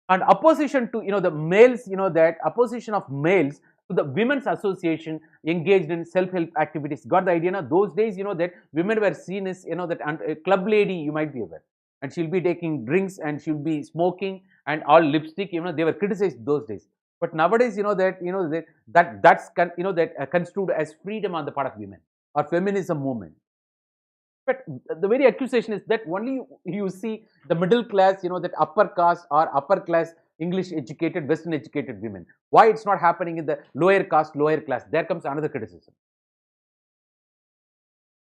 And opposition to the males. That opposition of males to the women's association engaged in self-help activities. Got the idea? Na? Those days, that women were seen as that a club lady, you might be aware, and she'll be taking drinks and she'll be smoking and all lipstick. They were criticized those days. But nowadays, that's construed as freedom on the part of women or feminism movement. But the very accusation is that only you see the middle class, that upper caste or upper class English educated, Western educated women. Why it's not happening in the lower caste, lower class? There comes another criticism.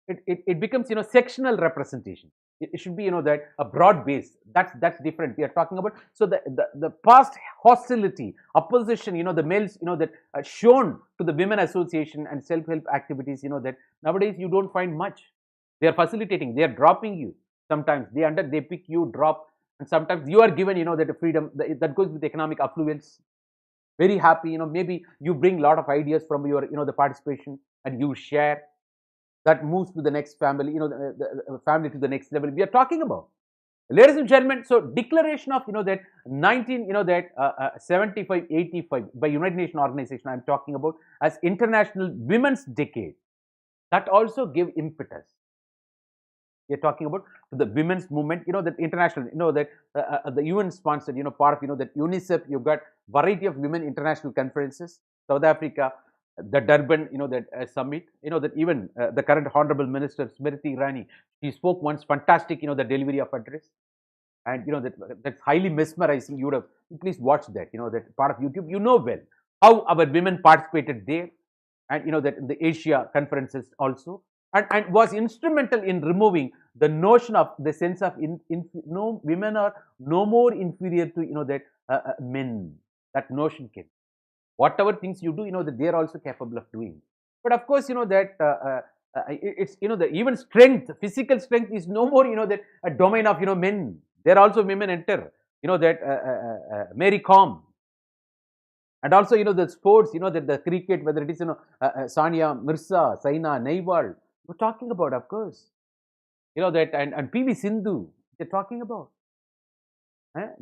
It becomes sectional representation. It should be that a broad base. That's different. We are talking about so the past hostility, opposition. The males that shown to the women association and self help activities. That nowadays you don't find much. They are facilitating. They are dropping you. Sometimes they pick you, drop, and sometimes you are given that freedom that goes with economic affluence. Very happy. Maybe you bring a lot of ideas from your the participation and you share. That moves to the next family, the family to the next level we are talking about. Ladies and gentlemen, so declaration of, that 75, 85 by United Nations Organization I'm talking about as International Women's Decade. That also gave impetus. We are talking about to the women's movement, that international, that the UN sponsored, part of, that UNICEF, you've got variety of women international conferences, South Africa, the Durban, that summit, that even the current Honorable Minister Smriti Irani, she spoke once fantastic, the delivery of address, and that's highly mesmerizing. You would have please watch that, that part of YouTube. Well how our women participated there, and that in the Asia conferences also, and was instrumental in removing the notion of the sense of no women are no more inferior to that men. That notion came. Whatever things you do, that they are also capable of doing. But of course, that it's the even strength, physical strength is no more that a domain of men. There also women enter. That Mary Com, and also the sports. That the cricket, whether it is Sania Mirza, Saina Nehwal, we're talking about, of course. That and PV Sindhu, they're talking about.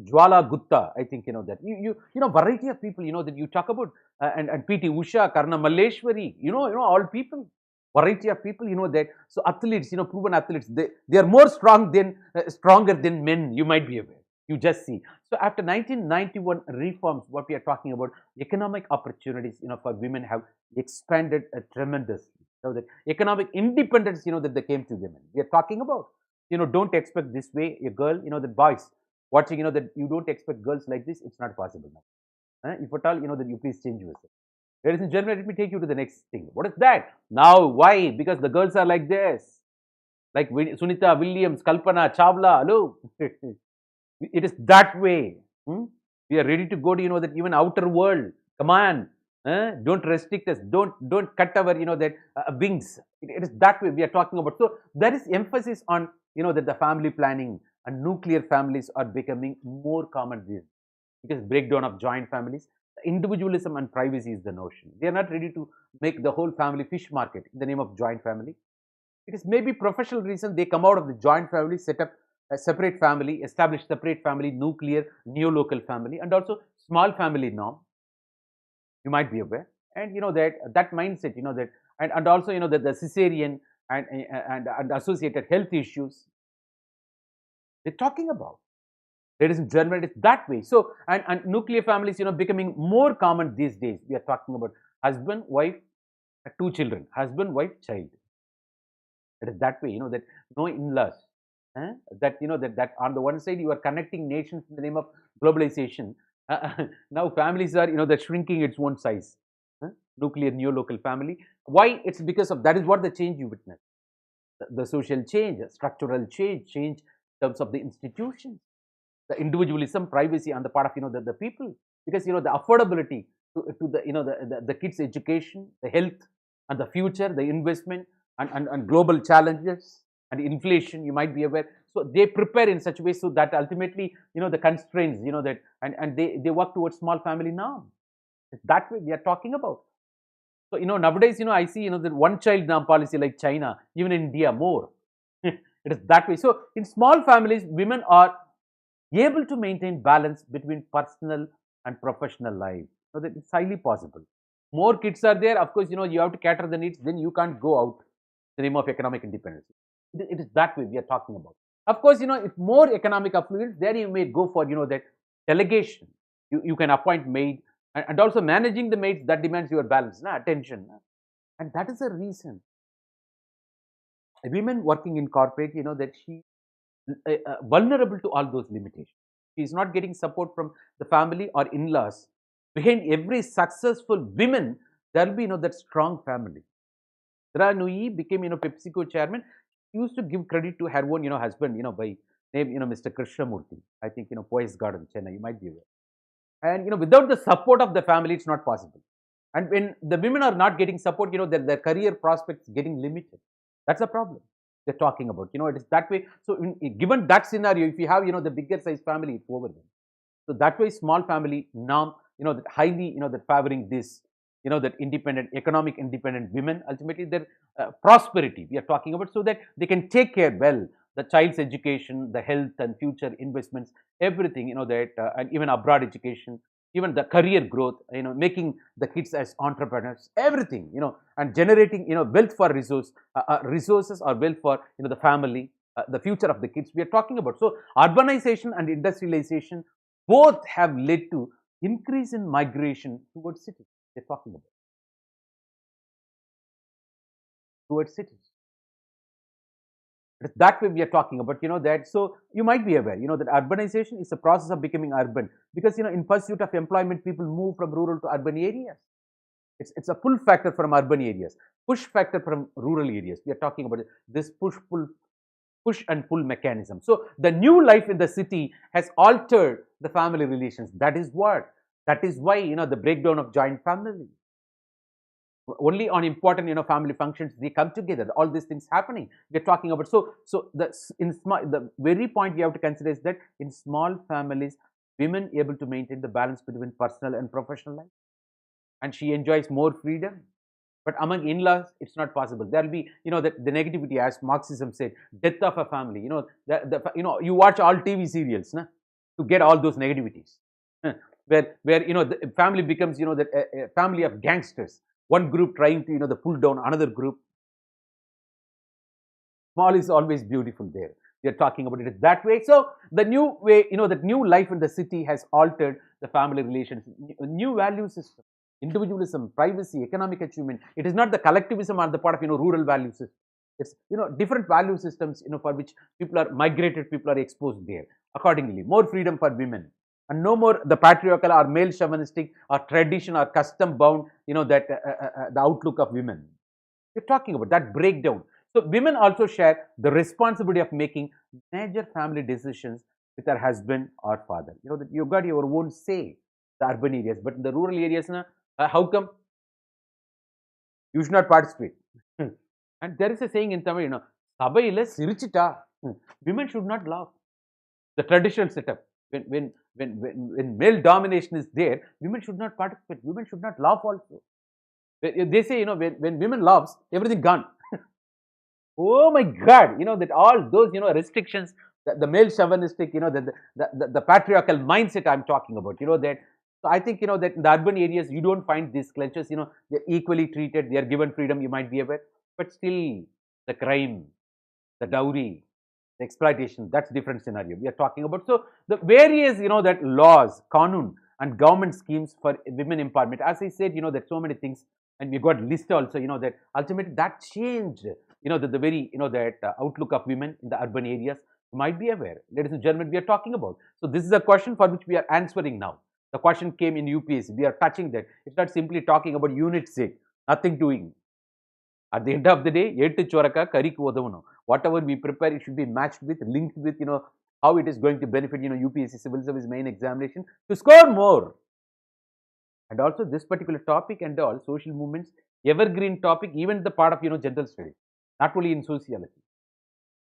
Jwala Gupta, I think that you variety of people that you talk about, and PT Usha, Karna Malleshwari, all people, variety of people that. So athletes, proven athletes, they are more stronger than men. You might be aware. You just see. So after 1991 reforms, what we are talking about, economic opportunities for women have expanded tremendously. So that economic independence, that they came to women. We are talking about. Don't expect this way a girl. The boys watching, that you don't expect girls like this. It's not possible now. If at all, that you please change yourself. Ladies and gentlemen, let me take you to the next thing. What is that? Now, why? Because the girls are like this. like Sunita Williams, Kalpana Chawla, hello. It is that way. We are ready to go to, that even outer world. Come on. Don't restrict us. Don't cut our, that wings. It is that way we are talking about. So there is emphasis on, that the family planning and nuclear families are becoming more common these days. Because breakdown of joint families, individualism and privacy is the notion. They are not ready to make the whole family fish market in the name of joint family. It is maybe professional reason they come out of the joint family, set up a separate family, establish separate family, nuclear, neo-local family, and also small family norm. You might be aware, and that mindset, that, and also that the cesarean and associated health issues they're talking about. Ladies and gentlemen, it's that way. So, and nuclear families, becoming more common these days. We are talking about husband, wife, two children, husband, wife, child. It is that way, that no in-laws. That that on the one side you are connecting nations in the name of globalization. Now families are that shrinking its own size. Nuclear neo-local family. Why? It's because of that is what the change you witness. The social change, structural change in terms of the institutions, the individualism, privacy on the part of the people, because the affordability to the the kids' education, the health, and the future, the investment, and global challenges and inflation, you might be aware. So they prepare in such a way so that ultimately the constraints, that and they work towards small family norm. It's that way we are talking about. So nowadays I see the one child norm policy like China, even in India more. It is that way. So in small families, women are able to maintain balance between personal and professional life. So that it's highly possible. More kids are there, of course, you have to cater the needs, then you can't go out in the name of economic independence. It is that way we are talking about. Of course, if more economic affluence, there you may go for, that delegation. You can appoint maid, and also managing the maids, that demands your balance, attention. And that is the reason. A woman working in corporate, that she vulnerable to all those limitations. She is not getting support from the family or in-laws. Behind every successful woman, there will be that strong family. Dra Nui became PepsiCo chairman. She used to give credit to her own husband by name Mr. Krishnamurthy. I think Poise Garden, Chennai. You might be aware. And without the support of the family, it's not possible. And when the women are not getting support, their career prospects getting limited. That's a problem they're talking about. It is that way. So given that scenario, if you have the bigger size family, it's over then. So that way, small family norm, that highly that favoring this, that independent, economic independent women, ultimately their prosperity we are talking about, so that they can take care well the child's education, the health and future investments, everything, that and even abroad education, even the career growth, making the kids as entrepreneurs, everything, and generating, wealth for resources or wealth for, the family, the future of the kids we are talking about. So urbanization and industrialization both have led to increase in migration towards cities. They're talking about towards cities. That way we are talking about, that. So you might be aware, that urbanization is a process of becoming urban, because in pursuit of employment, people move from rural to urban areas. It's a pull factor from urban areas, push factor from rural areas. We are talking about this push and pull mechanism. So the new life in the city has altered the family relations. That is why the breakdown of joint family. Only on important family functions they come together. All these things happening we're talking about. So the very point we have to consider is that in small families, women able to maintain the balance between personal and professional life, and she enjoys more freedom. But among in-laws, it's not possible. There will be the negativity, as Marxism said, death of a family. You watch all TV serials to get all those negativities, where the family becomes a family of gangsters. One group trying to pull down another group. Small is always beautiful there. We are talking about it that way. So the new way, that new life in the city has altered the family relations. New value system, individualism, privacy, economic achievement. It is not the collectivism on the part of rural value system. It's different value systems for which people are migrated, people are exposed there. Accordingly, more freedom for women. And no more the patriarchal or male chauvinistic or tradition or custom bound, that the outlook of women. We're talking about that breakdown. So women also share the responsibility of making major family decisions with their husband or father. You know that you got your own say, the urban areas, but in the rural areas, how come you should not participate? And there is a saying in Tamil, "Sabaila sirichita." Women should not laugh. The traditional setup, when male domination is there, women should not participate. Women should not laugh also. They say, when women laughs, everything gone. Oh my God, that all those, restrictions, the male chauvinistic, the patriarchal mindset I'm talking about, that. So I think, that in the urban areas, you don't find these cultures, they're equally treated, they're given freedom, you might be aware, but still the crime, the dowry, the exploitation, that's different scenario we are talking about. So the various, that laws, kanun, and government schemes for women empowerment, as I said, that so many things, and we got list also, that ultimately that changed, the very, that outlook of women in the urban areas. You might be aware, ladies and gentlemen, we are talking about. So this is a question for which we are answering now. The question came in UPSC. We are touching that. It's not simply talking about unit sake, nothing doing. At the end of the day, எட்டு சுரக்கா கறிக்கு உதவணும். Whatever we prepare, it should be matched with, linked with, how it is going to benefit, UPSC Civil Service main examination to score more. And also this particular topic and all, social movements, evergreen topic, even the part of, general studies, not only in sociology.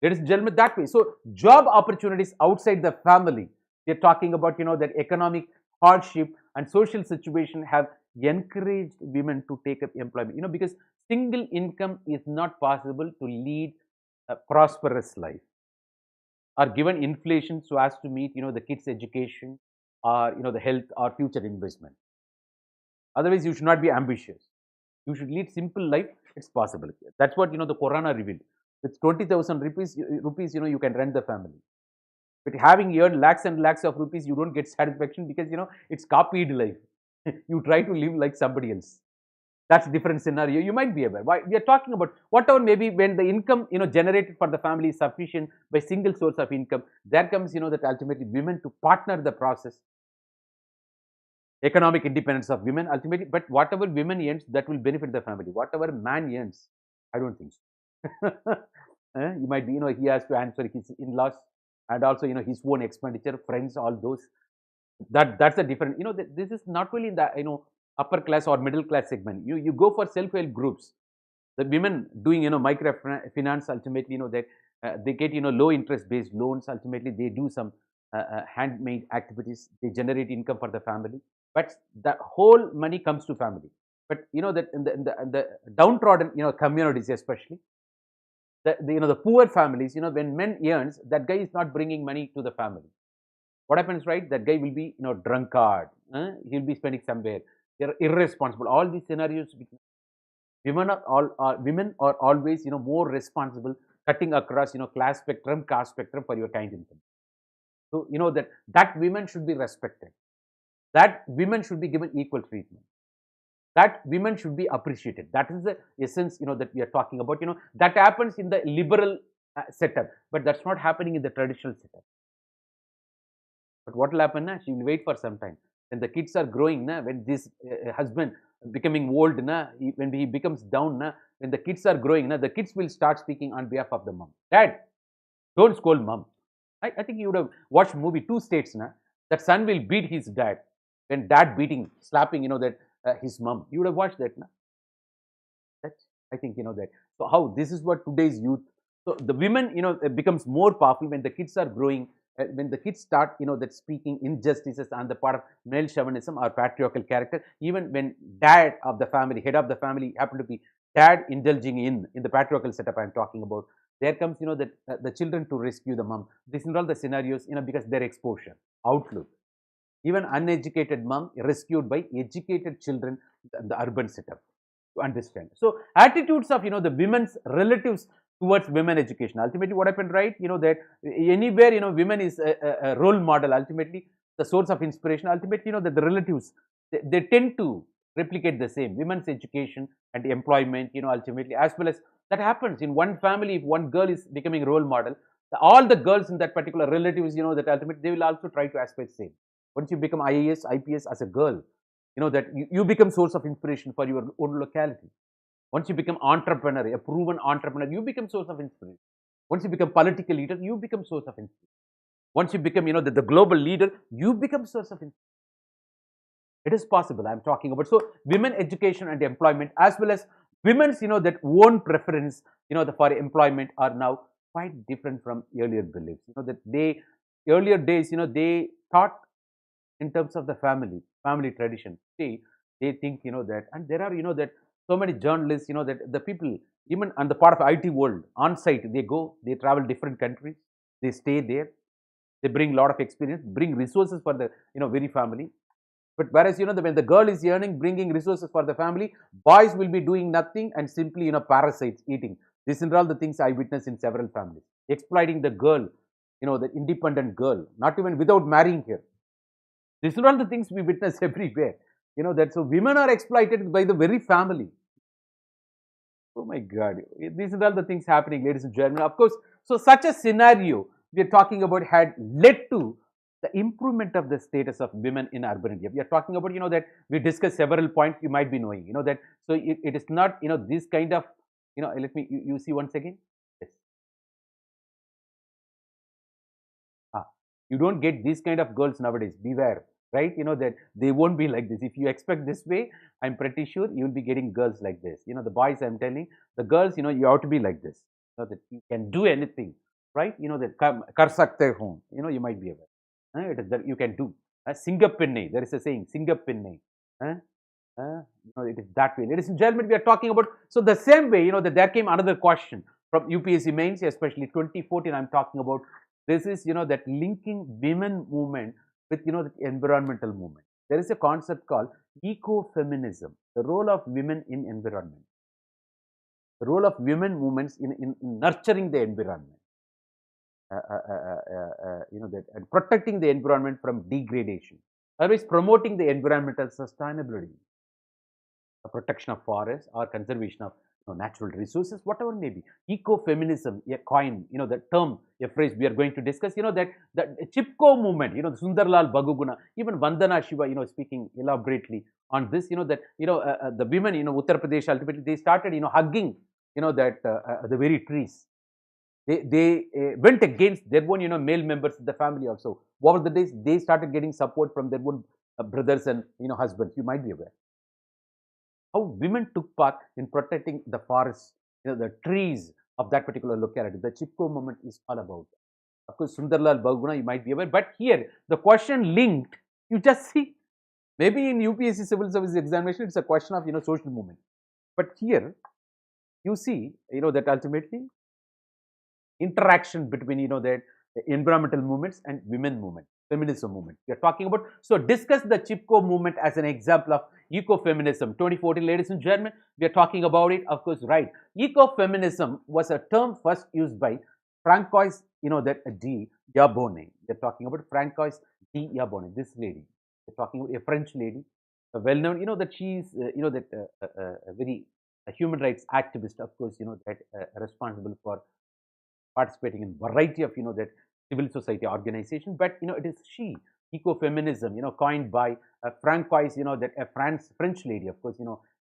Ladies and gentlemen, that way. So job opportunities outside the family, we are talking about, that economic hardship and social situation have encouraged women to take up employment, because single income is not possible to lead a prosperous life, or given inflation so as to meet, the kids' education, or, the health or future investment. Otherwise, you should not be ambitious. You should lead simple life. It's possible. That's what, the Corona revealed. With 20,000 rupees, you can run the family. But having earned lakhs and lakhs of rupees, you don't get satisfaction because, it's copied life. You try to live like somebody else. That's a different scenario. You might be aware. Why we are talking about whatever maybe when the income, generated for the family is sufficient by single source of income, there comes, that ultimately women to partner the process. Economic independence of women ultimately, but whatever women earns, that will benefit the family. Whatever man earns, I don't think so. You might be, he has to answer his in-laws and also, his own expenditure, friends, all those. That's a different, this is not only in the, upper class or middle class segment. You go for self-help groups. The women doing, microfinance ultimately, that they get, low interest based loans. Ultimately, they do some handmade activities. They generate income for the family, but the whole money comes to family. But that in the downtrodden, communities especially, the poor families, when men earns, that guy is not bringing money to the family. What happens, right? That guy will be, drunkard. He'll be spending somewhere. They're irresponsible. All these scenarios, women are always, more responsible, cutting across, class spectrum, caste spectrum for your kind income. So, that women should be respected. That women should be given equal treatment. That women should be appreciated. That is the essence, that we are talking about. That happens in the liberal setup, but that's not happening in the traditional setup. But what will happen? She will wait for some time. When the kids are growing, when this husband becoming old, when he becomes down, when the kids are growing, the kids will start speaking on behalf of the mom. Dad, don't scold mom. I think you would have watched movie Two States. That son will beat his dad. When dad beating, slapping, that his mom. You would have watched that. That I think that. So how this is what today's youth. So the women, becomes more powerful when the kids are growing. When the kids start, that speaking injustices on the part of male chauvinism or patriarchal character, even when dad of the family, head of the family, happen to be dad indulging in the patriarchal setup I'm talking about, there comes, the children to rescue the mom. These are all the scenarios, because their exposure, outlook. Even uneducated mom rescued by educated children in the urban setup, to understand. So attitudes of, the women's relatives towards women education. Ultimately, what happened, right? That anywhere, women is a role model. Ultimately, the source of inspiration. Ultimately, that the relatives, they tend to replicate the same. Women's education and employment, ultimately, as well as that happens in one family. If one girl is becoming role model, all the girls in that particular relatives, that ultimately they will also try to aspire same. Once you become IAS, IPS as a girl, that you become source of inspiration for your own locality. Once you become entrepreneur, a proven entrepreneur, you become source of inspiration. Once you become political leader, you become source of inspiration. Once you become, the global leader, you become source of inspiration. It is possible. I'm talking about so women education and employment, as well as women's, that own preference, for employment are now quite different from earlier beliefs. That they earlier days, they thought in terms of the family tradition. They think, that, and there are, that so many journalists, that the people, even on the part of IT world, on site, they go, they travel different countries, they stay there, they bring a lot of experience, bring resources for the, very family. But whereas, when the girl is earning, bringing resources for the family, boys will be doing nothing and simply, parasites eating. These are all the things I witnessed in several families. Exploiting the girl, the independent girl, not even without marrying her. These are all the things we witness everywhere. That so women are exploited by the very family. Oh my God. These are all the things happening, ladies and gentlemen. Of course, so such a scenario we are talking about had led to the improvement of the status of women in urban India. We are talking about, that we discussed several points you might be knowing, that so it is not, this kind of, let me, you see once again. Yes. You don't get these kind of girls nowadays. Beware, right? That they won't be like this. If you expect this way, I'm pretty sure you'll be getting girls like this. The boys, I'm telling, the girls, you have to be like this. That you can do anything, right? That kar sakte ho. You might be aware. It is that you can do. Singapinne. There is a saying, Singapinne. It is that way. Ladies and gentlemen, we are talking about, so the same way, that there came another question from UPSC mains, especially 2014, I'm talking about. This is, that linking women movement with, the environmental movement. There is a concept called eco-feminism, the role of women in environment, the role of women movements in nurturing the environment, that and protecting the environment from degradation, otherwise promoting the environmental sustainability, the protection of forests or conservation of natural resources, whatever may be. Eco-feminism, a coin, the term, a phrase we are going to discuss, that Chipko movement, the Sundarlal Baguguna, even Vandana Shiva, speaking elaborately on this, that, the women, Uttar Pradesh, ultimately, they started, hugging, that the very trees. They went against their own, male members of the family also. Over the days, they started getting support from their own brothers and, husbands. You might be aware how women took part in protecting the forests, the trees of that particular locality. The Chipko movement is all about. Of course, Sundarlal Baguna, you might be aware. But here, the question linked, you just see, maybe in UPSC Civil Services Examination, it's a question of, social movement. But here, you see, that ultimately, interaction between, that environmental movements and women movement, feminism movement. We are talking about, so discuss the Chipko movement as an example of eco-feminism. 2014, ladies and gentlemen, we are talking about it, of course, right. Eco-feminism was a term first used by Francois, that D. Yabone. We are talking about Francois D. Yabone, this lady. We are talking about a French lady, a well-known, that she's, that a very a human rights activist, of course, that responsible for participating in variety of, that civil society organization. But, it is she, ecofeminism, coined by Francois, that a French lady, of course,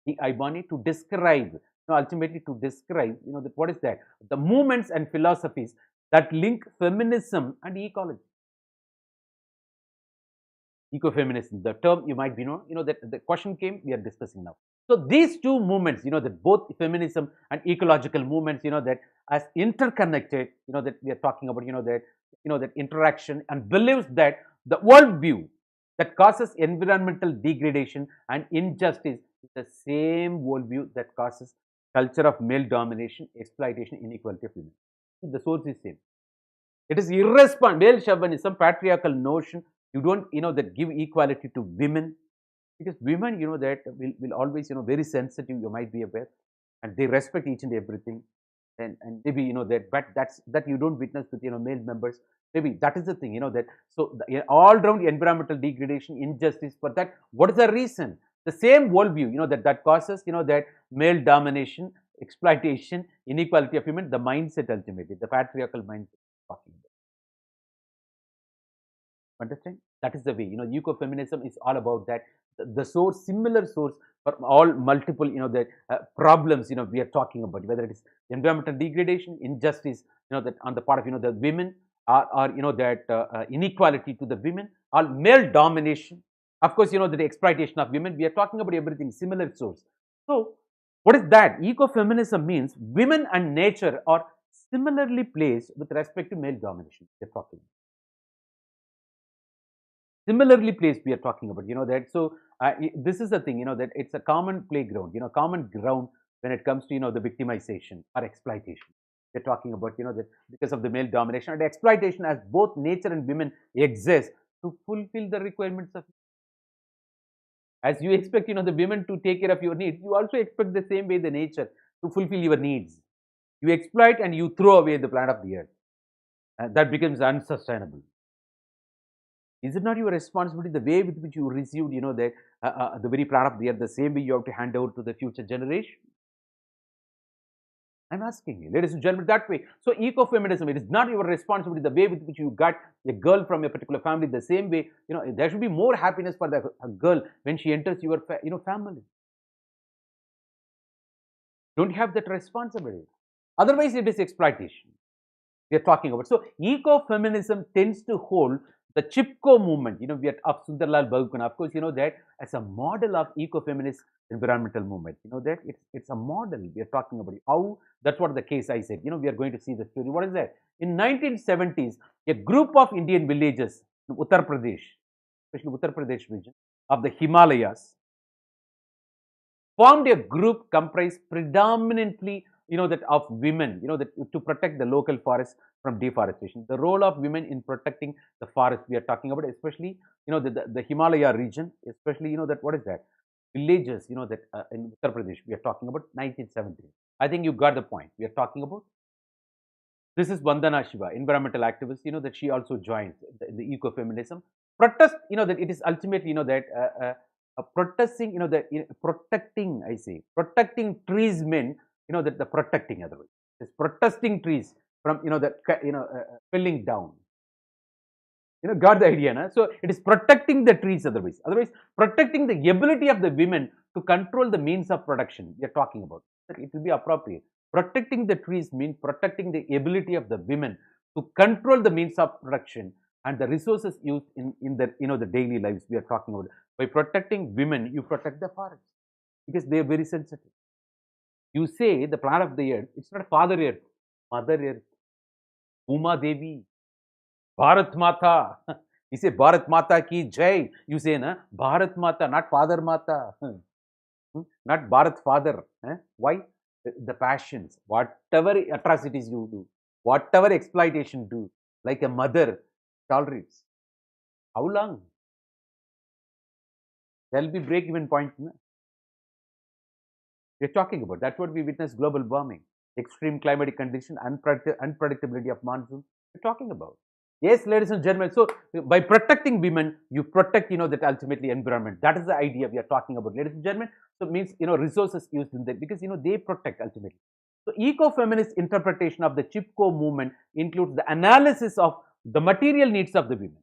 the Ibani, to describe, ultimately to describe, that what is that? The movements and philosophies that link feminism and ecology. Ecofeminism, the term you might be that the question came, we are discussing now. So these two movements, that both feminism and ecological movements, that as interconnected, that we are talking about, that interaction, and believes that the worldview that causes environmental degradation and injustice is the same worldview that causes culture of male domination, exploitation, inequality of women. The source is same. It is irresponsible. Male chauvinism, patriarchal notion. You don't, that give equality to women, because women, that will always, very sensitive. You might be aware, and they respect each and everything, and maybe that, but that you don't witness with male members. Maybe that is the thing, that so the all-round environmental degradation, injustice. For that, what is the reason? The same worldview, that causes, that male domination, exploitation, inequality of women. The mindset ultimately, the patriarchal mindset. Talking about. Understand? That is the way, ecofeminism is all about that. The source, similar source for all multiple, the problems, we are talking about, whether it is environmental degradation, injustice, that on the part of, the women, or that inequality to the women, or male domination. Of course, the exploitation of women. We are talking about everything, similar source. So, what is that? Ecofeminism means women and nature are similarly placed with respect to male domination. We are talking. Similarly placed, we are talking about, that. So, this is the thing, that it's a common playground, common ground when it comes to, the victimization or exploitation. We're talking about, that because of the male domination and exploitation, as both nature and women exist to fulfill the requirements of. As you expect, the women to take care of your needs, you also expect the same way the nature to fulfill your needs. You exploit and you throw away the planet of the earth. And that becomes unsustainable. Is it not your responsibility, the way with which you received, that the very planet of the earth, the same way you have to hand over to the future generation? I'm asking you, ladies and gentlemen, that way. So, ecofeminism, it is not your responsibility, the way with which you got a girl from a particular family, the same way, there should be more happiness for the girl when she enters your, family. Don't you have that responsibility? Otherwise, it is exploitation we are talking about. So, ecofeminism tends to hold the Chipko movement, we are of Sundarlal Bahuguna. Of course, that as a model of eco-feminist environmental movement, that it's a model we are talking about. How, that's what the case I said, we are going to see the story. What is that? In 1970s, a group of Indian villages in Uttar Pradesh, especially Uttar Pradesh region of the Himalayas, formed a group comprised predominantly, that of women, that to protect the local forests from deforestation. The role of women in protecting the forest we are talking about, especially, the Himalaya region, especially, that what is that? Villages, that in Uttar Pradesh, we are talking about 1970. I think you got the point. We are talking about. This is Vandana Shiva, environmental activist, that she also joins the ecofeminism. Protest, that it is ultimately, that protesting, protecting, I say, protecting trees mean, that the protecting otherwise. It's protesting trees from, felling down. Got the idea, na? So, it is protecting the trees otherwise. Otherwise, protecting the ability of the women to control the means of production we are talking about. It will be appropriate. Protecting the trees means protecting the ability of the women to control the means of production and the resources used in the, the daily lives we are talking about. By protecting women, you protect the forest because they are very sensitive. You say the planet of the earth, it's not Father Earth, Mother Earth, Uma Devi, Bharat Mata. You say Bharat Mata ki Jai. You say, na, Bharat Mata, not Father Mata. Not Bharat Father. Why? The passions, whatever atrocities you do, whatever exploitation do, like a mother tolerates. How long? There will be break-even point. Na? We're talking about. That's what we witness: global warming, extreme climatic condition, unpredictability of monsoon. We're talking about. Yes, ladies and gentlemen. So, by protecting women, you protect, that ultimately environment. That is the idea we are talking about, ladies and gentlemen. So, it means, resources used in that because, they protect ultimately. So, eco-feminist interpretation of the Chipko movement includes the analysis of the material needs of the women.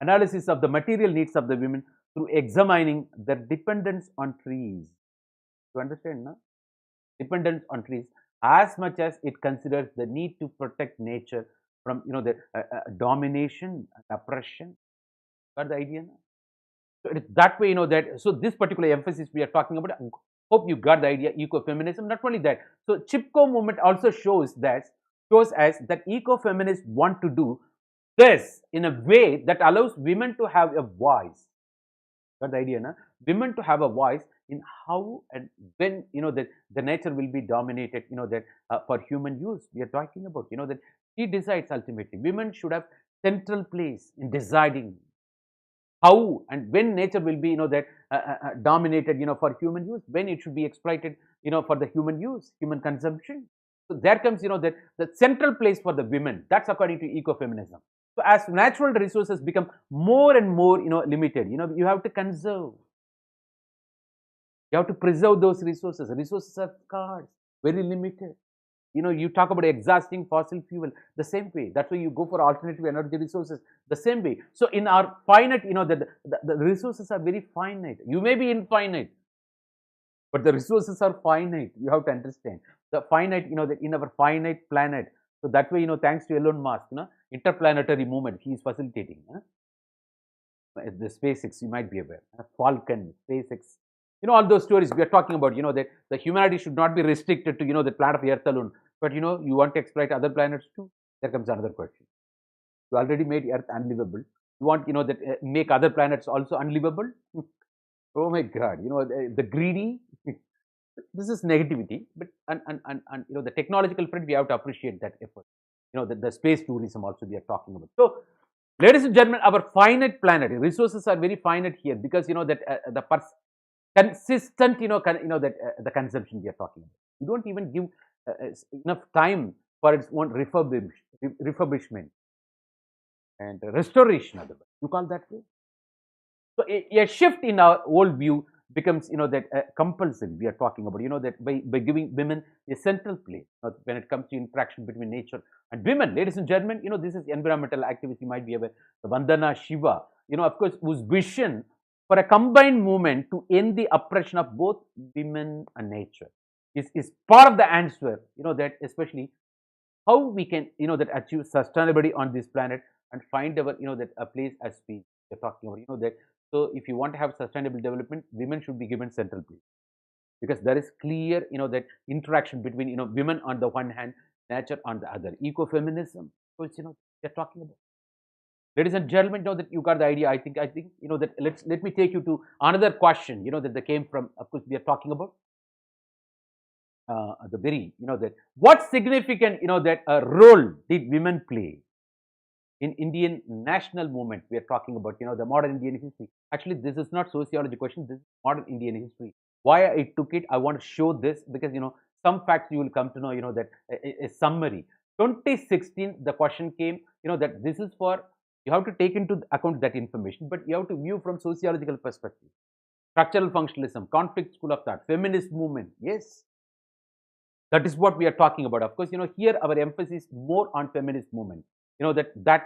Analysis of the material needs of the women through examining their dependence on trees. You understand, no? Dependence on trees, as much as it considers the need to protect nature from, the domination and oppression. Got the idea? No? So it's that way, that. So this particular emphasis we are talking about. Hope you got the idea. Ecofeminism. Not only that. So Chipko movement also shows us that ecofeminists want to do this in a way that allows women to have a voice. Got the idea, na? Women to have a voice in how and when, the nature will be dominated, that for human use. We are talking about, that she decides ultimately. Women should have central place in deciding how and when nature will be, that dominated, for human use, when it should be exploited, for the human use, human consumption. So there comes, that the central place for the women. That's according to ecofeminism. So as natural resources become more and more, limited, you have to conserve. You have to preserve those resources. Resources are scarce, very limited. you talk about exhausting fossil fuel, the same way. That's why you go for alternative energy resources, the same way. So in our finite, the resources are very finite. You may be infinite, but the resources are finite. You have to understand the finite, that in our finite planet. So that way, thanks to Elon Musk, interplanetary movement he is facilitating. The SpaceX, you might be aware, Falcon, SpaceX, all those stories we are talking about, that the humanity should not be restricted to, the planet of Earth alone, but, you want to exploit other planets too. There comes another question. You already made Earth unlivable. You want, that make other planets also unlivable? Oh my God, the greedy. This is negativity, but and the technological front, we have to appreciate that effort. The space tourism also we are talking about. So, ladies and gentlemen, our finite planet resources are very finite here because that the consistent the consumption we are talking about. You don't even give enough time for its own refurbishment and restoration. Otherwise, you call that way. So a shift in our old view becomes that compulsory. We are talking about that by giving women a central place when it comes to interaction between nature and women. Ladies and gentlemen, this is environmental activist. You might be aware, the Vandana Shiva, of course, whose vision for a combined movement to end the oppression of both women and nature is part of the answer. That especially how we can that achieve sustainability on this planet and find our that a place as we are talking about. That so if you want to have sustainable development, women should be given central place because there is clear that interaction between women on the one hand, nature on the other. Eco-feminism, which they're talking about. Ladies and gentlemen, that you got the idea. I think that let me take you to another question. That they came from. Of course, we are talking about the very that what significant that role did women play in Indian national movement? We are talking about the modern Indian history. Actually, this is not sociology question. This is modern Indian history. Why I took it? I want to show this because some facts you will come to know. That a summary. 2016, the question came. That this is for you have to take into account that information, but you have to view from sociological perspective. Structural functionalism, conflict school of thought, feminist movement. Yes, that is what we are talking about. Of course, here our emphasis is more on feminist movement. That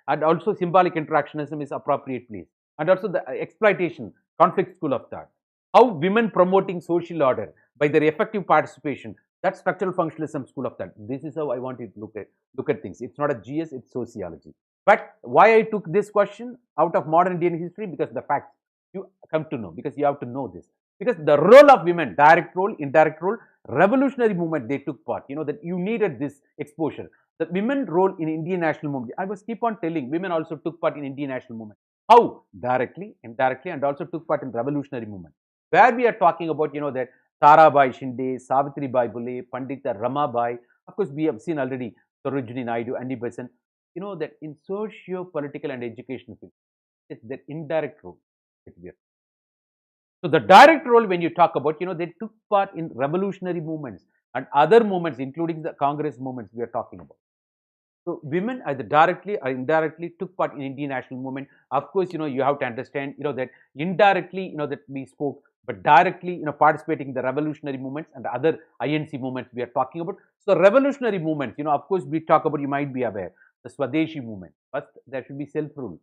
and also symbolic interactionism is appropriate place, and also the exploitation, conflict school of thought. How women promoting social order by their effective participation. That's structural functionalism school of thought. This is how I want you to look at things. It's not a GS, it's sociology. But why I took this question out of modern Indian history? Because the facts you come to know, because you have to know this. Because the role of women, direct role, indirect role, revolutionary movement they took part, that you needed this exposure. The women role in Indian national movement, I was keep on telling, women also took part in Indian national movement. How? Directly, indirectly, and also took part in revolutionary movement. Where we are talking about, that Tarabai Shinde, Savitribai Phule, Pandita Ramabai, of course, we have seen already Sarojini Naidu, Annie Besant, that in socio-political and educational field, it's their indirect role that we are. So the direct role, when you talk about, they took part in revolutionary movements and other movements, including the Congress movements we are talking about. So women either directly or indirectly took part in Indian national movement. Of course, you have to understand, that indirectly, that we spoke, but directly, participating in the revolutionary movements and other INC movements we are talking about. So revolutionary movements, of course, we talk about, you might be aware, the Swadeshi movement. First, there should be self-rule.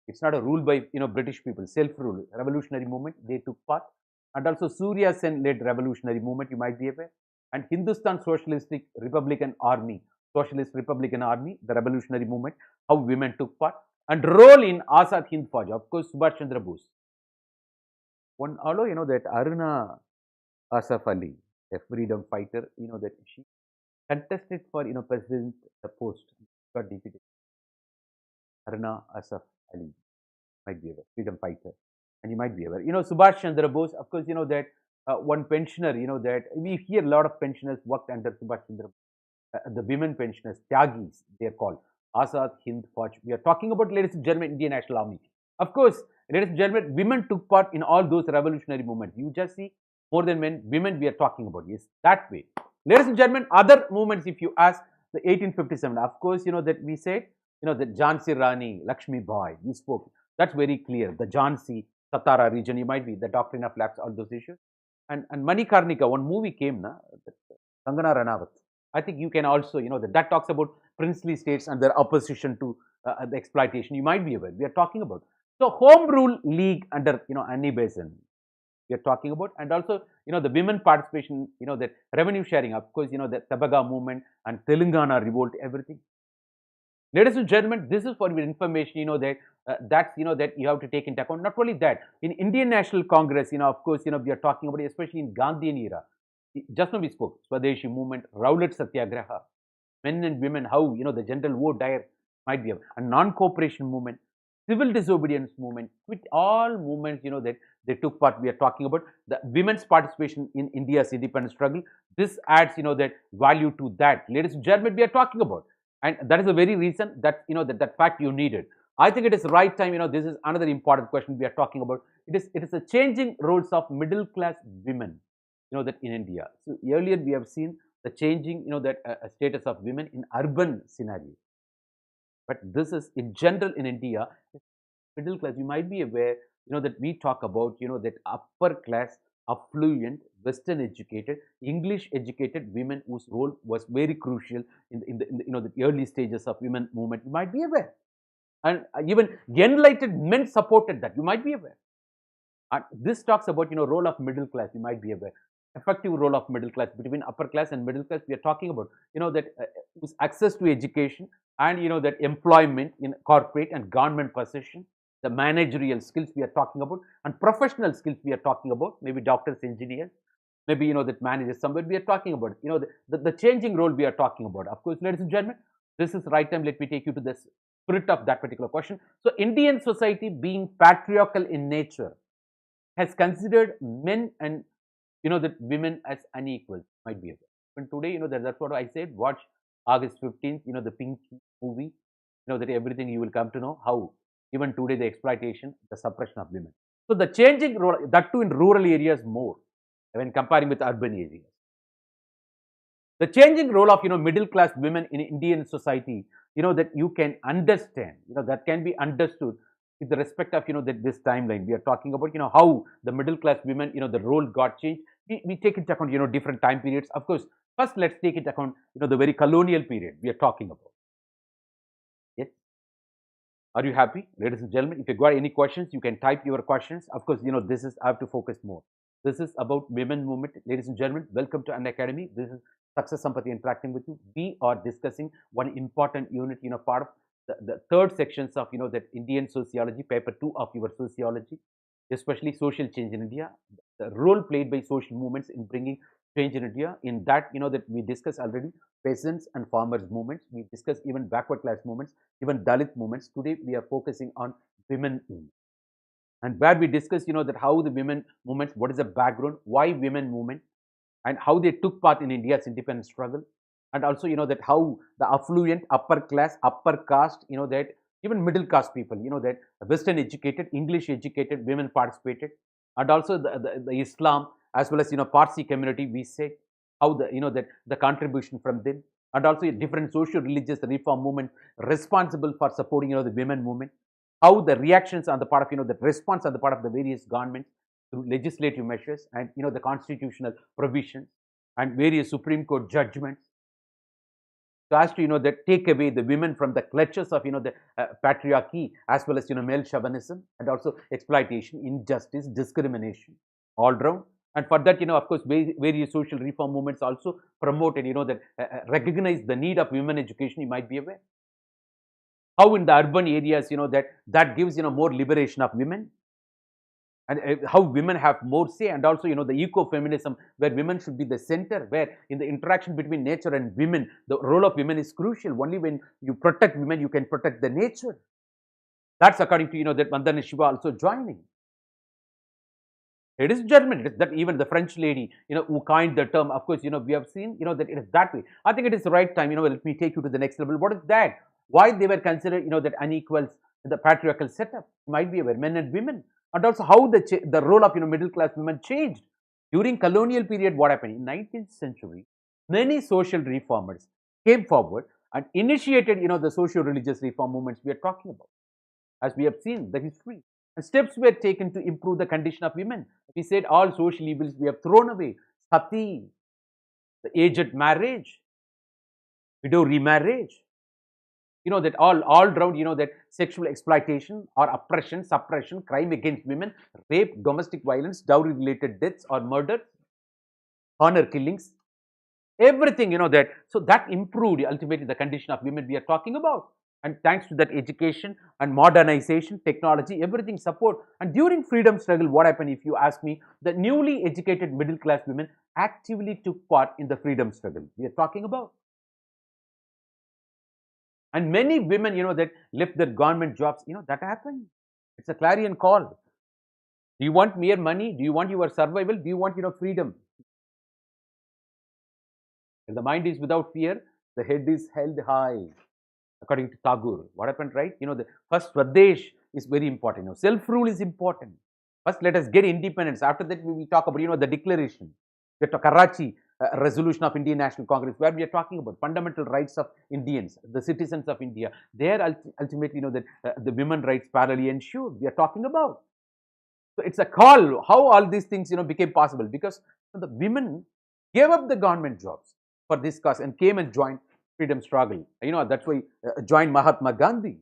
It's not a rule by British people. Self-rule, revolutionary movement they took part, and also Surya Sen-led revolutionary movement. You might be aware, and Hindustan Socialistic Republican Army, Socialist Republican Army, the revolutionary movement. How women took part and role in Azad Hind Fauj. Of course, Subhash Chandra Bose. One although that Aruna Asaf Ali, a freedom fighter, that she contested for president post, got defeated. Aruna Asaf Ali might be aware, freedom fighter, and you might be aware. Subhash Chandra Bose, of course, that one pensioner, that we hear a lot of pensioners worked under Subhash Chandra Bose. The women pensioners, Tyagis, they are called Azad Hind Fauj. We are talking about, ladies and gentlemen, Indian National Army. Of course, ladies and gentlemen, women took part in all those revolutionary movements. You just see more than men, women we are talking about. Yes, that way. Ladies and gentlemen, other movements, if you ask the 1857, of course, that we said, the Jhansi Rani, Lakshmi Bai, we spoke. That's very clear. The Jhansi, Satara region, you might be, the doctrine of lapse, all those issues. And Manikarnika, one movie came, Kangana Ranawat. I think you can also, that talks about princely states and their opposition to the exploitation. You might be aware. We are talking about. So, Home Rule League under, Annie Besant, we are talking about, and also, the women participation, that revenue sharing, of course, the Tabaga movement and Telangana revolt, everything. Ladies and gentlemen, this is for your information, that that you have to take into account. Not only that, in Indian National Congress, of course, we are talking about, especially in Gandhian era. Just now we spoke, Swadeshi movement, Rowlatt Satyagraha, men and women, how, the general vote dire might be a non-cooperation movement, civil disobedience movement, with all movements, that they took part. We are talking about the women's participation in India's independence struggle. This adds, that value to that. Ladies and gentlemen, we are talking about. And that is the very reason that, that fact you needed. I think it is the right time, this is another important question we are talking about. It is the changing roles of middle class women, that in India. So earlier we have seen the changing, that status of women in urban scenario. But this is in general in India, middle class. You might be aware, that we talk about, that upper class, affluent, Western educated, English educated women whose role was very crucial in the early stages of women movement. You might be aware. And even enlightened men supported that. You might be aware. And this talks about, role of middle class. You might be aware. Effective role of middle class between upper class and middle class. We are talking about, that access to education and, that employment in corporate and government position, the managerial skills we are talking about, and professional skills we are talking about, maybe doctors, engineers, maybe, that managers somewhere we are talking about, the changing role we are talking about. Of course, ladies and gentlemen, this is the right time. Let me take you to the spirit of that particular question. So, Indian society, being patriarchal in nature, has considered men and, that women as unequal. Might be. And today, that's what I said. Watch August 15th, the Pink movie, that everything you will come to know how even today the exploitation, the suppression of women. So the changing role, that too in rural areas more when comparing with urban areas. The changing role of, middle class women in Indian society, that you can understand, that can be understood with the respect of, that this timeline we are talking about, how the middle class women, the role got changed. We take into account, different time periods. Of course, first let's take into account, the very colonial period we are talking about. Yes. Are you happy, ladies and gentlemen? If you got any questions, you can type your questions. Of course, this is, I have to focus more. This is about women movement. Ladies and gentlemen, welcome to Unacademy. This is Success Sampath interacting with you. We are discussing one important unit, part of the third sections of, that Indian sociology, paper 2 of your sociology, especially social change in India, the role played by social movements in bringing change in India. In that, that we discussed already peasants and farmers movements. We discussed even backward class movements, even Dalit movements. Today, we are focusing on women movements. And where we discuss, that how the women movements, what is the background, why women movement, and how they took part in India's independence struggle, and also, that how the affluent, upper class, upper caste, that even middle caste people, that Western educated, English educated women participated, and also the Islam as well as, Parsi community, we say how the, that the contribution from them, and also different social religious reform movement responsible for supporting, the women movement. How the reactions on the part of, the response on the part of the various governments through legislative measures and, the constitutional provisions and various Supreme Court judgments. So as to, that take away the women from the clutches of, the patriarchy as well as, male chauvinism and also exploitation, injustice, discrimination, all round. And for that, of course, various social reform movements also promoted, that recognize the need of women education. You might be aware. How in the urban areas, that gives, more liberation of women, and how women have more say, and also, the eco-feminism, where women should be the center, where in the interaction between nature and women, the role of women is crucial. Only when you protect women, you can protect the nature. That's according to, that Vandana Shiva also joining. Ladies and gentlemen, that even the French lady, who coined the term, of course, we have seen, that it is that way. I think it is the right time, let me take you to the next level. What is that? Why they were considered, that unequals in the patriarchal setup? Might be aware, men and women. And also how the role of, middle class women changed. During colonial period, what happened? In 19th century, many social reformers came forward and initiated, the social-religious reform movements we are talking about. As we have seen, the history. And steps were taken to improve the condition of women. We said all social evils we have thrown away. Sati, the aged marriage, widow remarriage, that all round, that sexual exploitation or oppression, suppression, crime against women, rape, domestic violence, dowry related deaths or murder, honor killings, everything, that. So that improved ultimately the condition of women we are talking about. And thanks to that education and modernization, technology, everything support. And during freedom struggle, what happened, if you ask me, the newly educated middle class women actively took part in the freedom struggle we are talking about. And many women, that left their government jobs, that happened. It's a clarion call. Do you want mere money? Do you want your survival? Do you want, freedom? When the mind is without fear, the head is held high. According to Tagore, what happened, right? The first Swadesh is very important. Self-rule is important. First, let us get independence. After that, we will talk about, the declaration, the Karachi resolution of Indian National Congress, where we are talking about fundamental rights of Indians, the citizens of India. There, ultimately, that the women rights parallelly ensured. We are talking about. So it's a call. How all these things, became possible, because the women gave up the government jobs for this cause and came and joined freedom struggle. That's why joined Mahatma Gandhi.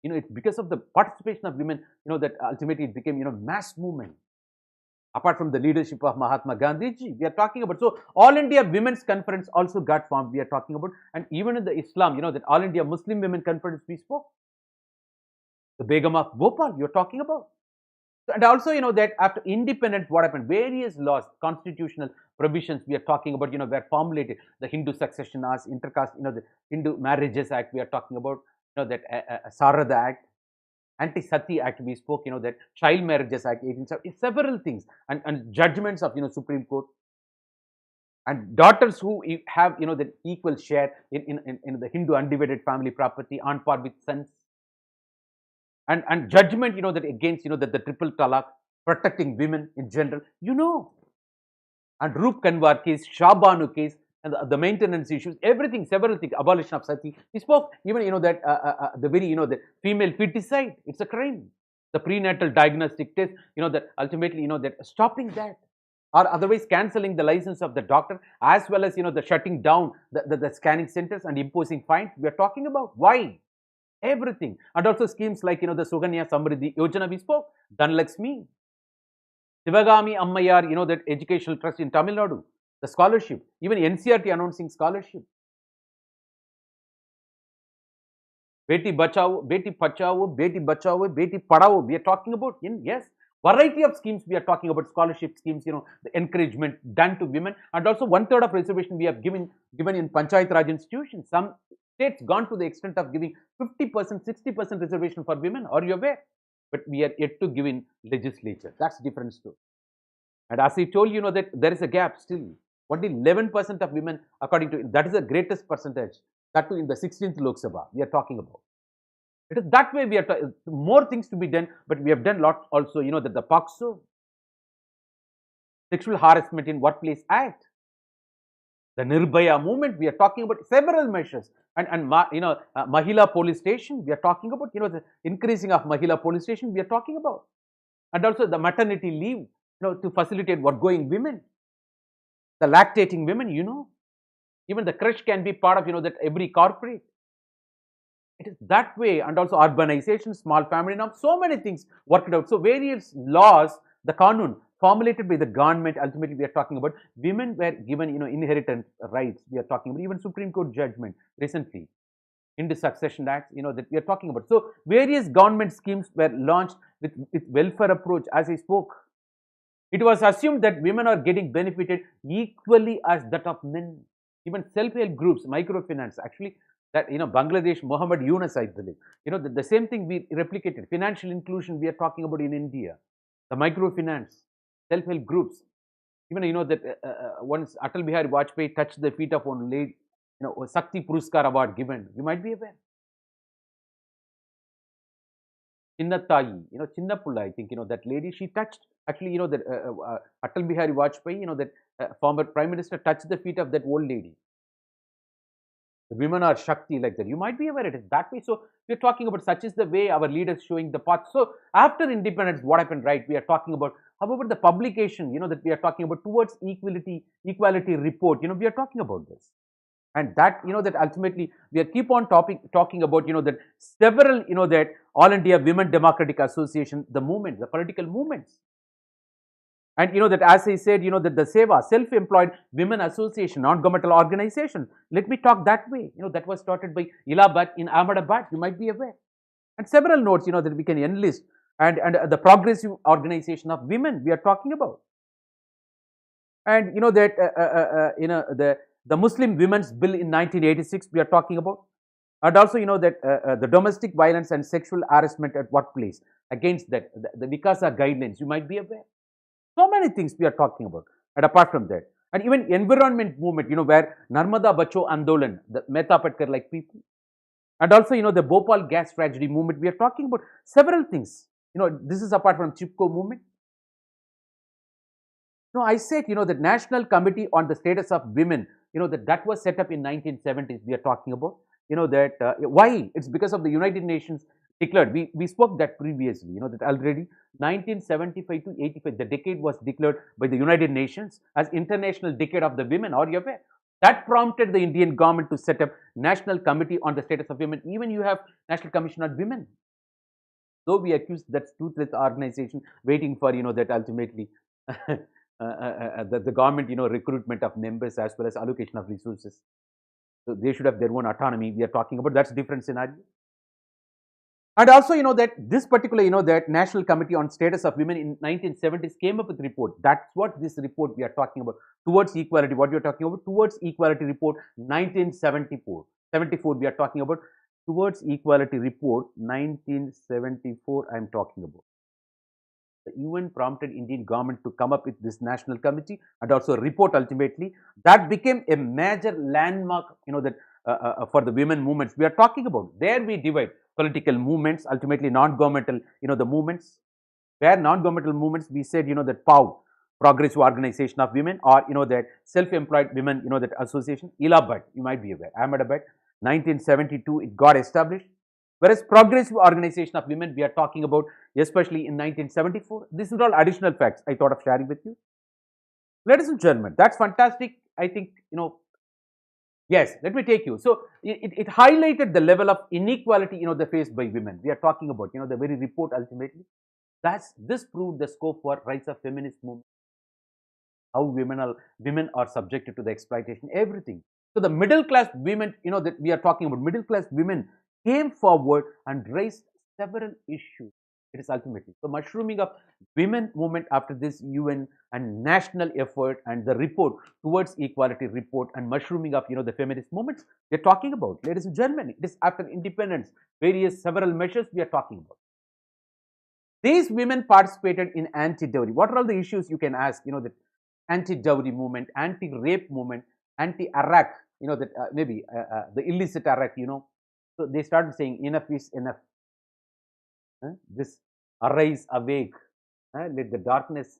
It's because of the participation of women, that ultimately it became, mass movement. Apart from the leadership of Mahatma Gandhi ji, we are talking about. So All India Women's Conference also got formed, we are talking about. And even in the Islam, that All India Muslim Women Conference we spoke. The Begum of Bhopal, you're talking about. And also, that after independence, what happened? Various laws, constitutional provisions we are talking about, were formulated. The Hindu Succession Laws, Intercaste, the Hindu Marriages Act we are talking about, that Sarada Act, Anti-Sati Act we spoke, that Child Marriages Act, several things, and judgments of, Supreme Court. And daughters who have, the equal share in the Hindu undivided family property on par with sons. And judgment, that against, that the triple talaq, protecting women in general, and Roop Kanwar case, Shah Banu case, and the maintenance issues, everything, several things, abolition of sati. We spoke even, that the very, the female feticide, it's a crime. The prenatal diagnostic test, that ultimately, that stopping that, or otherwise cancelling the license of the doctor, as well as, the shutting down the scanning centers and imposing fines. We are talking about why. Everything. And also schemes like, the Suganya Samriddhi Yojana we spoke, Dhanlaxmi, Sivagami Ammayar, that educational trust in Tamil Nadu, the scholarship, even NCRT announcing scholarship. Beti Bachao, Beti Pachao, Beti Bachao, Beti Padao, we are talking about, yes, variety of schemes we are talking about, scholarship schemes, the encouragement done to women, and also 1/3 of reservation we have given in Panchayat Raj institutions. Some states gone to the extent of giving 50%, 60% reservation for women. Are you aware? But we are yet to give in legislature. That's different story. And as I told you, that there is a gap still. Only 11% of women, according to, that is the greatest percentage. That too in the 16th Lok Sabha we are talking about. It is that way we are more things to be done, but we have done lot also, that the POCSO, Sexual Harassment in Workplace Act, the Nirbhaya movement, we are talking about several measures. And Mahila police station, we are talking about, the increasing of Mahila police station, we are talking about. And also the maternity leave, to facilitate outgoing women, the lactating women, even the creche can be part of, that every corporate. It is that way. And also urbanization, small family norms, so many things worked out. So various laws, the Kanun, formulated by the government, ultimately we are talking about. Women were given, inheritance rights, we are talking about. Even Supreme Court judgment recently, in the Succession Act, that we are talking about. So various government schemes were launched with welfare approach, as I spoke. It was assumed that women are getting benefited equally as that of men. Even self-help groups, microfinance, actually, that, Bangladesh, Muhammad Yunus, I believe, the same thing we replicated. Financial inclusion we are talking about in India, the microfinance, self-help groups. Even, that once Atal Bihari Vajpayee touched the feet of one lady, a Sakti Puruskar award given, you might be aware. Chinnatai, Chinnapulla, I think, that lady, she touched, actually, that Atal Bihari Vajpayee, that former Prime Minister touched the feet of that old lady. The women are Shakti like that. You might be aware it is that way. So we're talking about such is the way our leaders showing the path. So after independence, what happened, right? We are talking about, however, the publication, that we are talking about towards equality report, we are talking about this. And that, that ultimately we are keep on talking about, that several, that All India Women Democratic Association, the movement, the political movements. And that, as I said, that the SEVA, Self-Employed Women Association, non-governmental organization, let me talk that way, that was started by Ilabad in Ahmedabad, you might be aware. And several notes, that we can enlist, and the Progressive Organization of Women we are talking about. And that the Muslim Women's Bill in 1986 we are talking about. And also, that the domestic violence and sexual harassment at workplace, against that, the Vikasa guidelines, you might be aware. So many things we are talking about. And apart from that, and even environment movement, where Narmada Bacho Andolan, the Mehta Patkar like people, and also, the Bhopal gas tragedy movement, we are talking about several things. This is apart from Chipko movement. No, I said, the National Committee on the Status of Women, that was set up in 1970s, we are talking about, that, why? It's because of the United Nations declared, we spoke that previously, that already 1975 to 85, the decade was declared by the United Nations as International Decade of the Women, are you aware? That prompted the Indian government to set up National Committee on the Status of Women. Even you have National Commission on Women. Though we accused that toothless organization waiting for, that ultimately the government, recruitment of members as well as allocation of resources. So they should have their own autonomy. We are talking about that's a different scenario. And also, that this particular, that National Committee on Status of Women in 1970s came up with a report. That's what this report we are talking about. Towards Equality, what we are talking about? Towards Equality report 1974. 74 we are talking about. Towards Equality report 1974 I am talking about. The UN prompted Indian government to come up with this national committee and also a report ultimately. That became a major landmark, that for the women movements we are talking about. There we divide political movements, ultimately non-governmental, the movements. Where non-governmental movements, we said, that POW, Progressive Organization of Women, or, that Self-Employed Women, that association, Ilabad, you might be aware, Ahmedabad, 1972, it got established. Whereas Progressive Organization of Women, we are talking about, especially in 1974. This is all additional facts I thought of sharing with you. Ladies and gentlemen, that's fantastic. I think, yes, let me take you. So, it highlighted the level of inequality, they faced by women. We are talking about, the very report ultimately. This proved the scope for rights of feminist movement. How women are subjected to the exploitation, everything. So, the middle class women, that we are talking about, middle class women came forward and raised several issues. It is ultimately so mushrooming of women movement after this UN and national effort and the report towards equality report and mushrooming of the feminist movements we are talking about. Ladies and gentlemen, it is after independence, various several measures we are talking about. These women participated in anti-dowry. What are all the issues you can ask? The anti-dowry movement, anti-rape movement, anti-Iraq. That maybe the illicit Iraq. So they started saying enough is enough. This arise, awake, let the darkness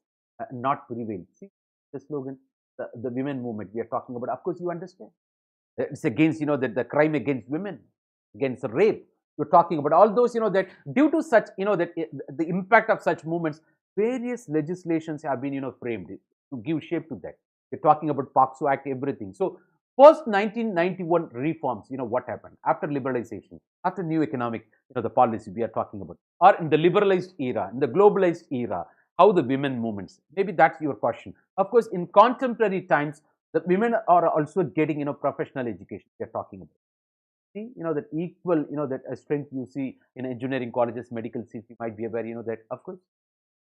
not prevail. See the slogan, the women movement we are talking about. Of course, you understand. It's against, the crime against women, against rape. You're talking about all those, that due to such, that the impact of such movements, various legislations have been, framed to give shape to that. We're talking about POCSO Act, everything. So, post 1991 reforms, what happened after liberalization, after new economic, the policy we are talking about, or in the liberalized era, in the globalized era, how the women movements, maybe that's your question. Of course, in contemporary times, the women are also getting, professional education we are talking about. See, that equal, that strength you see in engineering colleges, medical seats, you might be aware, that of course,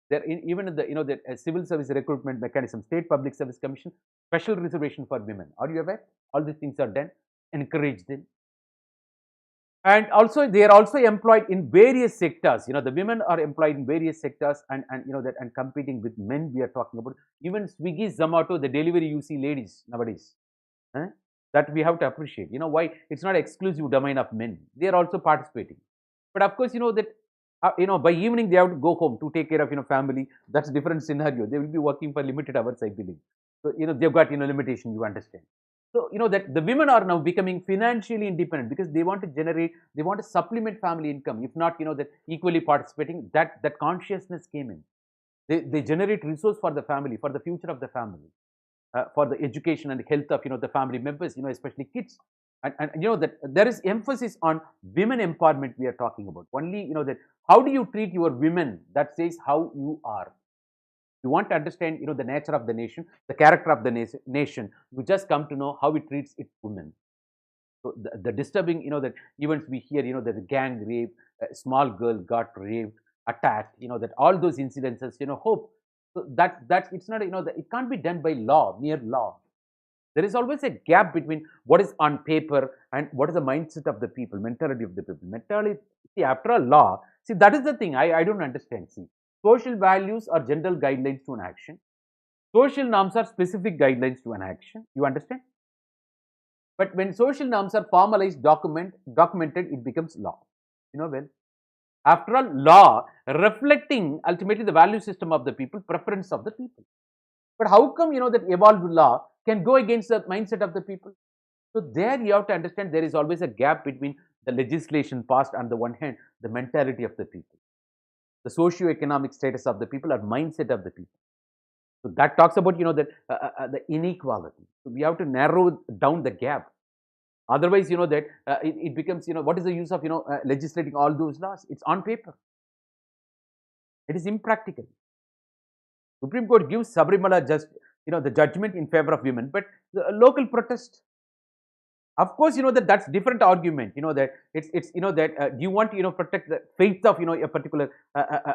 there even in the, that civil service recruitment mechanism, State Public Service Commission, special reservation for women. Are you aware? All these things are done, encourage them. And also, they are also employed in various sectors. The women are employed in various sectors and that and competing with men we are talking about. Even Swiggy, Zomato, the delivery you see ladies nowadays. That we have to appreciate. Why? It's not exclusive domain of men. They are also participating. But of course, that by evening they have to go home to take care of family. That's a different scenario. They will be working for limited hours, I believe. So they've got limitation. You understand. So that the women are now becoming financially independent because they want to generate, they want to supplement family income. If not, that equally participating, that consciousness came in. They generate resource for the family, for the future of the family. for the education and health of the family members, especially kids. And that there is emphasis on women empowerment we are talking about. Only that how do you treat your women, that says how you are. You want to understand the nature of the nation, the character of the nation, you just come to know how it treats its women. So the disturbing that events we hear, that the gang rape, a small girl got raped, attacked, that all those incidences, hope. So that it's not, that it can't be done by law, mere law. There is always a gap between what is on paper and what is the mindset of the people, mentality of the people. Mentality, see, after a law, see, that is the thing I don't understand. See, social values are general guidelines to an action. Social norms are specific guidelines to an action. You understand? But when social norms are formalized, documented, it becomes law. Well, after all, law reflecting ultimately the value system of the people, preference of the people. But how come that evolved law can go against the mindset of the people? So there you have to understand there is always a gap between the legislation passed on the one hand, the mentality of the people, the socio-economic status of the people, or mindset of the people. So that talks about the inequality. So we have to narrow down the gap. Otherwise, that it becomes what is the use of legislating all those laws? It's on paper. It is impractical. Supreme Court gives Sabrimala just the judgment in favor of women, but the local protest. Of course, that's different argument. That it's that do you want to protect the faith of a particular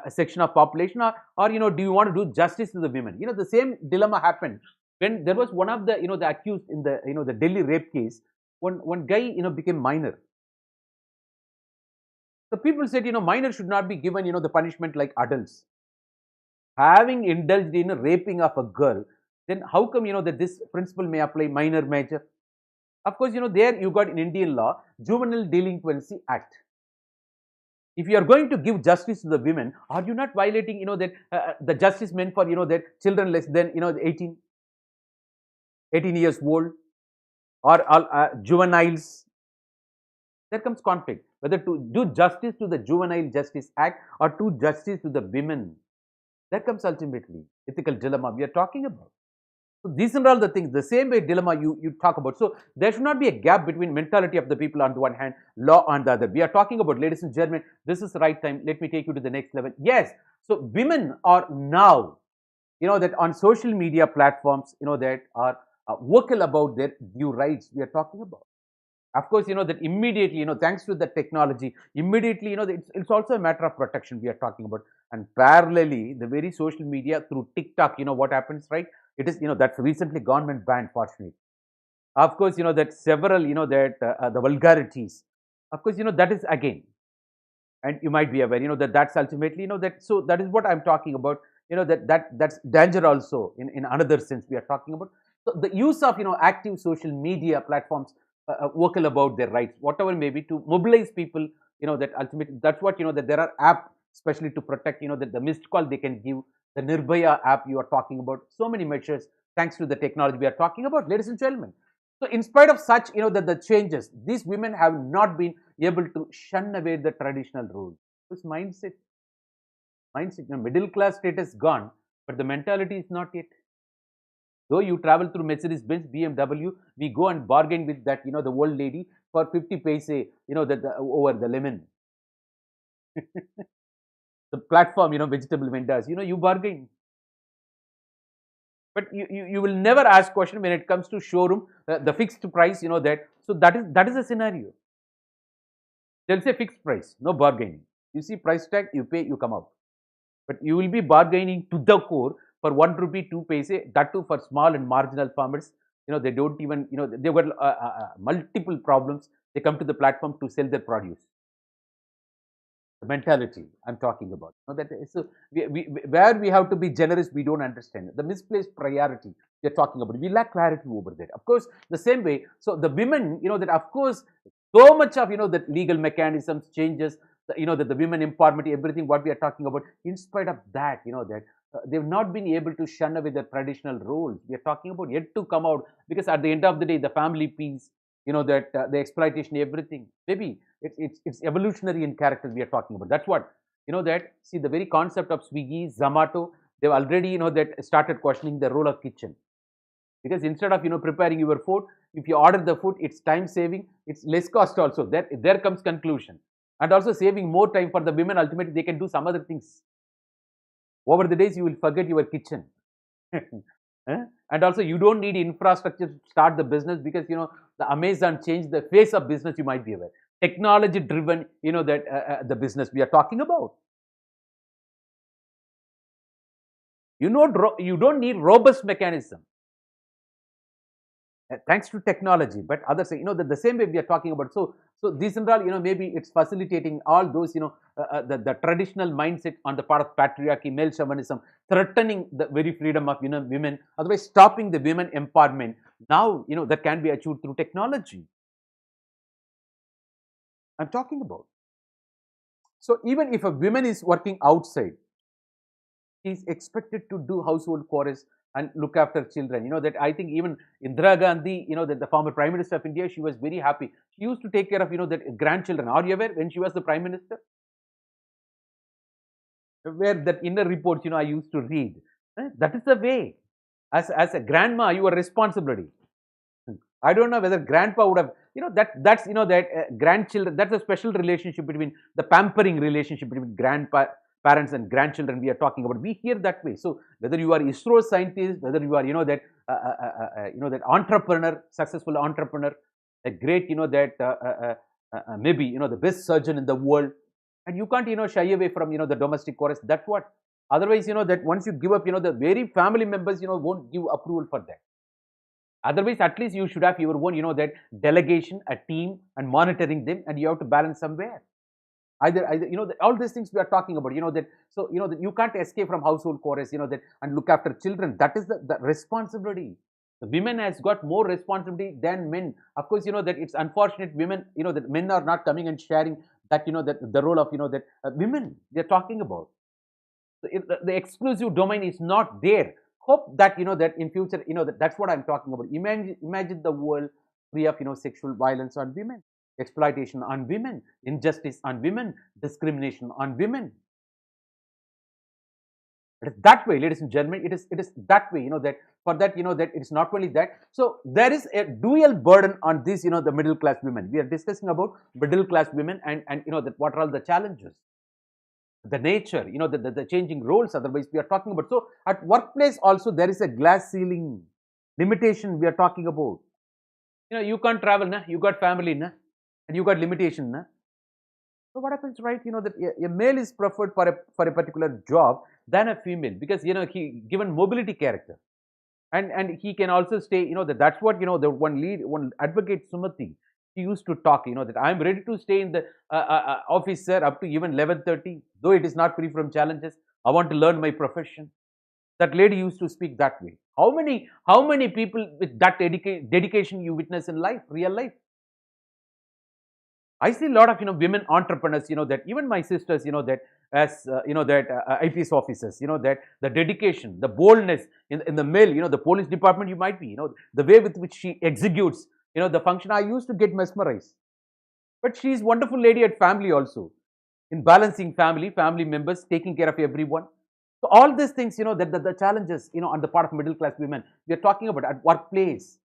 section of population, or do you want to do justice to the women? The same dilemma happened when there was one of the the accused in the the Delhi rape case. One guy became minor. The people said minors should not be given the punishment like adults. Having indulged in raping of a girl, then how come that this principle may apply minor major? Of course, there you got in Indian law, Juvenile Delinquency Act. If you are going to give justice to the women, are you not violating that the justice meant for that children less than 18 years old, or juveniles? There comes conflict whether to do justice to the Juvenile Justice Act or to justice to the women. That comes ultimately ethical dilemma we are talking about. So these are all the things, the same way dilemma you talk about. So there should not be a gap between mentality of the people on the one hand, law on the other. We are talking about, ladies and gentlemen, this is the right time. Let me take you to the next level. Yes, so women are now, that on social media platforms, that are vocal about their due rights we are talking about. Of course, that immediately, thanks to the technology, immediately, it's also a matter of protection we are talking about. And parallelly, the very social media through TikTok, what happens, right? It is, that's recently government banned, fortunately. Of course, that several, that the vulgarities, of course, that is again, and you might be aware, that that's ultimately, that, so that is what I'm talking about, that's danger also in another sense we are talking about. So the use of, active social media platforms, vocal about their rights, whatever may be, to mobilize people, that ultimately, that's what, that there are apps, especially to protect, that the missed call they can give, the Nirbhaya app you are talking about, so many measures, thanks to the technology we are talking about, ladies and gentlemen. So in spite of such, that the changes, these women have not been able to shun away the traditional roles. This mindset, middle class status gone, but the mentality is not yet. Though you travel through Mercedes-Benz, BMW, we go and bargain with that, the old lady for 50 paise, over the lemon. The platform, vegetable vendors, you bargain. But you will never ask question when it comes to showroom, the fixed price, that. So that is a scenario. They'll say fixed price, no bargaining. You see price tag, you pay, you come out. But you will be bargaining to the core for 1 rupee 2 paise, that too for small and marginal farmers. They don't even, they've got multiple problems. They come to the platform to sell their produce. The mentality I'm talking about. So where we have to be generous, we don't understand. The misplaced priority we're talking about, we lack clarity over that. Of course, the same way. So the women, that of course, so much of that legal mechanisms changes. That the women empowerment, everything what we are talking about. In spite of that, that they've not been able to shun away their traditional roles. We are talking about yet to come out, because at the end of the day, the family piece, that the exploitation, everything. Maybe it's evolutionary in character we are talking about. That's what, that, see, the very concept of Swiggy, Zomato, they've already, that started questioning the role of kitchen. because instead of preparing your food, if you order the food, it's time saving, it's less cost also. There comes conclusion, and also saving more time for the women. Ultimately, they can do some other things. Over the days, you will forget your kitchen. And also, you don't need infrastructure to start the business, because the Amazon changed the face of business. You might be aware, technology driven, that the business we are talking about. You don't need robust mechanism, thanks to technology. But others say, that the same way we are talking about. So these and all, maybe it's facilitating all those, the traditional mindset on the part of patriarchy, male chauvinism, threatening the very freedom of women, otherwise stopping the women empowerment. Now, that can be achieved through technology. I'm talking about. So even if a woman is working outside, she is expected to do household chores and look after children. That I think even Indira Gandhi, that the former Prime Minister of India, she was very happy. She used to take care of, that grandchildren. Are you aware, when she was the Prime Minister? Where that inner reports, I used to read. That is the way. As a grandma, your responsibility. I don't know whether grandpa would have, that's that grandchildren, that's a special relationship between the pampering relationship between parents and grandchildren we are talking about. We hear that way. So whether you are ISRO scientist, whether you are that entrepreneur, successful entrepreneur, a great maybe the best surgeon in the world, and you can't shy away from the domestic chorus. That's what. Otherwise, that once you give up, the very family members won't give approval for that. Otherwise, at least you should have your own that delegation, a team, and monitoring them, and you have to balance somewhere. Either all these things we are talking about, that. So that you can't escape from household chores, that, and look after children. That is the responsibility. The women has got more responsibility than men. Of course, that it's unfortunate women, that men are not coming and sharing that, that the role of that women they're talking about. So the exclusive domain is not there. Hope that that in future, that's what I'm talking about. Imagine the world free of sexual violence on women, exploitation on women, injustice on women, discrimination on women. It is that way, ladies and gentlemen. It is that way. That for that, that it's not only that. So there is a dual burden on this, the middle class women. We are discussing about middle class women, and that what are all the challenges, the nature, the changing roles. Otherwise, we are talking about. So at workplace also there is a glass ceiling limitation we are talking about. You can't travel, na? You got family, na? And you got limitation, na? So what happens, right? That a male is preferred for a particular job than a female, because he given mobility character, and he can also stay. That's what the one advocate Sumati, he used to talk. That I'm ready to stay in the office, sir, up to even 11:30, though it is not free from challenges. I want to learn my profession. That lady used to speak that way. How many people with that dedication you witness in life, real life? I see a lot of women entrepreneurs. That even my sisters. That as that IPS officers. That the dedication, the boldness in the male. The police department. You might be. The way with which she executes. The function. I used to get mesmerized. But she is wonderful lady at family also, in balancing family members, taking care of everyone. So all these things, that the challenges, on the part of middle class women, we are talking about at workplace.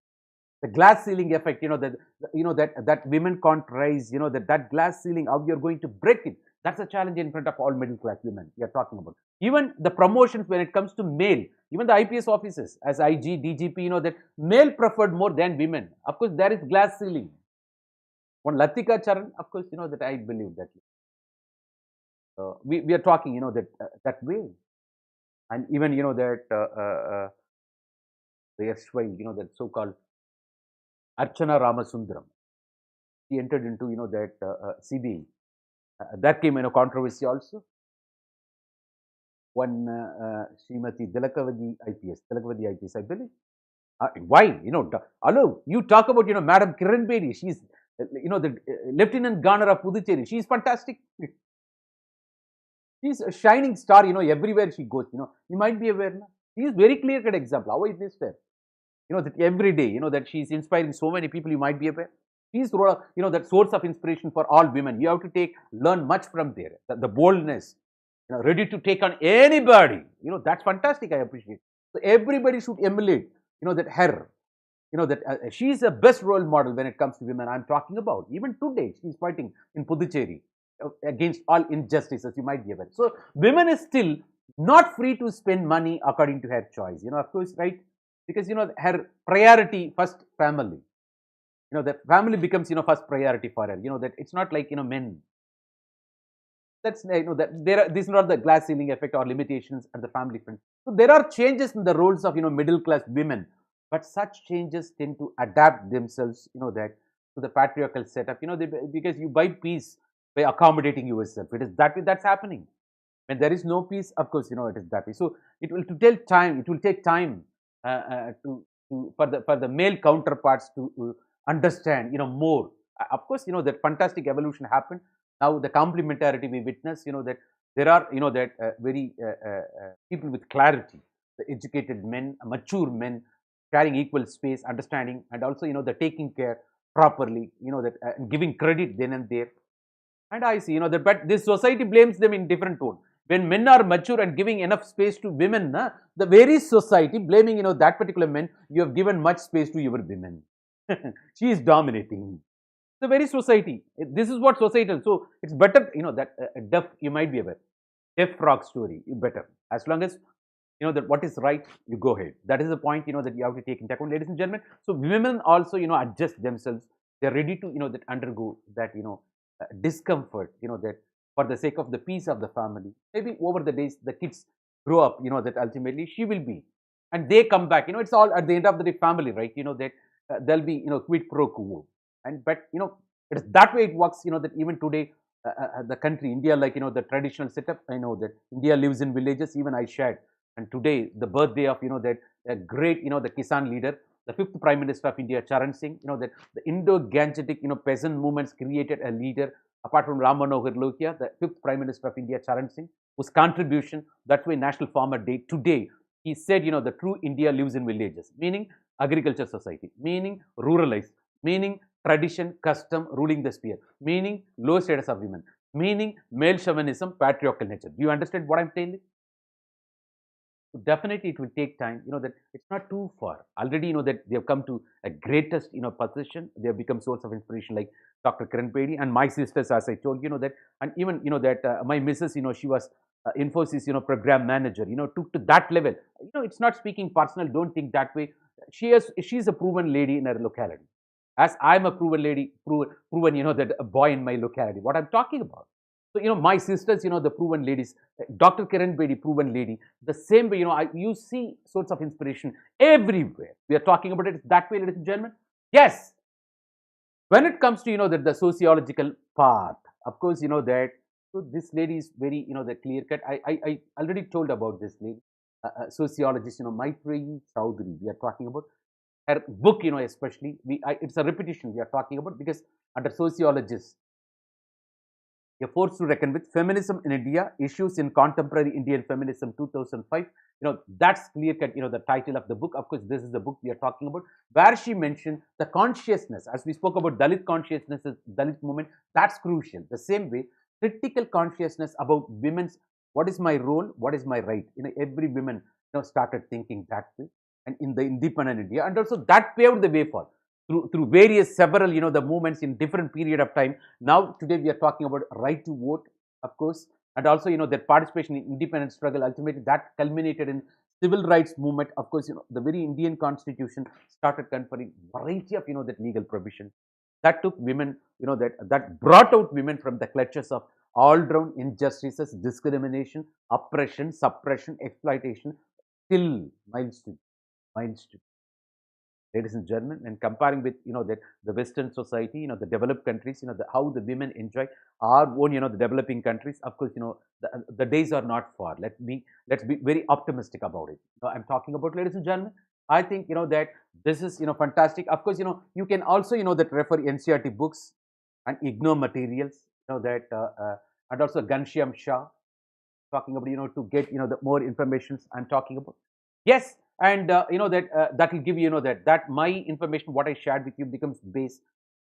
The glass ceiling effect, that women can't rise, that glass ceiling, how you're going to break it. That's a challenge in front of all middle class women we are talking about. Even the promotions when it comes to male, even the IPS officers as IG, DGP, that male preferred more than women. Of course, there is glass ceiling. One Latika Charan, of course, that I believe that. We are talking, that way. And even, that the erstwhile, that so-called Archana Ramasundaram, he entered into, that CBI. That came in a controversy also. One Srimati Tilakavati IPS, I believe. Why? Hello, you talk about, Madam Kiran Bedi. She's, the Lieutenant Governor of Puducherry. She's fantastic. She's a shining star, everywhere she goes. You might be aware. She is very clear-cut example. How is this there? That every day, that she is inspiring so many people. You might be aware. She's, that source of inspiration for all women. You have to learn much from there. The boldness, ready to take on anybody. That's fantastic. I appreciate. So everybody should emulate. that her, that she is the best role model when it comes to women. I'm talking about even today, she's fighting in Puducherry against all injustices, you might be aware. So women is still not free to spend money according to her choice, of course, right? Because, her priority first family, that family becomes, first priority for her, that it's not like, men. That's, that there are, this is not the glass ceiling effect or limitations at the family front. So there are changes in the roles of, middle class women, but such changes tend to adapt themselves, that to the patriarchal setup, because you buy peace by accommodating yourself. It is that way that's happening. When there is no peace, of course, it is that way. So it will take time for the male counterparts to understand, more. Of course, that fantastic evolution happened. Now the complementarity we witness, that there are, that very people with clarity, the educated men, mature men, sharing equal space, understanding, and also, the taking care properly, that giving credit then and there. And I see, that, but this society blames them in different tone. When men are mature and giving enough space to women, the very society blaming, that particular men, you have given much space to your women. She is dominating the very society. This is what societal. So it's better, that deaf, you might be aware. Deaf frog story, you better. As long as, that what is right, you go ahead. That is the point, that you have to take into account, ladies and gentlemen. So women also, adjust themselves. They're ready to, that undergo that, discomfort, that for the sake of the peace of the family. Maybe over the days, the kids grow up, that ultimately she will be. And they come back, it's all at the end of the day family, right? That there'll be, quid pro quo. And but, it is that way it works, that even today, the country, India, like, the traditional setup, I know that India lives in villages, even I shared. And today, the birthday of, that great, the Kisan leader, the fifth Prime Minister of India, Charan Singh, that the Indo-Gangetic, peasant movements created a leader, apart from Ram Manohar Lohia, the fifth Prime Minister of India, Charan Singh, whose contribution, that's why National Farmer Day, today, he said, the true India lives in villages, meaning agriculture society, meaning ruralized, meaning tradition, custom, ruling the sphere, meaning low status of women, meaning male chauvinism, patriarchal nature. Do you understand what I'm telling? So definitely it will take time, that it's not too far. Already, that they have come to a greatest, position. They have become source of inspiration like Dr. Kiran Bedi and my sisters, as I told, that, and even, that my missus, she was Infosys, program manager, took to that level. It's not speaking personal, don't think that way. She's a proven lady in her locality. As I'm a proven lady, proven, that a boy in my locality, what I'm talking about. So, my sisters, the proven ladies, Dr. Kiran Bedi, proven lady, the same way, you see sorts of inspiration everywhere. We are talking about it that way, ladies and gentlemen. Yes. When it comes to, that the sociological path, of course, that, so this lady is very, the clear cut. I already told about this lady, sociologist, Maitreyi Chowdhury. We are talking about her book, especially, it's a repetition we are talking about because under sociologists, you're forced to reckon with feminism in India, issues in contemporary Indian feminism 2005. That's clear cut, the title of the book. Of course, this is the book we are talking about, where she mentioned the consciousness, as we spoke about Dalit consciousness, Dalit movement, that's crucial. The same way, critical consciousness about women's, what is my role, what is my right? Every woman, started thinking that way. And in the independent India, and also that paved the way for through various several the movements in different period of time. Now today we are talking about right to vote, of course, and also that participation in independent struggle. Ultimately, that culminated in civil rights movement. Of course, the very Indian Constitution started conferring variety of that legal provision that took women, that brought out women from the clutches of all-round injustices, discrimination, oppression, suppression, exploitation, till milestone. Ladies and gentlemen, and comparing with that the Western society, the developed countries, how the women enjoy our own, the developing countries. Of course, the days are not far. Let's be very optimistic about it. I'm talking about, ladies and gentlemen. I think that this is fantastic. Of course, you can also that refer NCERT books and ignore materials. That and also Ghanshyam Shah talking about to get the more information I'm talking about. Yes, and that will give you that my information what I shared with you becomes base,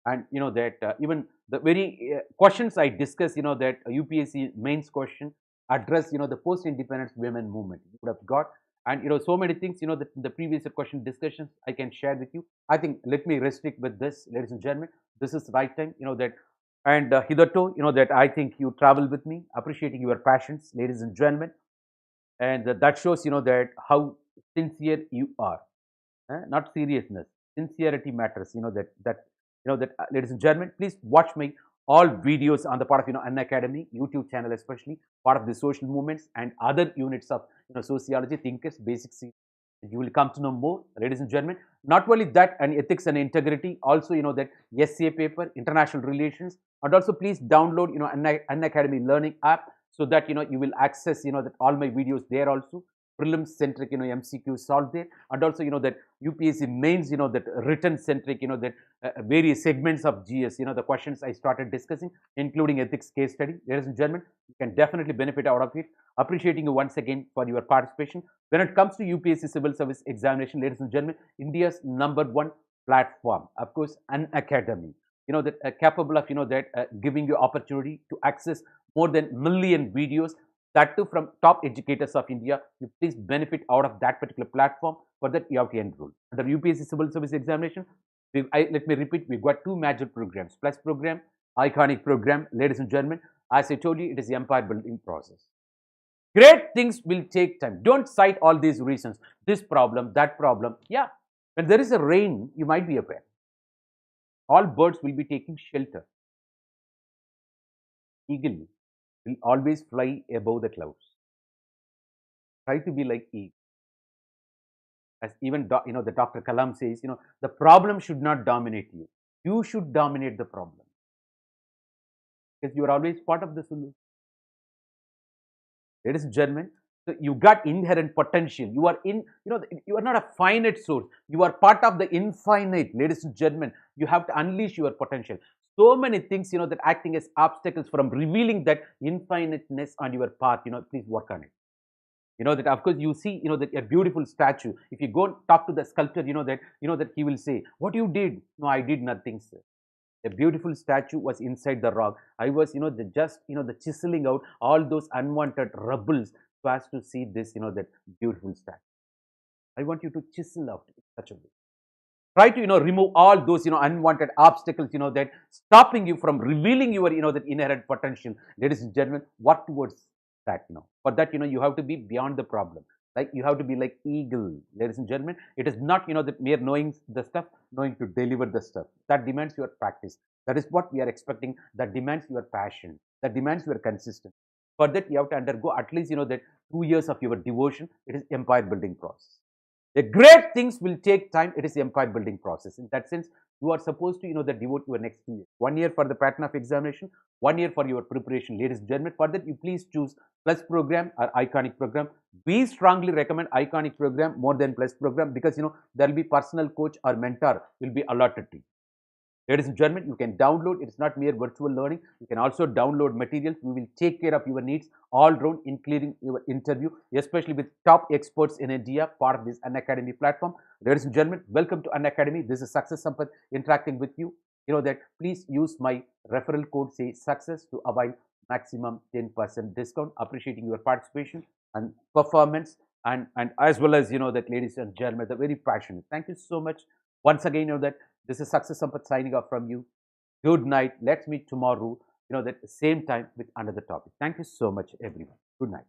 and that even the very questions I discuss that UPSC mains question address the post independence women movement you would have got, And so many things, that the previous question discussions I can share with you. I think let me restrict with this, ladies and gentlemen. This is the right time, that, and hitherto, that I think you travel with me, appreciating your passions, ladies and gentlemen, and that shows, that how sincere you are. Not seriousness. Sincerity matters. Ladies and gentlemen, please watch my all videos on the part of Unacademy YouTube channel, especially part of the social movements and other units of sociology, thinkers, basic. You will come to know more, ladies and gentlemen. Not only that, and ethics and integrity, also that essay paper, international relations, and also please download Unacademy learning app so that you will access that all my videos there also, prelims centric MCQ solved there, and also that UPSC mains that written centric that various segments of GS the questions I started discussing, including ethics case study. Ladies and gentlemen, you can definitely benefit out of it. Appreciating you once again for your participation. When it comes to UPSC Civil Service Examination, ladies and gentlemen, India's #1 platform, of course, Unacademy. That capable of that giving you opportunity to access more than million videos, that too from top educators of India. You please benefit out of that particular platform. For that, you have to enroll. Under UPSC Civil Service Examination, let me repeat, we've got two major programs: Plus program, Iconic program. Ladies and gentlemen, as I told you, it is the empire building process. Great things will take time. Don't cite all these reasons. This problem, that problem. Yeah, when there is a rain, you might be aware. All birds will be taking shelter. Eagle will always fly above the clouds. Try to be like eagle. As even the Dr. Kalam says, the problem should not dominate you. You should dominate the problem, because you are always part of the solution. Ladies and gentlemen, so you got inherent potential. You are you are not a finite source. You are part of the infinite. Ladies and gentlemen, you have to unleash your potential. So many things, that acting as obstacles from revealing that infiniteness on your path. Please work on it. That of course you see, that a beautiful statue. If you go and talk to the sculptor, that he will say, "What you did?" "No, I did nothing, sir. A beautiful statue was inside the rock. I was, the chiseling out all those unwanted rubbles so as to see this, that beautiful statue. I want you to chisel out in such a way. Try to, remove all those, unwanted obstacles, that stopping you from revealing your, that inherent potential. Ladies and gentlemen, work towards that, For that, you have to be beyond the problem. Like you have to be like eagle, ladies and gentlemen. It is not, that mere knowing the stuff, knowing to deliver the stuff. That demands your practice. That is what we are expecting. That demands your passion. That demands your consistency. For that, you have to undergo at least, that 2 years of your devotion. It is empire building process. The great things will take time. It is empire building process. In that sense, you are supposed to, that devote your next 2 years. 1 year for the pattern of examination, 1 year for your preparation. Ladies and gentlemen, for that, you please choose Plus program or Iconic program. We strongly recommend Iconic program more than Plus program, because, there will be personal coach or mentor will be allotted to you. Ladies and gentlemen, you can download. It is not mere virtual learning. You can also download materials. We will take care of your needs all round, including your interview, especially with top experts in India, part of this Unacademy platform. Ladies and gentlemen, welcome to Unacademy. This is Success Sampath interacting with you. That please use my referral code, say success, to avail maximum 10% discount. Appreciating your participation and performance, and as well as that, ladies and gentlemen, they're very passionate. Thank you so much once again. That this is Success Sampath signing off from you. Good night. Let's meet tomorrow, that same time with another topic. Thank you so much, everyone. Good night.